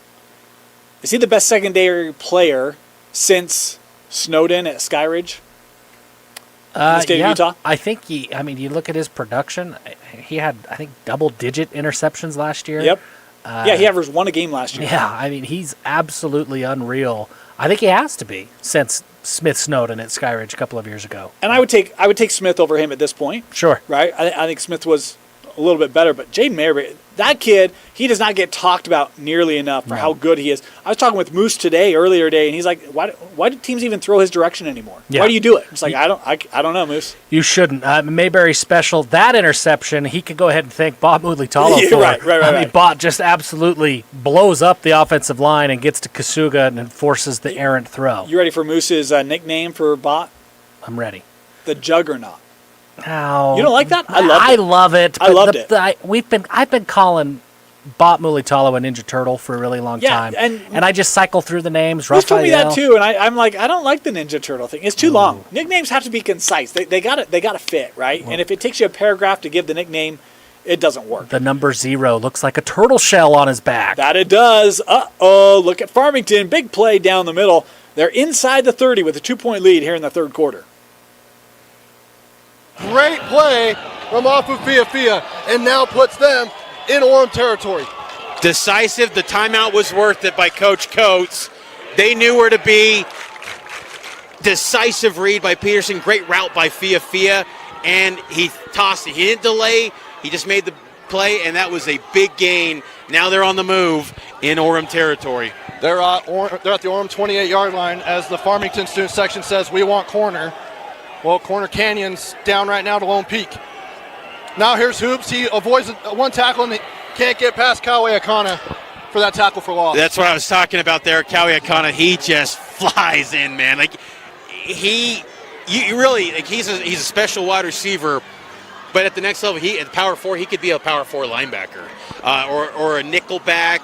Is he the best secondary player since Snowden at Skyridge? In the state of Utah? I think you look at his production. He had, I think, double-digit interceptions last year. Yep. Yeah, he averaged 1 a game last year. Yeah, I mean, he's absolutely unreal. I think he has to be since Smith Snowden at Skyridge a couple of years ago. And I would take Smith over him at this point. Sure. Right? I think Smith was a little bit better, but Jaden Mayberry, that kid, he does not get talked about nearly enough for how good he is. I was talking with Moose earlier today, and he's like, why do teams even throw his direction anymore? Yeah. Why do you do it? It's like, I don't know, Moose. You shouldn't. Mayberry's special. That interception, he could go ahead and thank Bob Mulitalo for. Right. I mean, Bob just absolutely blows up the offensive line and gets to Kasuga and forces the errant throw. You ready for Moose's nickname for Bot? I'm ready. The Juggernaut. Oh, you don't like that? I love it. I loved it. I've been calling Bot Mulitalo a Ninja Turtle for a really long time, and I just cycle through the names. Who's told me that too? And I'm like, I don't like the Ninja Turtle thing. It's too long. Nicknames have to be concise. They got to fit, right? And if it takes you a paragraph to give the nickname, it doesn't work. The number 0 looks like a turtle shell on his back. That it does. Look at Farmington. Big play down the middle. They're inside the 30 with a 2-point lead here in the third quarter. Great play from off of Fia, and now puts them in Orem territory. Decisive. The timeout was worth it by Coach Coates. They knew where to be. Decisive read by Peterson. Great route by Fia, and he tossed it. He didn't delay. He just made the play, and that was a big gain. Now they're on the move in Orem territory. They're at the Orem 28-yard line as the Farmington student section says, we want corner. Well, Corner Canyon's down right now to Lone Peak. Now here's Hoops. He avoids one tackle and he can't get past Kawe Akana for that tackle for loss. That's what I was talking about there. Kawe Akana, he just flies in, man. Like you really, like he's a special wide receiver, but at the next level, at power 4, he could be a power 4 linebacker or a nickel back.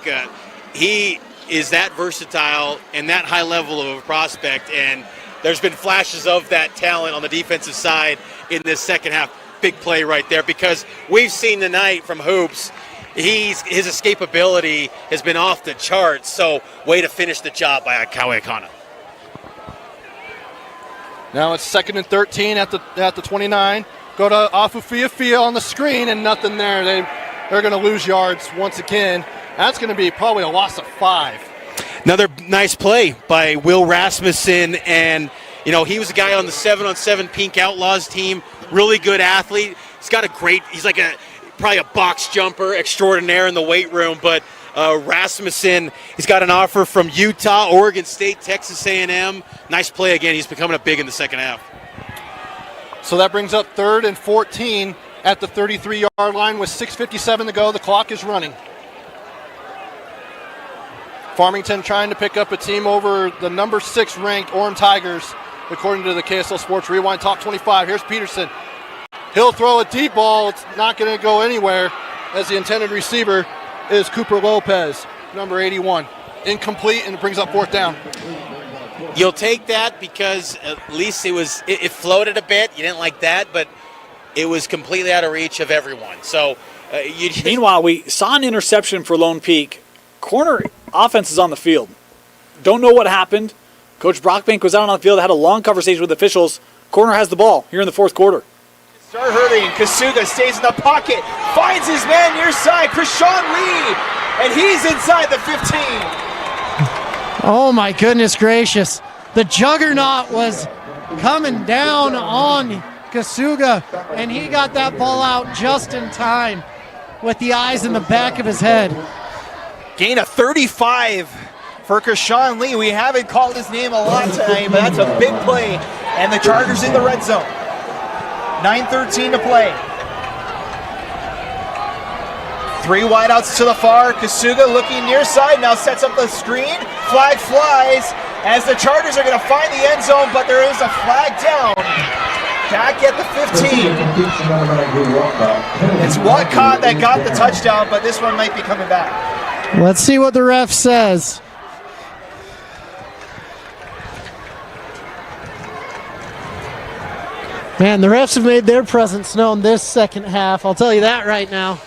He is that versatile and that high level of a prospect, and there's been flashes of that talent on the defensive side in this second half. Big play right there, because we've seen tonight from Hoops, his escapability has been off the charts. So way to finish the job by Kawe Akana. Now it's 2nd and 13 at the 29. Go to Afufia on the screen, and nothing there. They're going to lose yards once again. That's going to be probably a loss of 5. Another nice play by Will Rasmussen, and he was a guy on the 7-on-7 Pink Outlaws team. Really good athlete. He's like probably a box jumper extraordinaire in the weight room. But Rasmussen, he's got an offer from Utah, Oregon State, Texas A&M. Nice play again. He's becoming a big in the second half. So that brings up 3rd and 14 at the 33-yard line with 6:57 to go. The clock is running. Farmington trying to pick up a team over the number 6 ranked Orem Tigers, according to the KSL Sports Rewind Top 25. Here's Peterson. He'll throw a deep ball. It's not going to go anywhere, as the intended receiver is Cooper Lopez, number 81. Incomplete, and it brings up 4th down. You'll take that because at least it floated a bit. You didn't like that, but it was completely out of reach of everyone. So meanwhile, we saw an interception for Lone Peak. Corner offense is on the field. Don't know what happened. Coach Brockbank was out on the field, had a long conversation with officials. Corner has the ball here in the 4th quarter. Start hurting. Kasuga stays in the pocket, finds his man near side, Krishawn Lee, and he's inside the 15. Oh my goodness gracious. The juggernaut was coming down on Kasuga, and he got that ball out just in time with the eyes in the back of his head. Gain of 35 for Krishawn Lee. We haven't called his name a lot tonight, but that's a big play. And the Chargers in the red zone. 9:13 to play. 3 wideouts to the far. Kasuga looking near side, now sets up the screen. Flag flies as the Chargers are going to find the end zone, but there is a flag down. Back at the 15. It's Watcott that got the touchdown, but this one might be coming back. Let's see what the ref says. Man, the refs have made their presence known this second half. I'll tell you that right now.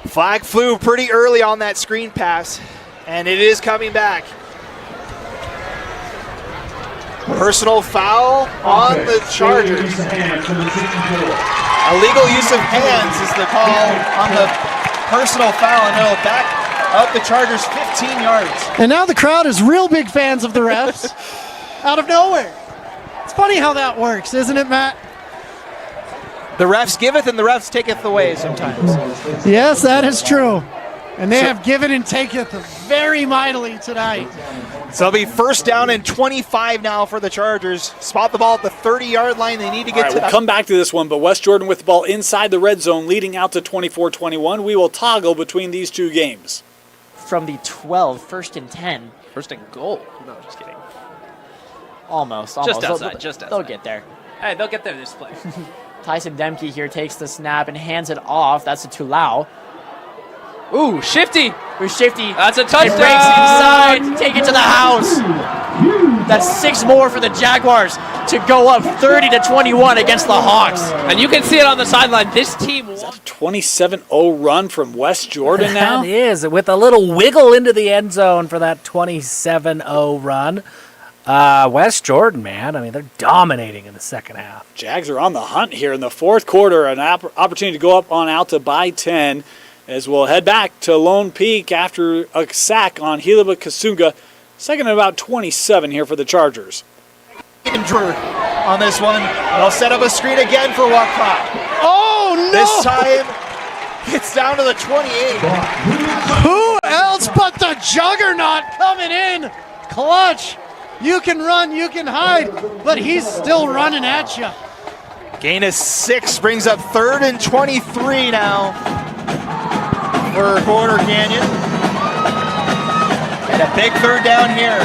Flag flew pretty early on that screen pass, and it is coming back. Personal foul on the Chargers. Illegal use of hands is the call on the personal foul, and it'll back up the Chargers 15 yards. And now the crowd is real big fans of the refs out of nowhere. It's funny how that works, isn't it, Matt? The refs giveth and the refs taketh away sometimes. Yes, that is true. And they have given and taketh very mightily tonight. So it'll be 1st down and 25 now for the Chargers. Spot the ball at the 30-yard line. They need to get to We'll come back to this one, but West Jordan with the ball inside the red zone, leading out to 24-21. We will toggle between these two games. From the 12, 1st and 10. 1st and goal. No, just kidding. Almost. Just outside. They'll get there. Hey, they'll get there this play. Tyson Demke here takes the snap and hands it off. That's a Tulau. Ooh, Shifty. Who's Shifty? That's a touchdown. It breaks inside. Take it to the house. That's 6 more for the Jaguars to go up 30-21 against the Hawks. And you can see it on the sideline. This team won. 27-0 run from West Jordan now. That is, with a little wiggle into the end zone for that 27-0 run. West Jordan, man, I mean, they're dominating in the second half. Jags are on the hunt here in the 4th quarter. An opportunity to go up on Alta by 10 as we'll head back to Lone Peak after a sack on Hiliba Kasuga. 2nd and about 27 here for the Chargers. Drew on this one. They'll set up a screen again for Watcott. Oh, no! This time Gets down to the 28. Who else but the juggernaut coming in? Clutch. You can run, you can hide, but he's still running at you. Gain of 6 brings up 3rd and 23 now for Corner Canyon. And a big 3rd down here.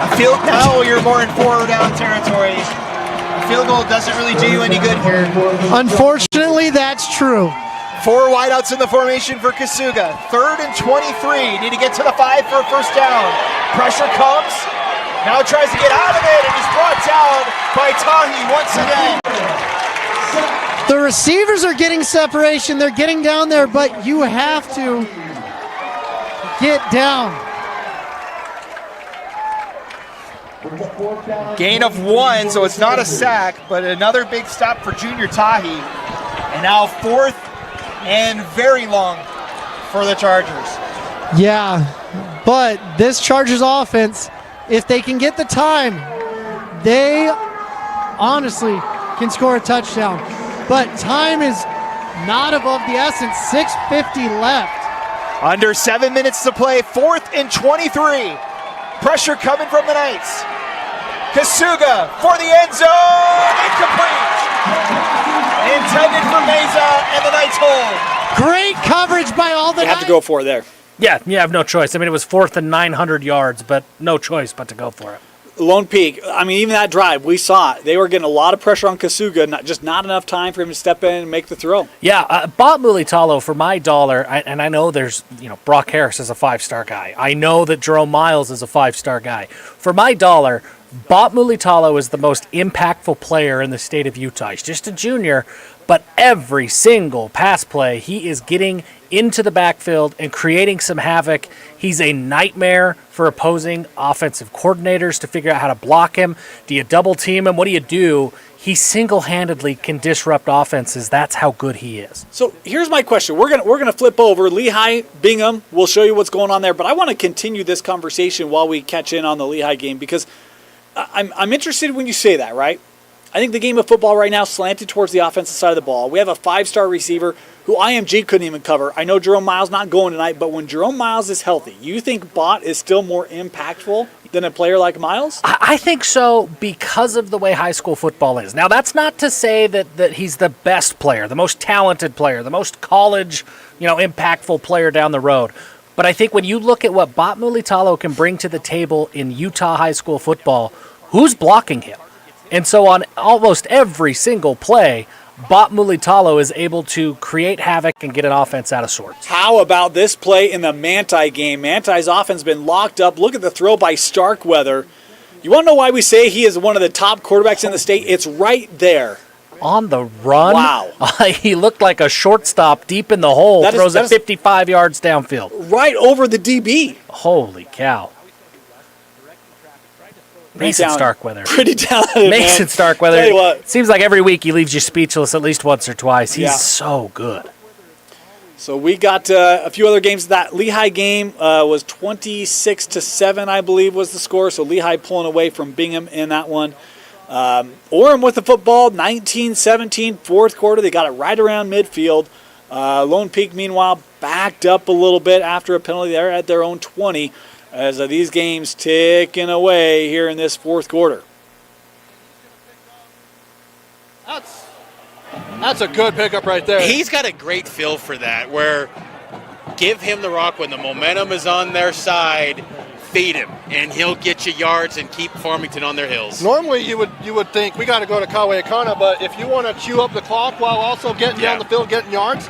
A field now, you're more in 4 down territory. A field goal doesn't really do you any good here. Unfortunately, that's true. 4 wideouts in the formation for Kasuga. 3rd and 23. Need to get to the 5 for a first down. Pressure comes. Now tries to get out of it, and he's brought down by Tahi once again. The receivers are getting separation. They're getting down there, but you have to get down. Gain of 1, so it's not a sack, but another big stop for Junior Tahi. And now 4th and very long for the Chargers. Yeah, but this Chargers offense, if they can get the time, they honestly can score a touchdown. But time is not above the essence. 6:50 left. Under 7 minutes to play, 4th and 23. Pressure coming from the Knights. Kasuga for the end zone, incomplete. Intended for Meza, and the Knights hold. Great coverage by all the You have to go for it there. Yeah, you have no choice. I mean, it was 4th and 900 yards, but no choice but to go for it. Lone Peak, I mean, even that drive, we saw it. They were getting a lot of pressure on Kasuga, not enough time for him to step in and make the throw. Yeah, Bob Mulitalo, for my dollar, and I know there's, Brock Harris is a 5-star guy. I know that Jerome Miles is a 5-star guy. For my dollar, Bob Mulitalo is the most impactful player in the state of Utah. He's just a junior, but every single pass play, he is getting into the backfield and creating some havoc. He's a nightmare for opposing offensive coordinators to figure out how to block him. Do you double team him? What do? He single-handedly can disrupt offenses. That's how good he is. So here's my question. We're gonna flip over Lehigh, Bingham. We'll show you what's going on there, but I want to continue this conversation while we catch in on the Lehigh game because I'm interested when you say that, right? I think the game of football right now slanted towards the offensive side of the ball. We have a 5-star receiver who IMG couldn't even cover. I know Jerome Miles not going tonight, but when Jerome Miles is healthy, you think Bott is still more impactful than a player like Miles? I think so because of the way high school football is. Now, that's not to say that he's the best player, the most talented player, the most college, impactful player down the road. But I think when you look at what Bott Mulitalo can bring to the table in Utah high school football, who's blocking him? And so on almost every single play, Bott Mulitalo is able to create havoc and get an offense out of sorts. How about this play in the Manti game? Manti's offense has been locked up. Look at the throw by Starkweather. You want to know why we say he is one of the top quarterbacks in the state? It's right there. On the run? Wow. He looked like a shortstop deep in the hole, throws it 55 yards downfield. Right over the DB. Holy cow. Mason Starkweather. Pretty talented, Mason man. Starkweather. Tell you what. Seems like every week he leaves you speechless at least once or twice. He's so good. So we got a few other games. That Lehigh game was 26-7, I believe, was the score. So Lehigh pulling away from Bingham in that one. Orem with the football, 19-17, fourth quarter. They got it right around midfield. Lone Peak, meanwhile, backed up a little bit after a penalty there at their own 20. As these games ticking away here in this fourth quarter. That's a good pickup right there. He's got a great feel for that, where give him the rock when the momentum is on their side, feed him, and he'll get you yards and keep Farmington on their heels. Normally you would think we got to go to Kauai-Kana, but if you want to chew up the clock while also getting down the field, getting yards,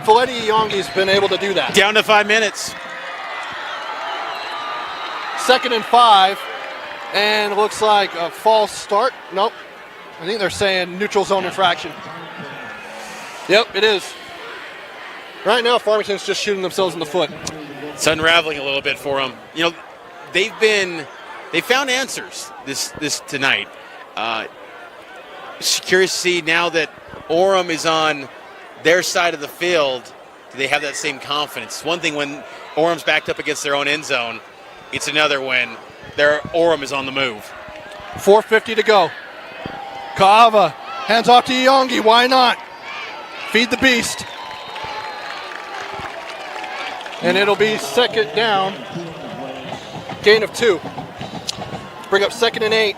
Faleti Yongi's been able to do that. Down to 5 minutes. 2nd and 5, and it looks like a false start. Nope. I think they're saying neutral zone infraction. Yep, it is. Right now, Farmington's just shooting themselves in the foot. It's unraveling a little bit for them. They found answers this tonight. Curious to see now that Orem is on their side of the field, do they have that same confidence? One thing when Orem's backed up against their own end zone, it's another when their Orem is on the move. 4:50 to go. Kaava hands off to Yongi. Why not? feed the beast. And it'll be second down. Gain of 2. Bring up 2nd and 8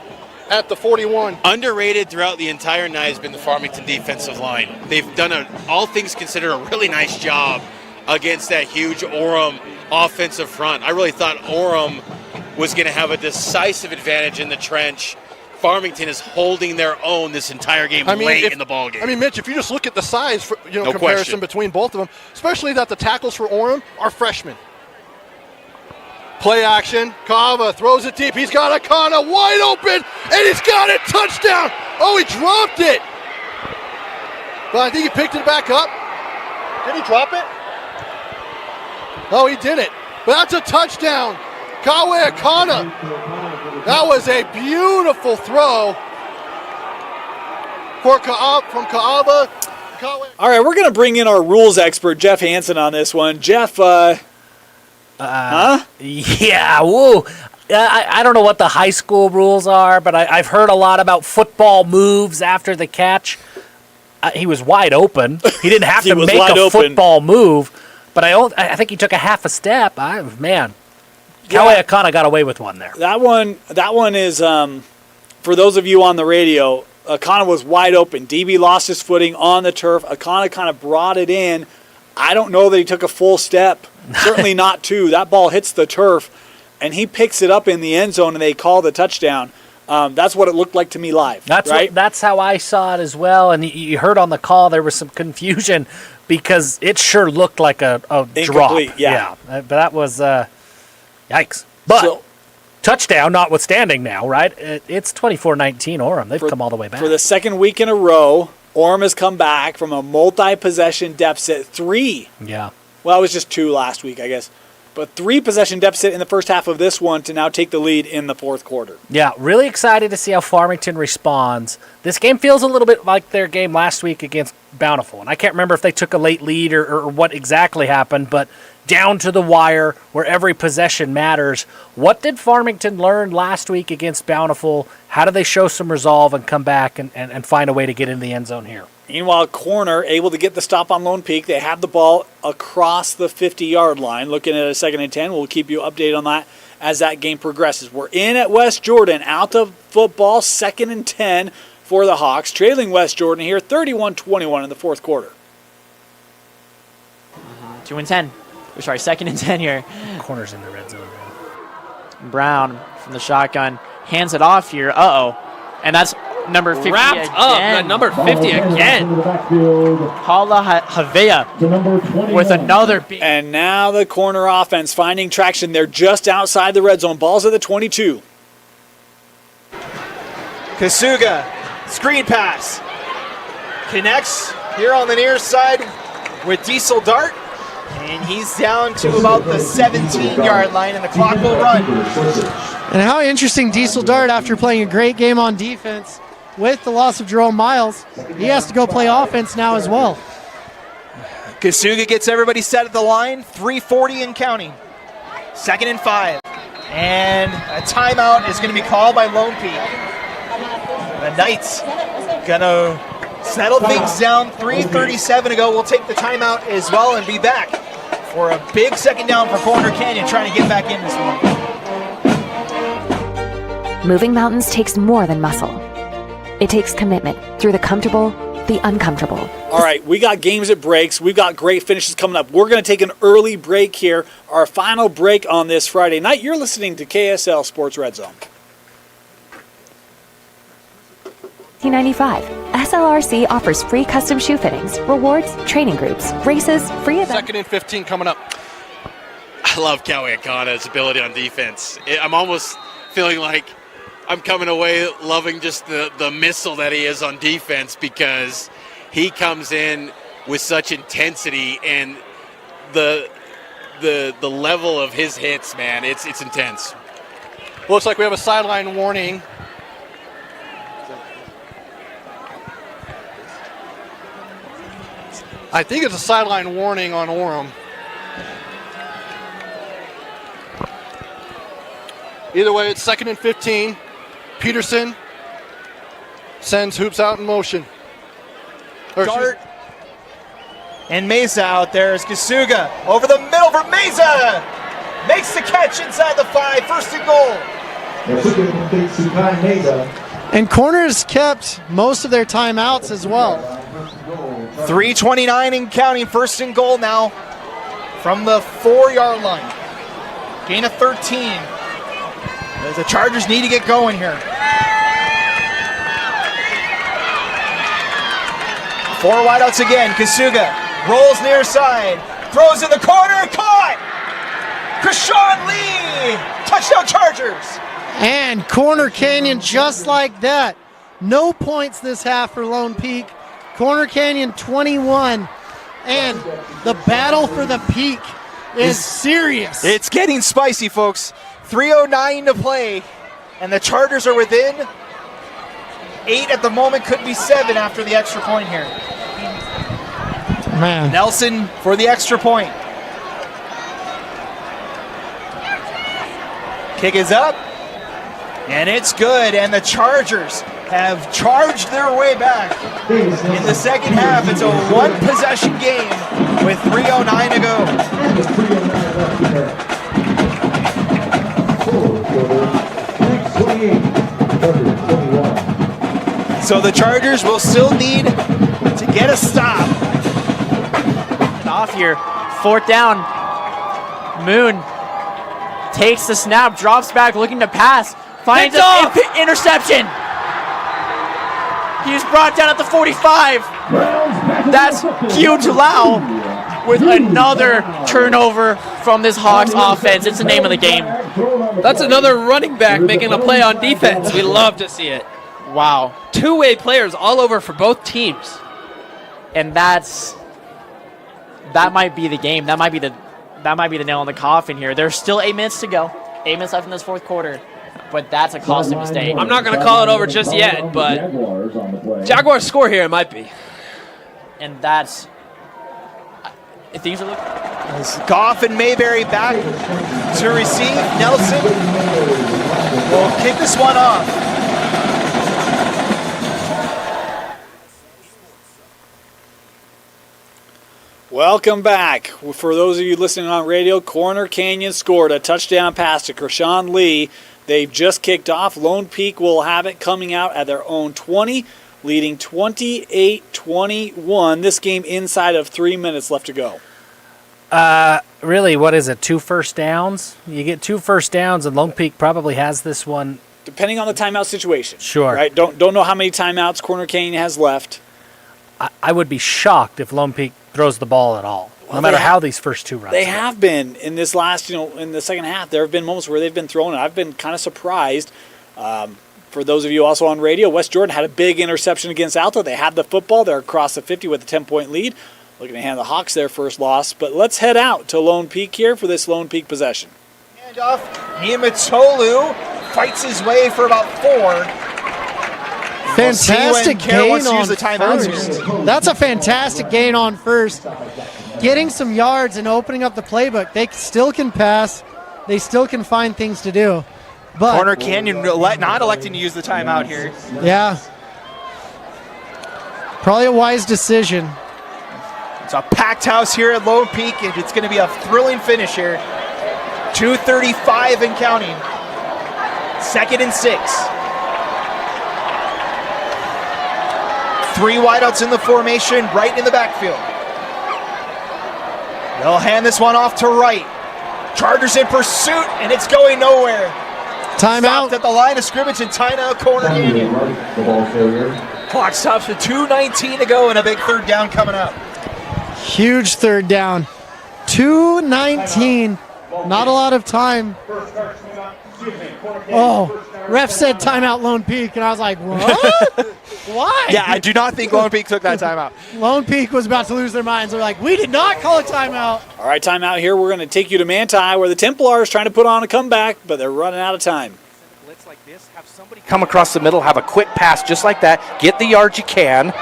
at the 41. Underrated throughout the entire night has been the Farmington defensive line. They've done, all things considered, a really nice job against that huge Orem offensive front. I really thought Orem was going to have a decisive advantage in the trench. Farmington is holding their own this entire game in the ball game. I mean, Mitch, if you just look at the size, No comparison question. between both of them, especially that the tackles for Orem are freshmen. Play action. Kava throws it deep. He's got Akana wide open, and he's got it. Touchdown. Oh, he dropped it. But I think he picked it back up. Did he drop it? Oh, he did it. But that's a touchdown. Kawe Akana. That was a beautiful throw from Kaava. All right, we're going to bring in our rules expert, Jeff Hansen, on this one. Jeff, Yeah, woo. I don't know what the high school rules are, but I've heard a lot about football moves after the catch. He was wide open. He didn't have to make a football move, but I think he took a half a step. Man. Kawe Akana got away with one there. That one is, for those of you on the radio, Akana was wide open. DB lost his footing on the turf. Akana kind of brought it in. I don't know that he took a full step. Certainly not 2. That ball hits the turf, and he picks it up in the end zone, and they call the touchdown. That's what it looked like to me live. That's how I saw it as well. And you heard on the call there was some confusion because it sure looked like a drop. Yeah. But that was... Yikes. But touchdown notwithstanding now, right? It's 24-19 Orem. They've come all the way back. For the second week in a row, Orem has come back from a multi-possession deficit. 3. Yeah. Well, it was just 2 last week, I guess. But 3 possession deficit in the first half of this one to now take the lead in the fourth quarter. Yeah, really excited to see how Farmington responds. This game feels a little bit like their game last week against Bountiful. And I can't remember if they took a late lead or what exactly happened, but down to the wire where every possession matters. What did Farmington learn last week against Bountiful? How do they show some resolve and come back and find a way to get in the end zone here? Meanwhile, corner able to get the stop on Lone Peak. They have the ball across the 50-yard line. Looking at a 2nd and 10. We'll keep you updated on that as that game progresses. We're in at West Jordan. Out of football, 2nd and 10 for the Hawks. Trailing West Jordan here, 31-21 in the fourth quarter. 2 and 10. Sorry, 2nd and 10 here. Corner's in the red zone. Brown from the shotgun hands it off here. And that's number 50 Wrapped again. up. Number 50 again. Hala Havea with another big. And now the corner offense finding traction. They're just outside the red zone. Ball's at the 22. Kasuga, screen pass. Connects here on the near side with Diesel Dart. And he's down to about the 17-yard line, and the clock will run. And how interesting Diesel Dart, after playing a great game on defense with the loss of Jerome Miles, he has to go play offense now as well. Kasuga gets everybody set at the line, 3:40 and counting. 2nd and 5. And a timeout is going to be called by Lone Peak. The Knights going to settle things down. 3:37 to go. We'll take the timeout as well and be back for a big second down for Corner Canyon, trying to get back in this one. Moving mountains takes more than muscle. It takes commitment through the comfortable, the uncomfortable. All right, we got games at breaks. We've got great finishes coming up. We're going to take an early break here, our final break on this Friday night. You're listening to KSL Sports Red Zone. 1995. SLRC offers free custom shoe fittings, rewards, training groups, races, free events. 2nd and 15 coming up. I love Kawe Akana's ability on defense. I'm almost feeling like I'm coming away loving just the missile that he is on defense, because he comes in with such intensity, and the level of his hits, man, it's intense. Looks like we have a sideline warning. I think it's a sideline warning on Orem. Either way, it's 2nd and 15. Peterson sends Hoops out in motion. Dart And Mesa out there is Kasuga. Over the middle for Mesa. Makes the catch inside the 5. First and goal. And corners kept most of their timeouts as well. 3:29 and counting. First and goal now from the 4-yard line. Gain of 13. The Chargers need to get going here. 4 wideouts again. Kasuga rolls near side. Throws in the corner. Caught! Krishawn Lee! Touchdown Chargers! And Corner Canyon just like that. No points this half for Lone Peak. Corner Canyon 21. And the battle for the peak is serious. It's getting spicy, folks. 3:09 to play. And the Chargers are within 8 at the moment. Could be 7 after the extra point here. Man. Nelson for the extra point. Kick is up. And it's good. And the Chargers have charged their way back. In the second half, it's a 1-possession game with 3:09 to go. So the Chargers will still need to get a stop. Off here. 4th down. Moon takes the snap, drops back, looking to pass. Finds an interception. He was brought down at the 45. That's huge. Lau with another turnover from this Hawks offense. It's the name of the game. That's another running back making a play on defense. We love to see it. Wow. Two-way players all over for both teams. And that might be the game. That might be the nail in the coffin here. There's still 8 minutes to go. 8 minutes left in this 4th quarter. But that's a costly mistake. I'm not going to call it over just yet, but Jaguars score here, it might be. And that's... Things are looking... Goff and Mayberry back to receive. Nelson will kick this one off. Welcome back. For those of you listening on radio, Corner Canyon scored a touchdown pass to Krishawn Lee. They've just kicked off. Lone Peak will have it coming out at their own 20, leading 28-21. This game inside of 3 minutes left to go. Really, what is it, 2 first downs? You get 2 first downs, and Lone Peak probably has this one. Depending on the timeout situation. Sure. Right? Don't know how many timeouts Corner Canyon has left. I would be shocked if Lone Peak throws the ball at all, no matter how these first 2 runs. They have been in this last, in the second half. There have been moments where they've been throwing it. I've been kind of surprised. For those of you also on radio, West Jordan had a big interception against Alto. They had the football. They're across the 50 with a 10-point lead. Looking to hand the Hawks their first loss. But let's head out to Lone Peak here for this Lone Peak possession. Handoff. Niamatolu fights his way for about 4. Fantastic gain on the first. That's a fantastic gain on first. Getting some yards and opening up the playbook. They still can pass. They still can find things to do. But Corner Canyon not electing to use the timeout here. Yeah. Probably a wise decision. It's a packed house here at Lone Peak, and it's going to be a thrilling finish here. 2:35 and counting. 2nd and 6. 3 wideouts in the formation, right in the backfield. They'll hand this one off to right. Chargers in pursuit, and it's going nowhere. Timeout. Stopped at the line of scrimmage and timeout Corner Canyon. Clock stops with 2:19 to go and a big 3rd down coming up. Huge 3rd down. 2:19. Not a lot of time. Oh, ref said timeout Lone Peak, and I was like, what? Why? Yeah, I do not think Lone Peak took that timeout. Lone Peak was about to lose their minds. They're like, we did not call a timeout. All right, timeout here. We're going to take you to Manti, where the Templars trying to put on a comeback, but they're running out of time. Blitz like this, have somebody come across the middle, have a quick pass just like that, get the yards you can,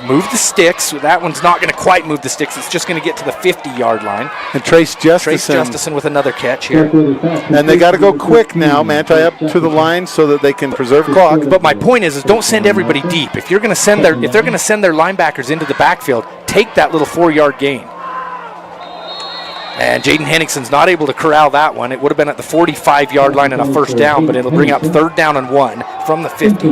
move the sticks. That one's not going to quite move the sticks. It's just going to get to the 50-yard line. And Trace Justison with another catch here. And they got to go quick now, Manti up to the line so that they can preserve clock. But my point is don't send everybody deep. If you're going to send their linebackers into the backfield, take that little 4-yard gain. And Jaden Henningson's not able to corral that one. It would have been at the 45-yard line and a first down, but it'll bring up 3rd down and 1 from the 50.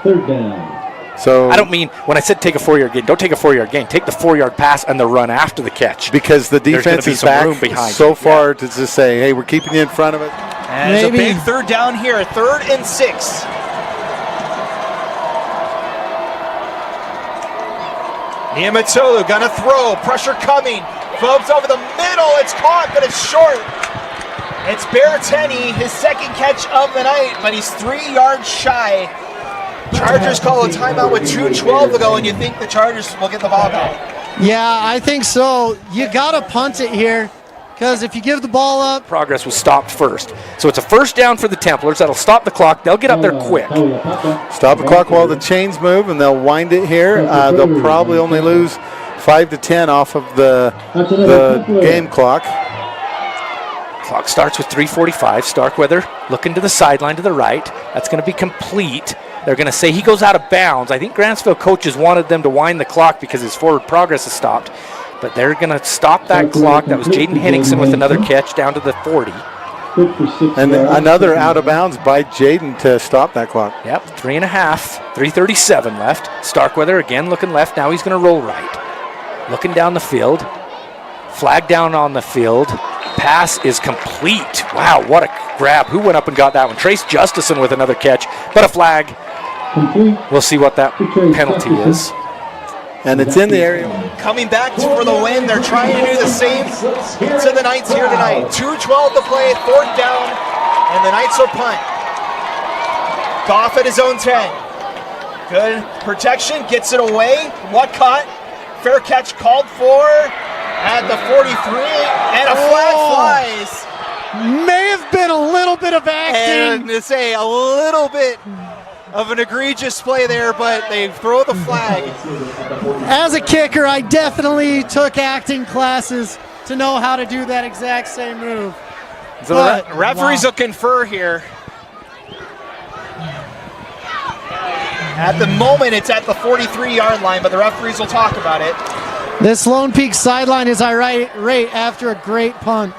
3rd down. So I don't mean, when I said take a 4-yard gain, don't take a 4-yard gain. Take the 4-yard pass and the run after the catch. Because the defense is back so far to just say, hey, we're keeping you in front of it. And it's a big 3rd down here, 3rd and 6. Niumatolu gonna throw, pressure coming, Phobes over the middle, it's caught, but it's short. It's Berrettini, his 2nd catch of the night, but he's 3 yards shy. Chargers call a timeout with 2:12 to go, and you think the Chargers will get the ball back? Yeah, I think so. You got to punt it here, because if you give the ball up... Progress was stopped first. So it's a first down for the Templars. That'll stop the clock. They'll get up there quick. Stop the clock while the chains move, and they'll wind it here. They'll probably only lose 5 to 10 off of the game clock. Clock starts with 3:45. Starkweather looking to the sideline to the right. That's going to be complete. They're going to say he goes out of bounds. I think Grantsville coaches wanted them to wind the clock because his forward progress is stopped. But they're going to stop that clock. That was Jaden Henningson with another catch down to the 40. And another out of bounds by Jaden to stop that clock. Yep, 3.5, 3:37 left. Starkweather again looking left. Now he's going to roll right. Looking down the field. Flag down on the field. Pass is complete. Wow, what a grab. Who went up and got that one? Trace Justison with another catch, but a flag. We'll see what that penalty is. And it's in the area. Coming back for the win. They're trying to do the same to the Knights here tonight. 2:12 to play, 4th down, and the Knights will punt. Goff at his own 10. Good protection, gets it away. Whatcott, fair catch called for at the 43, and a flag flies. May have been a little bit of acting. And to say a little bit of an egregious play there, but they throw the flag. As a kicker, I definitely took acting classes to know how to do that exact same move. So the referees will confer here. At the moment, it's at the 43-yard line, but the referees will talk about it. This Lone Peak sideline is irate after a great punt.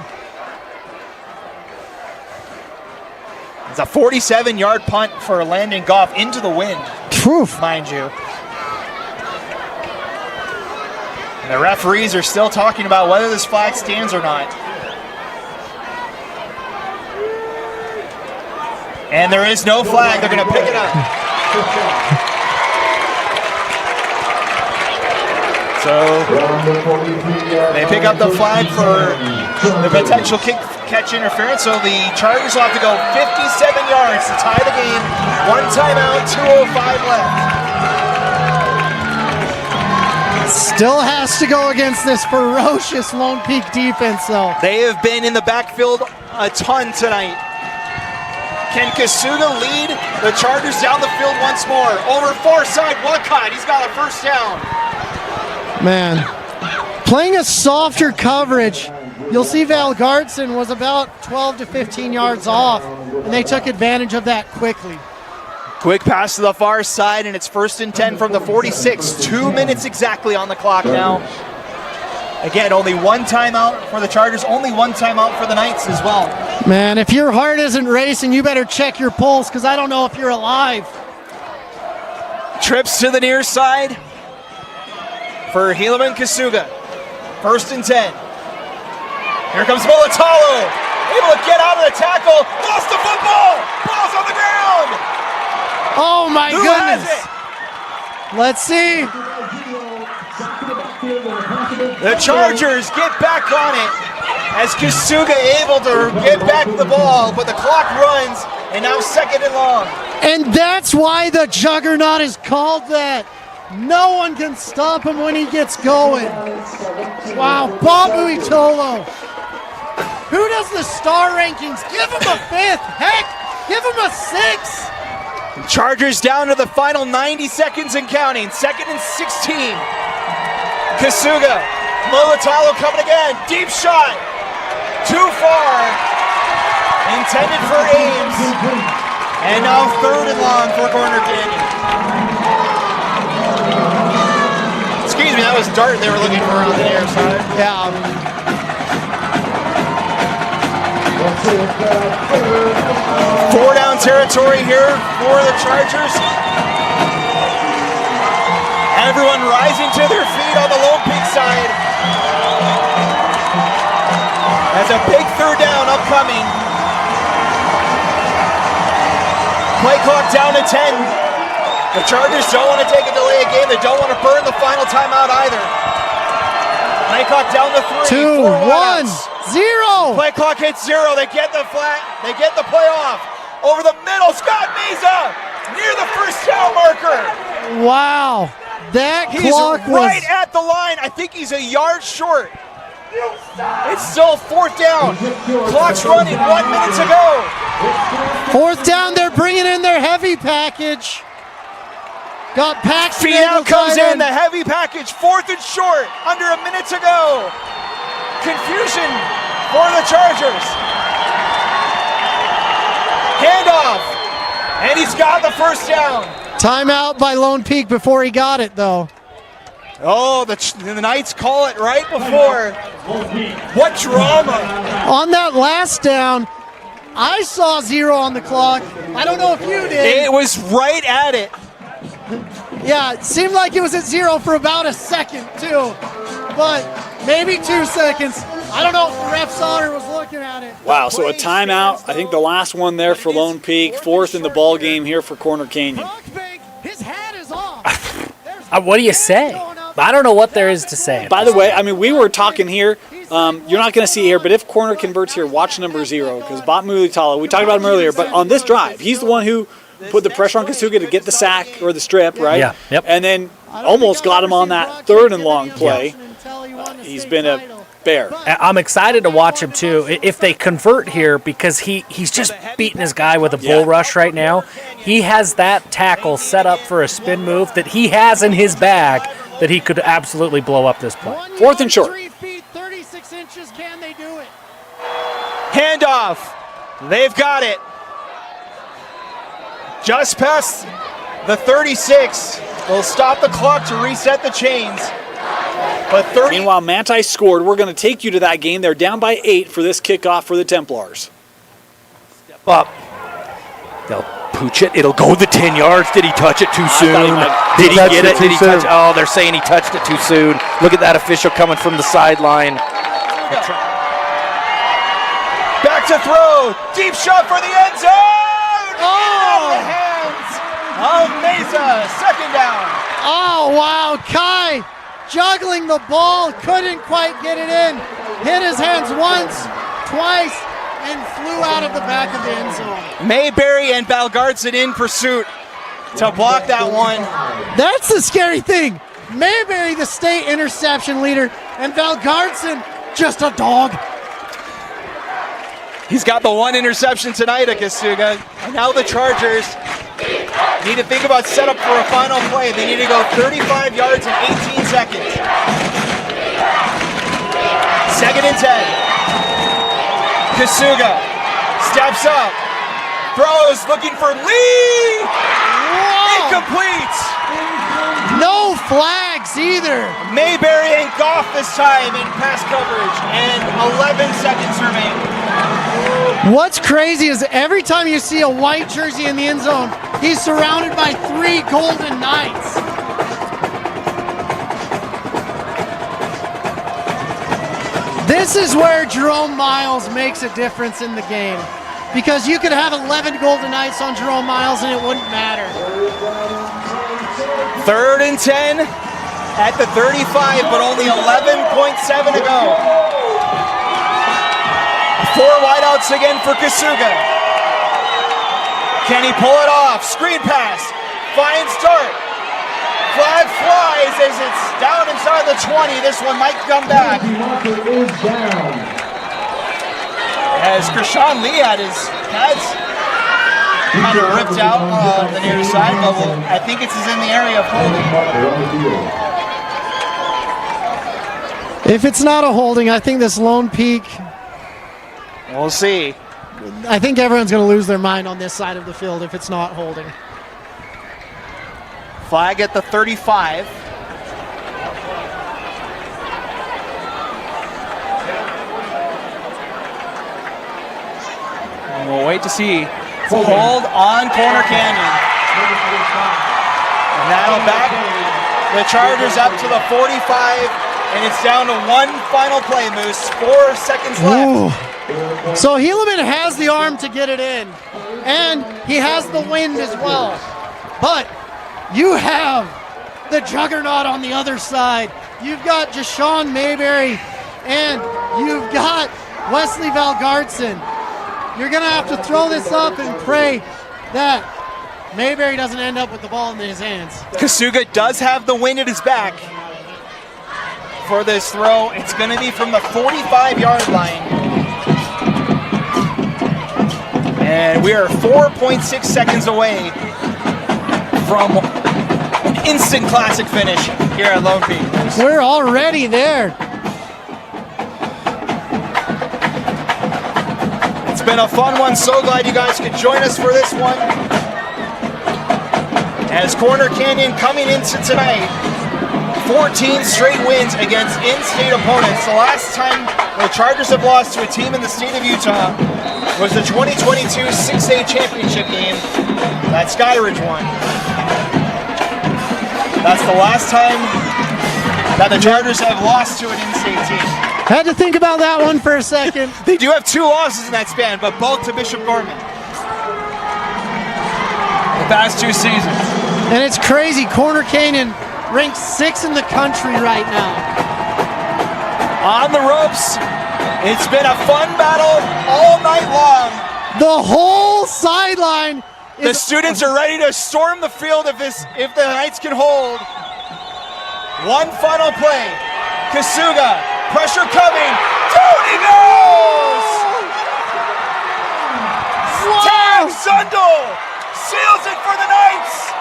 It's a 47-yard punt for Landon Goff into the wind, mind you. And the referees are still talking about whether this flag stands or not. And there is no flag. They're going to pick it up. So they pick up the flag for the potential catch interference. So the Chargers will have to go 57 yards to tie the game. 1 timeout, 2:05 left. Still has to go against this ferocious Lone Peak defense, though. They have been in the backfield a ton tonight. Can Kasuga lead the Chargers down the field once more? Over far side, Whatcott. He's got a first down. Man, playing a softer coverage, you'll see Valgardson was about 12 to 15 yards off, and they took advantage of that quickly. Quick pass to the far side, and it's 1st and 10 from the 46. 2 minutes exactly on the clock now. Again, only 1 timeout for the Chargers, only 1 timeout for the Knights as well. Man, if your heart isn't racing, you better check your pulse, because I don't know if you're alive. Trips to the near side for Helaman Kasuga. 1st and 10. Here comes Mulatalo. Able to get out of the tackle. Lost the football. Ball's on the ground. Oh my goodness. Let's see. The Chargers get back on it as Kasuga able to get back the ball, but the clock runs, and now 2nd and long. And that's why the Juggernaut is called that. No one can stop him when he gets going. Wow, Bob Uitolo. Who does the star rankings? Give him a 5th. Heck, give him a 6th. Chargers down to the final 90 seconds and counting. 2nd and 16. Kasuga. Molitalo coming again. Deep shot. Too far. Intended for Ames. And now 3rd and long for Corner Canyon. Excuse me, that was Dart they were looking for on the near side. Yeah. 4-down territory here for the Chargers. Everyone rising to their feet on the Lone Peak side. That's a big 3rd down upcoming. Play clock down to 10. The Chargers don't want to take a delay of game. They don't want to burn the final timeout either. Play clock down to 3. 2, 1, 0. Play clock hits 0. They get the flat. They get the play off. Over the middle, Scott Meza near the 1st down marker. Wow. That He's clock right was at the line. I think he's a yard short. It's still 4th down. Clock's running. 1 minute to go. 4th down. They're bringing in their heavy package. Got Paxton. Finau comes in, the heavy package, 4th and short, under a minute to go. Confusion for the Chargers. Handoff, and he's got the 1st down. Timeout by Lone Peak before he got it, though. Oh, the Knights call it right before. What drama. On that last down, I saw 0 on the clock. I don't know if you did. It was right at it. Yeah, it seemed like it was at 0 for about a second, too. But maybe 2 seconds. I don't know if the ref saw it or was looking at it. Wow, so a timeout. I think the last one there for Lone Peak. 4th in the ball game here for Corner Canyon. His hat is off. What do you say? I don't know what there is to say. By the way, I mean, we were talking here. You're not going to see it here, but if Corner converts here, watch number 0, because Bob Mulitalo, we talked about him earlier, but on this drive, he's the one who put the pressure on Kasuga to get the sack or the strip, right? Yeah. Yep. And then almost got him on that 3rd and long play. He's been a bear. I'm excited to watch him too. If they convert here, because he's just beating his guy with a bull rush right now. He has that tackle set up for a spin move that he has in his bag that he could absolutely blow up this play. 4th and short. 3 feet, 36 inches. Can they do it? Handoff. They've got it. Just past the 36. They'll stop the clock to reset the chains. But Meanwhile, Manti scored. We're going to take you to that game. They're down by 8 for this kickoff for the Templars. Step up. They'll pooch it. It'll go the 10 yards. Did he touch it too soon? Did he get it? Did he touch it? Oh, they're saying he touched it too soon. Look at that official coming from the sideline. Back to throw. Deep shot for the end zone. Oh! The hands of Meza. 2nd down. Oh, wow. Kai juggling the ball. Couldn't quite get it in. Hit his hands once, twice, and flew out of the back of the end zone. Mayberry and Valgardson in pursuit to block that one. That's the scary thing. Mayberry, the state interception leader, and Valgardson, just a dog. He's got the 1 interception tonight at Kasuga. And now the Chargers need to think about setup for a final play. They need to go 35 yards in 18 seconds. 2nd and 10. Kasuga steps up, throws, looking for Lee. Whoa. Incomplete. No flags either. Mayberry and Goff this time in pass coverage, and 11 seconds remain. What's crazy is every time you see a white jersey in the end zone, he's surrounded by 3 Golden Knights. This is where Jerome Miles makes a difference in the game, because you could have 11 Golden Knights on Jerome Miles and it wouldn't matter. 3rd and 10 at the 35, but only 11.7 to go. 4 wideouts again for Kasuga. Can he pull it off? Screen pass. Finds Dart. Flag flies as it's down inside the 20. This one might come back. As Krishan Lee had kind of ripped out on the near side, but I think it's in the area of holding. If it's not a holding, I think this Lone Peak. We'll see. I think everyone's going to lose their mind on this side of the field if it's not holding. Flag at the 35. And we'll wait to see. It's a hold on Corner Canyon. And that'll back the Chargers up to the 45, and it's down to one final play, Moose. 4 seconds left. Ooh. So Helaman has the arm to get it in, and he has the wind as well. But you have the juggernaut on the other side. You've got Jashawn Mayberry, and you've got Wesley Valgardson. You're going to have to throw this up and pray that Mayberry doesn't end up with the ball in his hands. Kasuga does have the wind at his back for this throw. It's going to be from the 45-yard line. And we are 4.6 seconds away from an instant classic finish here at Lone Peak. We're already there. It's been a fun one. So glad you guys could join us for this one. As Corner Canyon coming into tonight, 14 straight wins against in-state opponents. The last time the Chargers have lost to a team in the state of Utah was the 2022 6A championship game that Skyridge won. That's the last time that the Chargers have lost to an in-state team. Had to think about that one for a second. They do have 2 losses in that span, but both to Bishop Gorman. The past 2 seasons. And it's crazy. Corner Canyon ranked 6th in the country right now. On the ropes. It's been a fun battle all night long. The whole sideline. The students are ready to storm the field if the Knights can hold. One final play. Kasuga, pressure coming. Down he goes! Tag Sundel seals it for the Knights.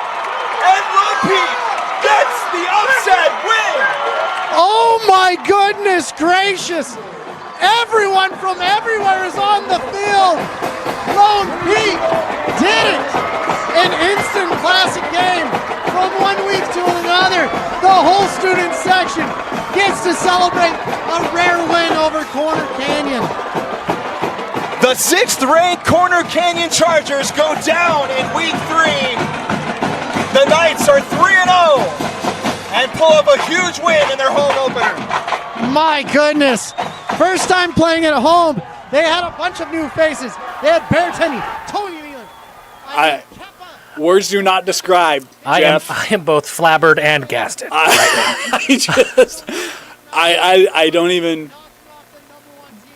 And Lone Peak gets the upset win. Oh my goodness gracious. Everyone from everywhere is on the field. Lone Peak did it. An instant classic game from one week to another. The whole student section gets to celebrate a rare win over Corner Canyon. The 6th-ranked Corner Canyon Chargers go down in week 3. The Knights are 3-0 and pull up a huge win in their home opener. My goodness. First time playing at home. They had a bunch of new faces. They had Bear Tenney, Tony Wheeler. Words do not describe, Jeff. I am both flabbered and gasted. I don't even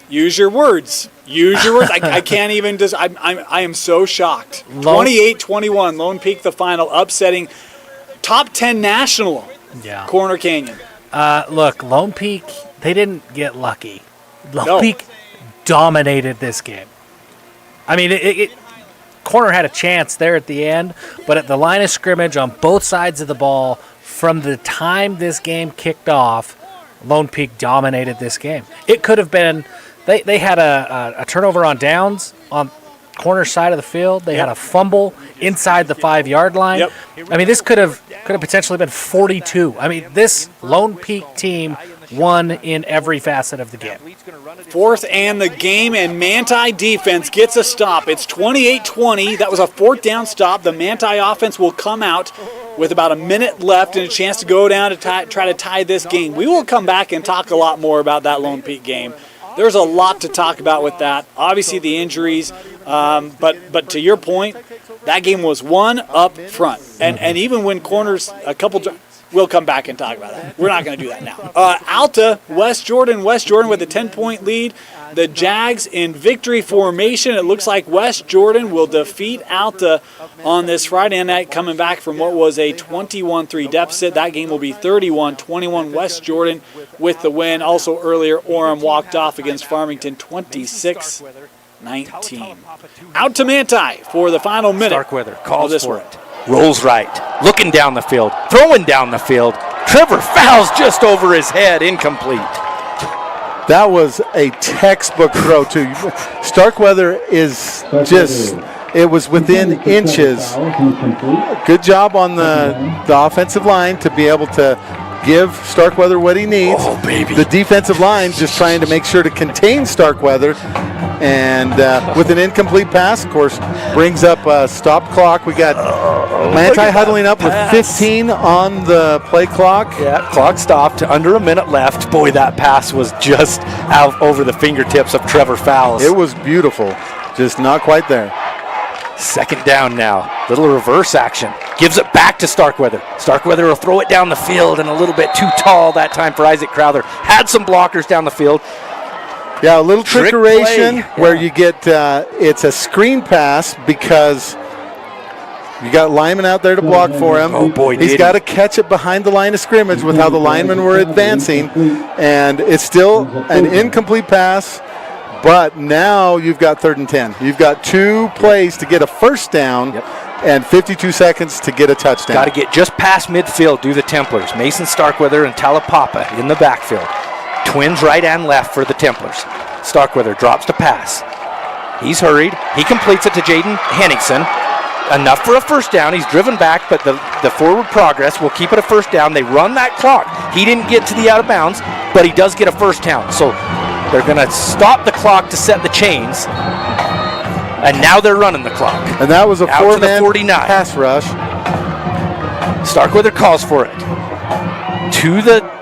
use your words. Use your words. I can't even just. I am so shocked. 28-21, Lone Peak the final, upsetting top 10 national. Yeah. Corner Canyon. Look, Lone Peak, they didn't get lucky. Lone Peak dominated this game. I mean, Corner had a chance there at the end, but at the line of scrimmage on both sides of the ball, from the time this game kicked off, Lone Peak dominated this game. It could have been, they had a turnover on downs on Corner side of the field. They had a fumble inside the 5-yard line. Yep. I mean, this could have potentially been 42. I mean, this Lone Peak team won in every facet of the game. 4th and the game, and Manti defense gets a stop. It's 28-20. That was a 4th down stop. The Manti offense will come out with about a minute left and a chance to go down to try to tie this game. We will come back and talk a lot more about that Lone Peak game. There's a lot to talk about with that. Obviously the injuries, but to your point, that game was won up front. And even when Corners we'll come back and talk about that. We're not going to do that now. Alta, West Jordan with a 10-point lead. The Jags in victory formation. It looks like West Jordan will defeat Alta on this Friday night, coming back from what was a 21-3 deficit. That game will be 31-21. West Jordan with the win. Also earlier, Orem walked off against Farmington 26-21. Out to Manti for the final minute. Starkweather calls this for one. it. Rolls right. Looking down the field. Throwing down the field. Trevor fouls just over his head. Incomplete. That was a textbook throw, too. Starkweather is just, it was within inches. Good job on the offensive line to be able to give Starkweather what he needs. Oh, baby. The defensive line just trying to make sure to contain Starkweather. And with an incomplete pass, of course, brings up a stop clock. We got Manti huddling up with 15 on the play clock. Yeah, clock stopped. Under a minute left. Boy, that pass was just out over the fingertips of Trevor Fowles. It was beautiful. Just not quite there. Second down now. Little reverse action. Gives it back to Starkweather. Starkweather will throw it down the field and a little bit too tall that time for Isaac Crowther. Had some blockers down the field. Yeah, a little Trick trickeration play. where you get, it's a screen pass because you got Lyman out there to block for him. Oh, boy, He's got to catch it behind the line of scrimmage with how the linemen were advancing. And it's still an incomplete pass, but now you've got 3rd and 10. You've got 2 plays to get a first down and 52 seconds to get a touchdown. Got to get just past midfield, do the Templars. Mason Starkweather and Talapapa in the backfield. Twins right and left for the Templars. Starkweather drops to pass. He's hurried. He completes it to Jaden Henningsen. Enough for a first down. He's driven back, but the forward progress will keep it a first down. They run that clock. He didn't get to the out of bounds, but he does get a first down. So they're going to stop the clock to set the chains. And now they're running the clock. And that was a out to the 4-man 49. pass rush. Starkweather calls for it.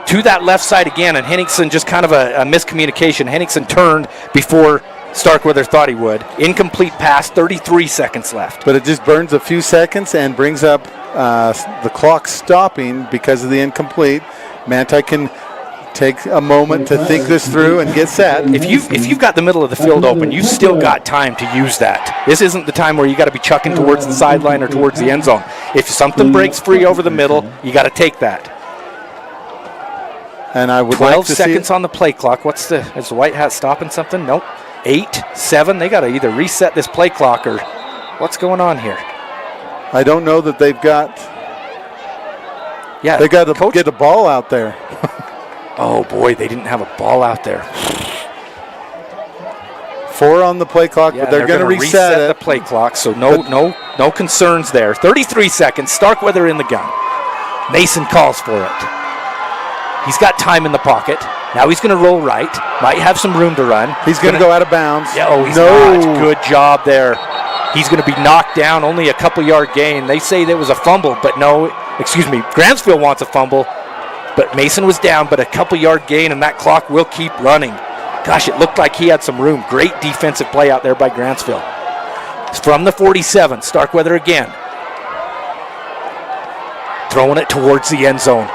To that left side again, and Henningsen just kind of a miscommunication. Henningsen turned before Starkweather thought he would. Incomplete pass, 33 seconds left. But it just burns a few seconds and brings up the clock stopping because of the incomplete. Manti can take a moment to think this through and get set. If you've got the middle of the field open, you've still got time to use that. This isn't the time where you got to be chucking towards the sideline or towards the end zone. If something breaks free over the middle, you got to take that. And I would 12 like to seconds see on the play clock. Is the white hat stopping something? Nope. 8, 7. They got to either reset this play clock or what's going on here? I don't know that they've got. Yeah, they got to get a ball out there. Oh boy, they didn't have a ball out there. 4 on the play clock, but they're going to reset it. The play clock, so no concerns there. 33 seconds. Starkweather in the gun. Mason calls for it. He's got time in the pocket. Now he's going to roll right. Might have some room to run. He's going to go out of bounds. Yeah, he's not. Good job there. He's going to be knocked down. Only a couple-yard gain. They say there was a fumble, but no. Excuse me. Grantsville wants a fumble, but Mason was down, but a couple-yard gain, and that clock will keep running. Gosh, it looked like he had some room. Great defensive play out there by Grantsville. It's from the 47. Starkweather again. Throwing it towards the end zone.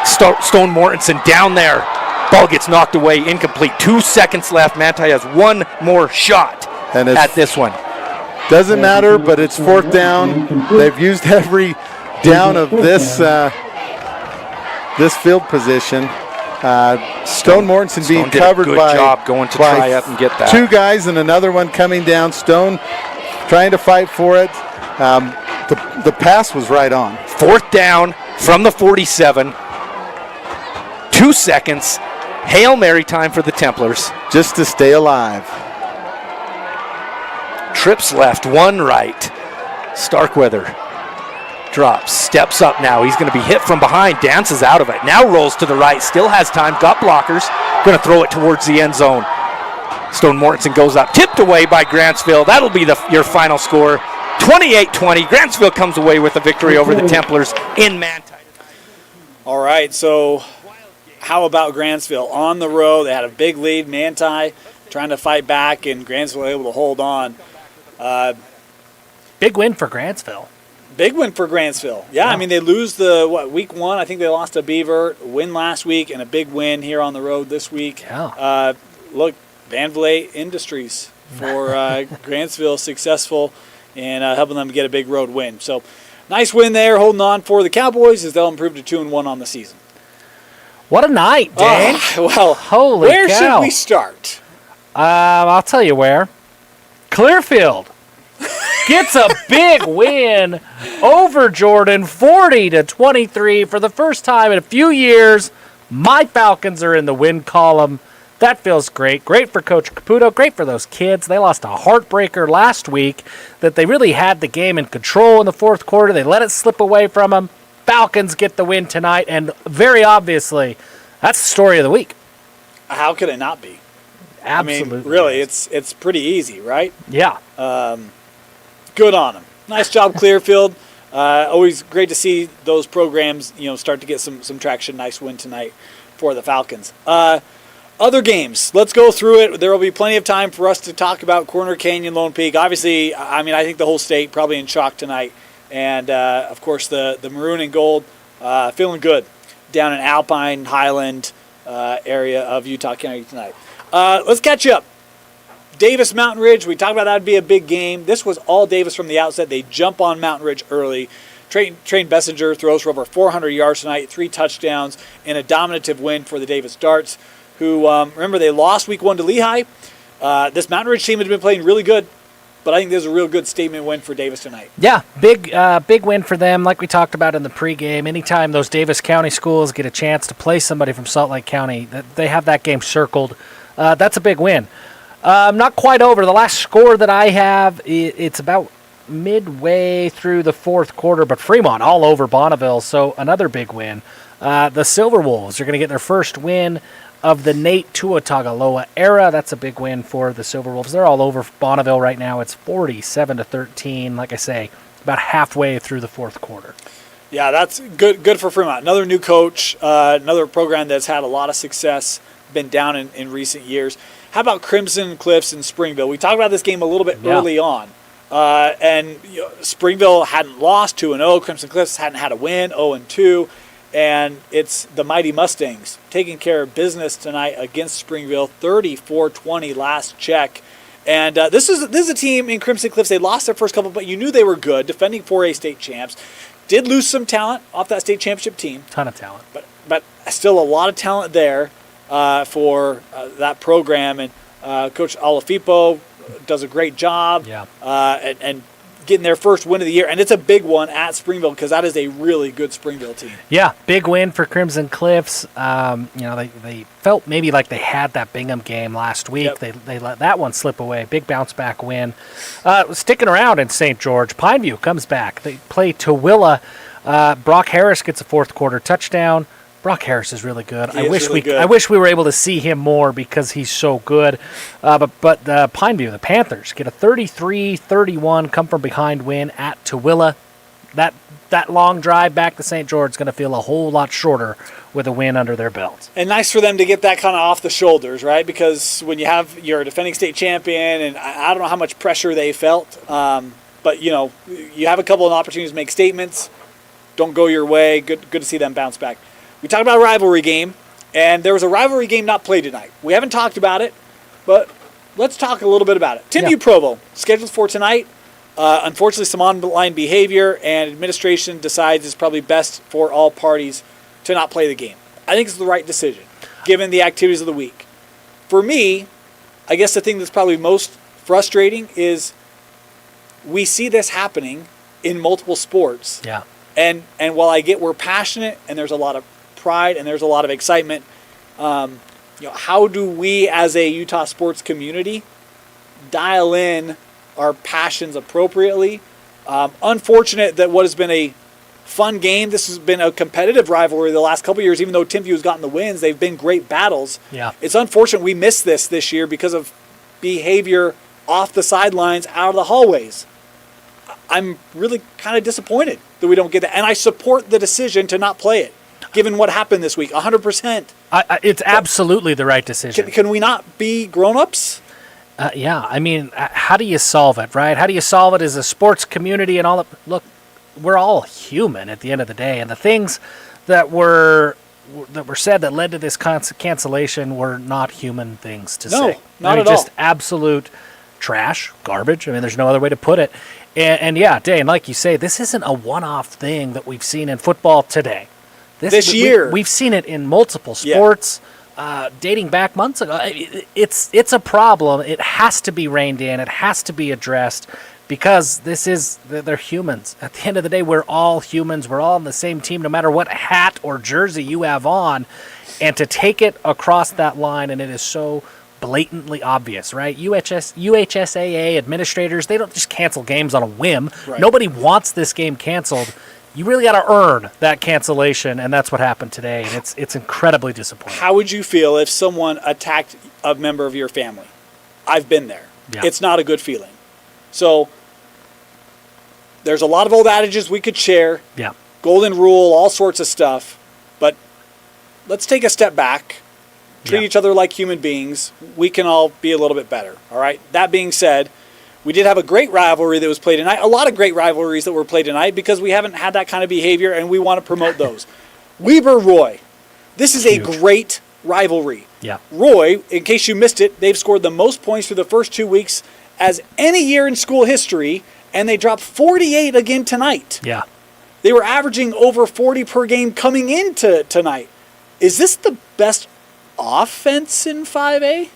Stone Mortensen down there. Ball gets knocked away, incomplete. 2 seconds left. Manti has one more shot at this one. Doesn't matter, but it's 4th down. They've used every down of this field position. Stone Mortensen being covered by. Good job going to try up and get that. 2 guys and another one coming down. Stone trying to fight for it. The pass was right on. 4th down from the 47. 2 seconds. Hail Mary time for the Templars. Just to stay alive. Trips left, 1 right. Starkweather drops, steps up now. He's going to be hit from behind, dances out of it. Now rolls to the right, still has time, got blockers. Going to throw it towards the end zone. Stone Mortensen goes up, tipped away by Grantsville. That'll be your final score. 28-20. Grantsville comes away with a victory over the Templars in Manti. All right, so how about Grantsville? On the road, they had a big lead. Manti trying to fight back, and Grantsville able to hold on. Big win for Grantsville. Big win for Grantsville. Yeah, I mean, they lose week 1. I think they lost to Beaver, win last week, and a big win here on the road this week. Yeah. Look, Van Vliet Industries for Grantsville successful and helping them get a big road win. So nice win there, holding on for the Cowboys as they'll improve to 2-1 on the season. What a night, Dan. Well, holy where cow. should we start? I'll tell you where. Clearfield gets a big win over Jordan, 40-23 for the first time in a few years. My Falcons are in the win column. That feels great. Great for Coach Caputo. Great for those kids. They lost a heartbreaker last week that they really had the game in control in the fourth quarter. They let it slip away from them. Falcons get the win tonight, and very obviously, that's the story of the week. How could it not be? Absolutely. I mean, really, it's pretty easy, right? Yeah. Good on them. Nice job, Clearfield. Always great to see those programs, start to get some traction. Nice win tonight for the Falcons. Other games, let's go through it. There will be plenty of time for us to talk about Corner Canyon, Lone Peak. Obviously, I think the whole state probably in shock tonight. And, of course, the maroon and gold feeling good down in Alpine, Highland area of Utah County tonight. Let's catch up. Davis Mountain Ridge, we talked about that would be a big game. This was all Davis from the outset. They jump on Mountain Ridge early. Trayton Bessinger throws for over 400 yards tonight, 3 touchdowns, and a dominative win for the Davis Darts, who, remember, they lost week 1 to Lehigh. This Mountain Ridge team has been playing really good, but I think there's a real good statement win for Davis tonight. Yeah, big win for them. Like we talked about in the pregame, anytime those Davis County schools get a chance to play somebody from Salt Lake County, they have that game circled. That's a big win. Not quite over. The last score that I have, it's about midway through the fourth quarter, but Fremont all over Bonneville, so another big win. The Silver Wolves are going to get their first win of the Nate Tuatagaloa era. That's a big win for the Silver Wolves. They're all over Bonneville right now. It's 47-13, like I say, about halfway through the fourth quarter. Yeah, that's good for Fremont. Another new coach, another program that's had a lot of success, been down in recent years. How about Crimson Cliffs in Springville? We talked about this game a little bit early on. And Springville hadn't lost 2-0. Crimson Cliffs hadn't had a win, 0-2. And it's the Mighty Mustangs taking care of business tonight against Springville, 34-20 last check. And this is a team in Crimson Cliffs. They lost their first couple, but you knew they were good, defending 4A state champs. Did lose some talent off that state championship team. Ton of talent. But still a lot of talent there for that program. And Coach Alafipo does a great job. Yeah. And getting their first win of the year. And it's a big one at Springville because that is a really good Springville team. Yeah, big win for Crimson Cliffs. They felt maybe like they had that Bingham game last week. Yep. They let that one slip away. Big bounce back win. Sticking around in St. George, Pineview comes back. They play Tooele. Brock Harris gets a fourth quarter touchdown. Brock Harris is really good. I wish we were able to see him more because he's so good. But Pineview, the Panthers, get a 33-31 come from behind win at Tooele. That long drive back to St. George is going to feel a whole lot shorter with a win under their belts. And nice for them to get that kind of off the shoulders, right? Because when you're a defending state champion, and I don't know how much pressure they felt, but you have a couple of opportunities to make statements. Don't go your way. Good to see them bounce back. We talked about a rivalry game, and there was a rivalry game not played tonight. We haven't talked about it, but let's talk a little bit about it. Timpview Provo, scheduled for tonight. Unfortunately, some online behavior, and administration decides it's probably best for all parties to not play the game. I think it's the right decision, given the activities of the week. For me, I guess the thing that's probably most frustrating is we see this happening in multiple sports. Yeah. And while I get we're passionate and there's a lot of pride and there's a lot of excitement, how do we as a Utah sports community dial in our passions appropriately? Unfortunate that what has been a fun game, this has been a competitive rivalry the last couple of years. Even though Timpview has gotten the wins, they've been great battles. Yeah. It's unfortunate we missed this year because of behavior off the sidelines, out of the hallways. I'm really kind of disappointed that we don't get that. And I support the decision to not play it, given what happened this week, 100%. It's absolutely the right decision. Can we not be grown-ups? Yeah, I mean, how do you solve it, right? How do you solve it as a sports community and all that? Look, we're all human at the end of the day, and the things that were said that led to this cancellation were not human things to say. No, not at all. Just absolute trash, garbage. I mean, there's no other way to put it. And yeah, Dane, like you say, this isn't a one-off thing that we've seen in football today. This year. We've seen it in multiple sports. dating back months ago. It's a problem. It has to be reined in. It has to be addressed because they're humans. At the end of the day, we're all humans. We're all on the same team, no matter what hat or jersey you have on. And to take it across that line, and it is so blatantly obvious, right? UHSAA administrators, they don't just cancel games on a whim. Right. Nobody wants this game canceled. You really got to earn that cancellation, and that's what happened today, and it's incredibly disappointing. How would you feel if someone attacked a member of your family? I've been there. Yeah. It's not a good feeling. So there's a lot of old adages we could share. Yeah. Golden rule, all sorts of stuff. But let's take a step back, treat each other like human beings. We can all be a little bit better, all right? That being said, we did have a great rivalry that was played tonight, a lot of great rivalries that were played tonight because we haven't had that kind of behavior and we want to promote those. Weber-Roy, this is a great rivalry. Yeah. Roy, in case you missed it, they've scored the most points through the first 2 weeks as any year in school history, and they dropped 48 again tonight. Yeah. They were averaging over 40 per game coming into tonight. Is this the best offense in 5A?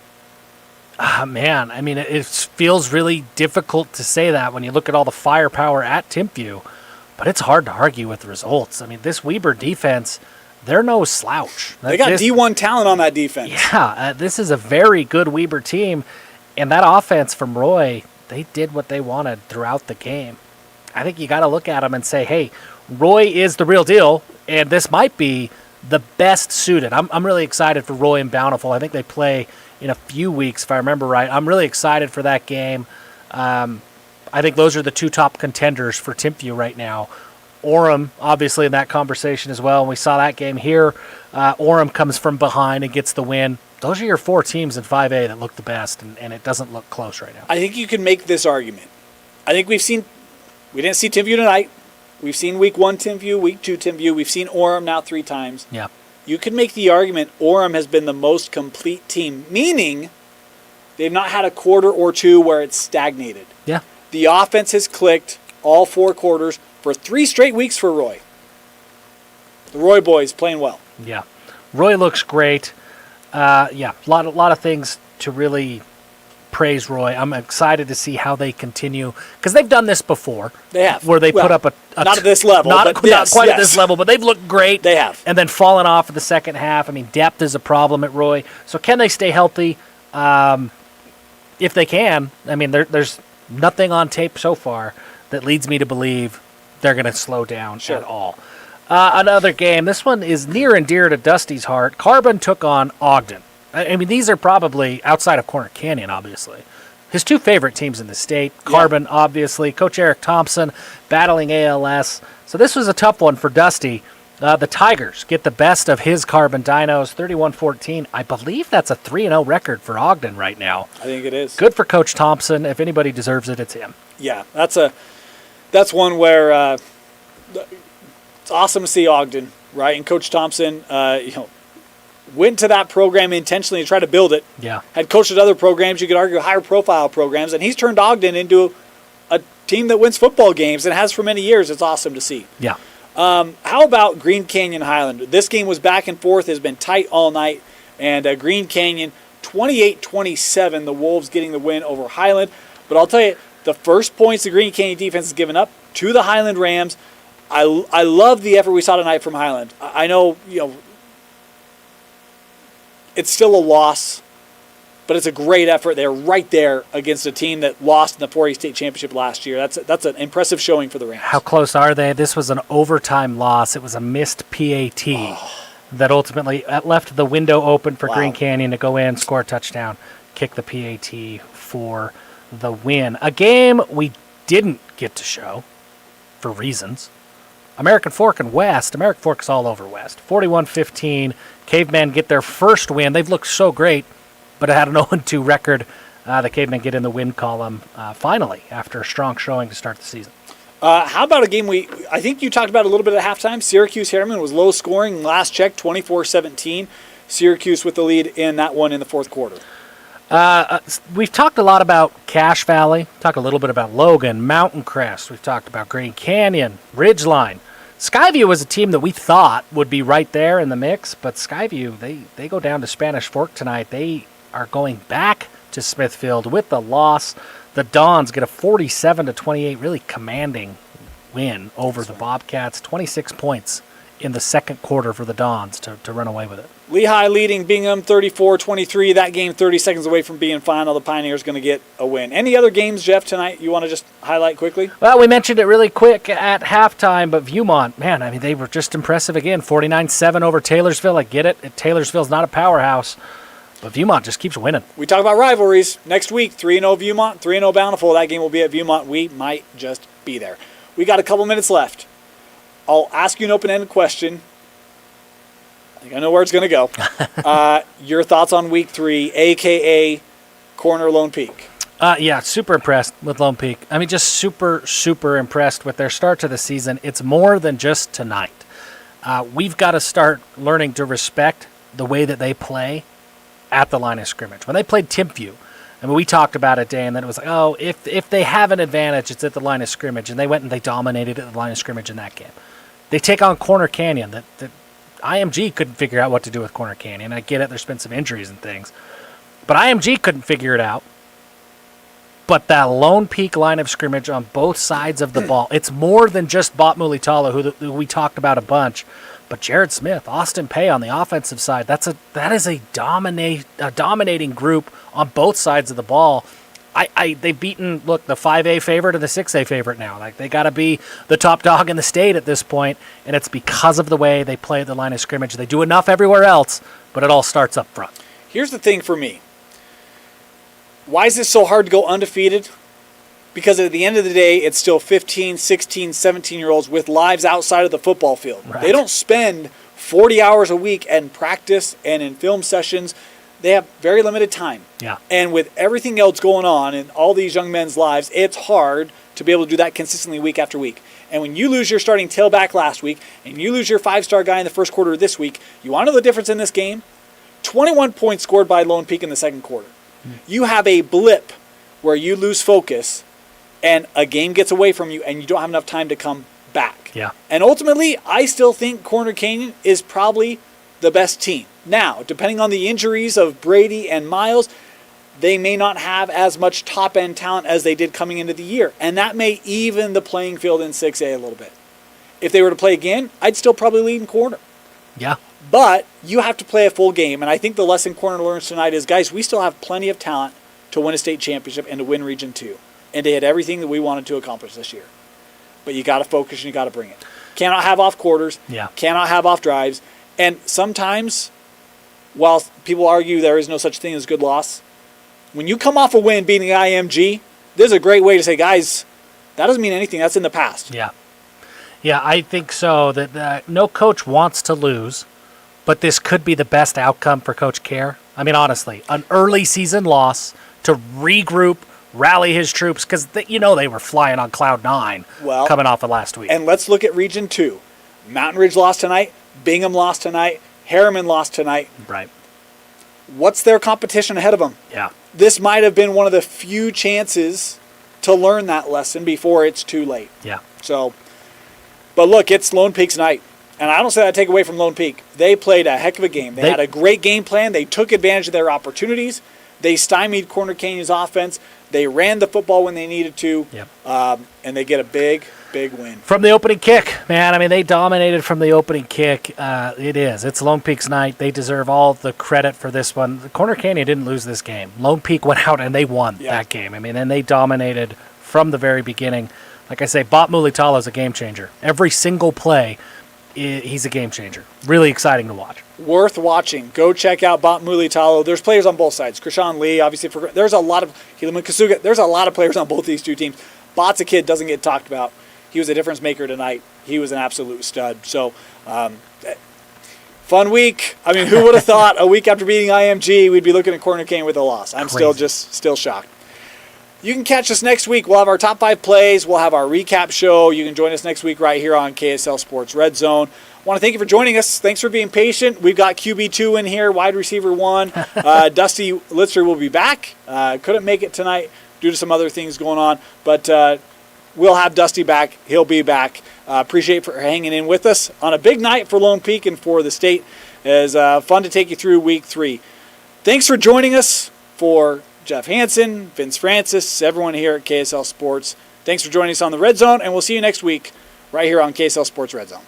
Man, I mean, it feels really difficult to say that when you look at all the firepower at Timpview, but it's hard to argue with the results. I mean, this Weber defense, they're no slouch. They got D1 talent on that defense. Yeah, this is a very good Weber team, and that offense from Roy, they did what they wanted throughout the game. I think you got to look at them and say, hey, Roy is the real deal, and this might be the best suited. I'm really excited for Roy and Bountiful. I think they play in a few weeks, if I remember right. I'm really excited for that game. I think those are the two top contenders for Timpview right now. Orem, obviously, in that conversation as well. And we saw that game here. Orem comes from behind and gets the win. Those are your four teams in 5A that look the best, and it doesn't look close right now. I think you can make this argument. I think we didn't see Timpview tonight. We've seen week 1 Timpview, week 2 Timpview. We've seen Orem now 3 times. Yeah. You could make the argument Orem has been the most complete team, meaning they've not had a quarter or two where it's stagnated. Yeah. The offense has clicked all 4 quarters for 3 straight weeks for Roy. The Roy boys playing well. Yeah. Roy looks great. A lot of things to really praise Roy. I'm excited to see how they continue because they've done this before. They have. Where they put up a not at this level, not but yes, quite yes. at this level, but they've looked great. They have. And then fallen off in the second half. I mean, depth is a problem at Roy. So can they stay healthy? If they can, I mean, there's nothing on tape so far that leads me to believe they're going to slow down at all. Another game. This one is near and dear to Dusty's heart. Carbon took on Ogden. I mean, these are probably outside of Corner Canyon, obviously. His 2 favorite teams in the state. Carbon, obviously. Coach Eric Thompson battling ALS. So this was a tough one for Dusty. The Tigers get the best of his Carbon Dinos, 31-14. I believe that's a 3-0 record for Ogden right now. I think it is. Good for Coach Thompson. If anybody deserves it, it's him. Yeah, that's one where it's awesome to see Ogden, right? And Coach Thompson, went to that program intentionally to try to build it. Yeah. Had coached at other programs, you could argue higher profile programs, and he's turned Ogden into a team that wins football games and has for many years. It's awesome to see. Yeah. How about Green Canyon Highland? This game was back and forth, has been tight all night, and Green Canyon 28-27, the Wolves getting the win over Highland. But I'll tell you, the first points the Green Canyon defense has given up to the Highland Rams, I love the effort we saw tonight from Highland. I know, it's still a loss, but it's a great effort. They're right there against a team that lost in the 4A state championship last year. That's an impressive showing for the Rams. How close are they? This was an overtime loss. It was a missed PAT that ultimately left the window open for Green Canyon to go in, score a touchdown, kick the PAT for the win. A game we didn't get to show for reasons. American Fork and West. American Fork's all over West. 41-15. Cavemen get their first win. They've looked so great, but it had an 0-2 record. The Cavemen get in the win column finally after a strong showing to start the season. How about a game I think you talked about a little bit at halftime. Syracuse-Harriman was low scoring. Last check, 24-17. Syracuse with the lead in that one in the fourth quarter. We've talked a lot about Cache Valley, talked a little bit about Logan, Mountain Crest. We've talked about Green Canyon, Ridgeline. Skyview was a team that we thought would be right there in the mix, but Skyview, they go down to Spanish Fork tonight. They are going back to Smithfield with the loss. The Dons get a 47-28, really commanding win over the Bobcats. 26 points in the second quarter for the Dons to run away with it. Lehigh leading Bingham 34-23. That game 30 seconds away from being final. The Pioneers going to get a win. Any other games, Jeff, tonight you want to just highlight quickly? Well, we mentioned it really quick at halftime, but Viewmont, man, I mean, they were just impressive again. 49-7 over Taylorsville. I get it. Taylorsville's not a powerhouse, but Viewmont just keeps winning. We talk about rivalries. Next week, 3-0 Viewmont, 3-0 Bountiful. That game will be at Viewmont. We might just be there. We got a couple minutes left. I'll ask you an open-ended question. I think I know where it's going to go. Your thoughts on Week 3, a.k.a. Corner Lone Peak? Yeah, super impressed with Lone Peak. I mean, just super, super impressed with their start to the season. It's more than just tonight. We've got to start learning to respect the way that they play at the line of scrimmage. When they played Timpview, I mean, we talked about it, Dan, that it was like, oh, if they have an advantage, it's at the line of scrimmage. And they went and they dominated at the line of scrimmage in that game. They take on Corner Canyon. That IMG couldn't figure out what to do with Corner Canyon. I get it. There's been some injuries and things. But IMG couldn't figure it out. But that Lone Peak line of scrimmage on both sides of the ball, it's more than just Bot Mulitalo, who we talked about a bunch. But Jared Smith, Austin Pay on the offensive side, that is a dominating group on both sides of the ball. They've beaten, the 5A favorite and the 6A favorite now. Like, they got to be the top dog in the state at this point, and it's because of the way they play at the line of scrimmage. They do enough everywhere else, but it all starts up front. Here's the thing for me. Why is it so hard to go undefeated? Because at the end of the day, it's still 15, 16, 17-year-olds with lives outside of the football field. Right. They don't spend 40 hours a week in practice and in film sessions. They have very limited time. Yeah. And with everything else going on in all these young men's lives, it's hard to be able to do that consistently week after week. And when you lose your starting tailback last week and you lose your 5-star guy in the first quarter of this week, you want to know the difference in this game? 21 points scored by Lone Peak in the second quarter. You have a blip where you lose focus and a game gets away from you and you don't have enough time to come back. Yeah. And ultimately, I still think Corner Canyon is probably the best team. Now, depending on the injuries of Brady and Miles, they may not have as much top-end talent as they did coming into the year. And that may even the playing field in 6A a little bit. If they were to play again, I'd still probably lead in Corner. Yeah. But you have to play a full game. And I think the lesson Corner learns tonight is, guys, we still have plenty of talent to win a state championship and to win Region 2. And to hit everything that we wanted to accomplish this year. But you got to focus and you got to bring it. Cannot have off quarters. Yeah. Cannot have off drives. And sometimes, while people argue there is no such thing as good loss, when you come off a win beating IMG, this is a great way to say, guys, that doesn't mean anything. That's in the past. Yeah. Yeah, I think so. That no coach wants to lose, but this could be the best outcome for Coach Kerr. I mean, honestly, an early season loss to regroup, rally his troops, because they were flying on cloud 9 coming off of last week. And let's look at Region 2. Mountain Ridge lost tonight. Bingham lost tonight. Harriman lost tonight. Right. What's their competition ahead of them? Yeah. This might have been one of the few chances to learn that lesson before it's too late. Yeah. So, but look, it's Lone Peak's night. And I don't say that take away from Lone Peak. They played a heck of a game. They had a great game plan. They took advantage of their opportunities. They stymied Corner Canyon's offense. They ran the football when they needed to. Yep. And they get a big win. From the opening kick, man. I mean, they dominated from the opening kick. It's Lone Peak's night. They deserve all the credit for this one. Corner Canyon didn't lose this game. Lone Peak went out and they won that game. I mean, and they dominated from the very beginning. Like I say, Bot Mulitalo is a game changer. Every single play, he's a game changer. Really exciting to watch. Worth watching. Go check out Bot Mulitalo. There's players on both sides. Krishan Lee, obviously. There's a lot of Helaman Kasuga. There's a lot of players on both these two teams. Bot's a kid, doesn't get talked about. He was a difference maker tonight. He was an absolute stud. So, fun week. I mean, who would have thought a week after beating IMG we'd be looking at Corner Canyon with a loss? I'm still shocked. You can catch us next week. We'll have our top 5 plays. We'll have our recap show. You can join us next week right here on KSL Sports Red Zone. I want to thank you for joining us. Thanks for being patient. We've got QB2 in here, wide receiver 1. Dusty Litzer will be back. Couldn't make it tonight due to some other things going on, but we'll have Dusty back. He'll be back. Appreciate for hanging in with us on a big night for Lone Peak and for the state. It was fun to take you through week 3. Thanks for joining us. For Jeff Hansen, Vince Francis, everyone here at KSL Sports, thanks for joining us on the Red Zone, and we'll see you next week right here on KSL Sports Red Zone.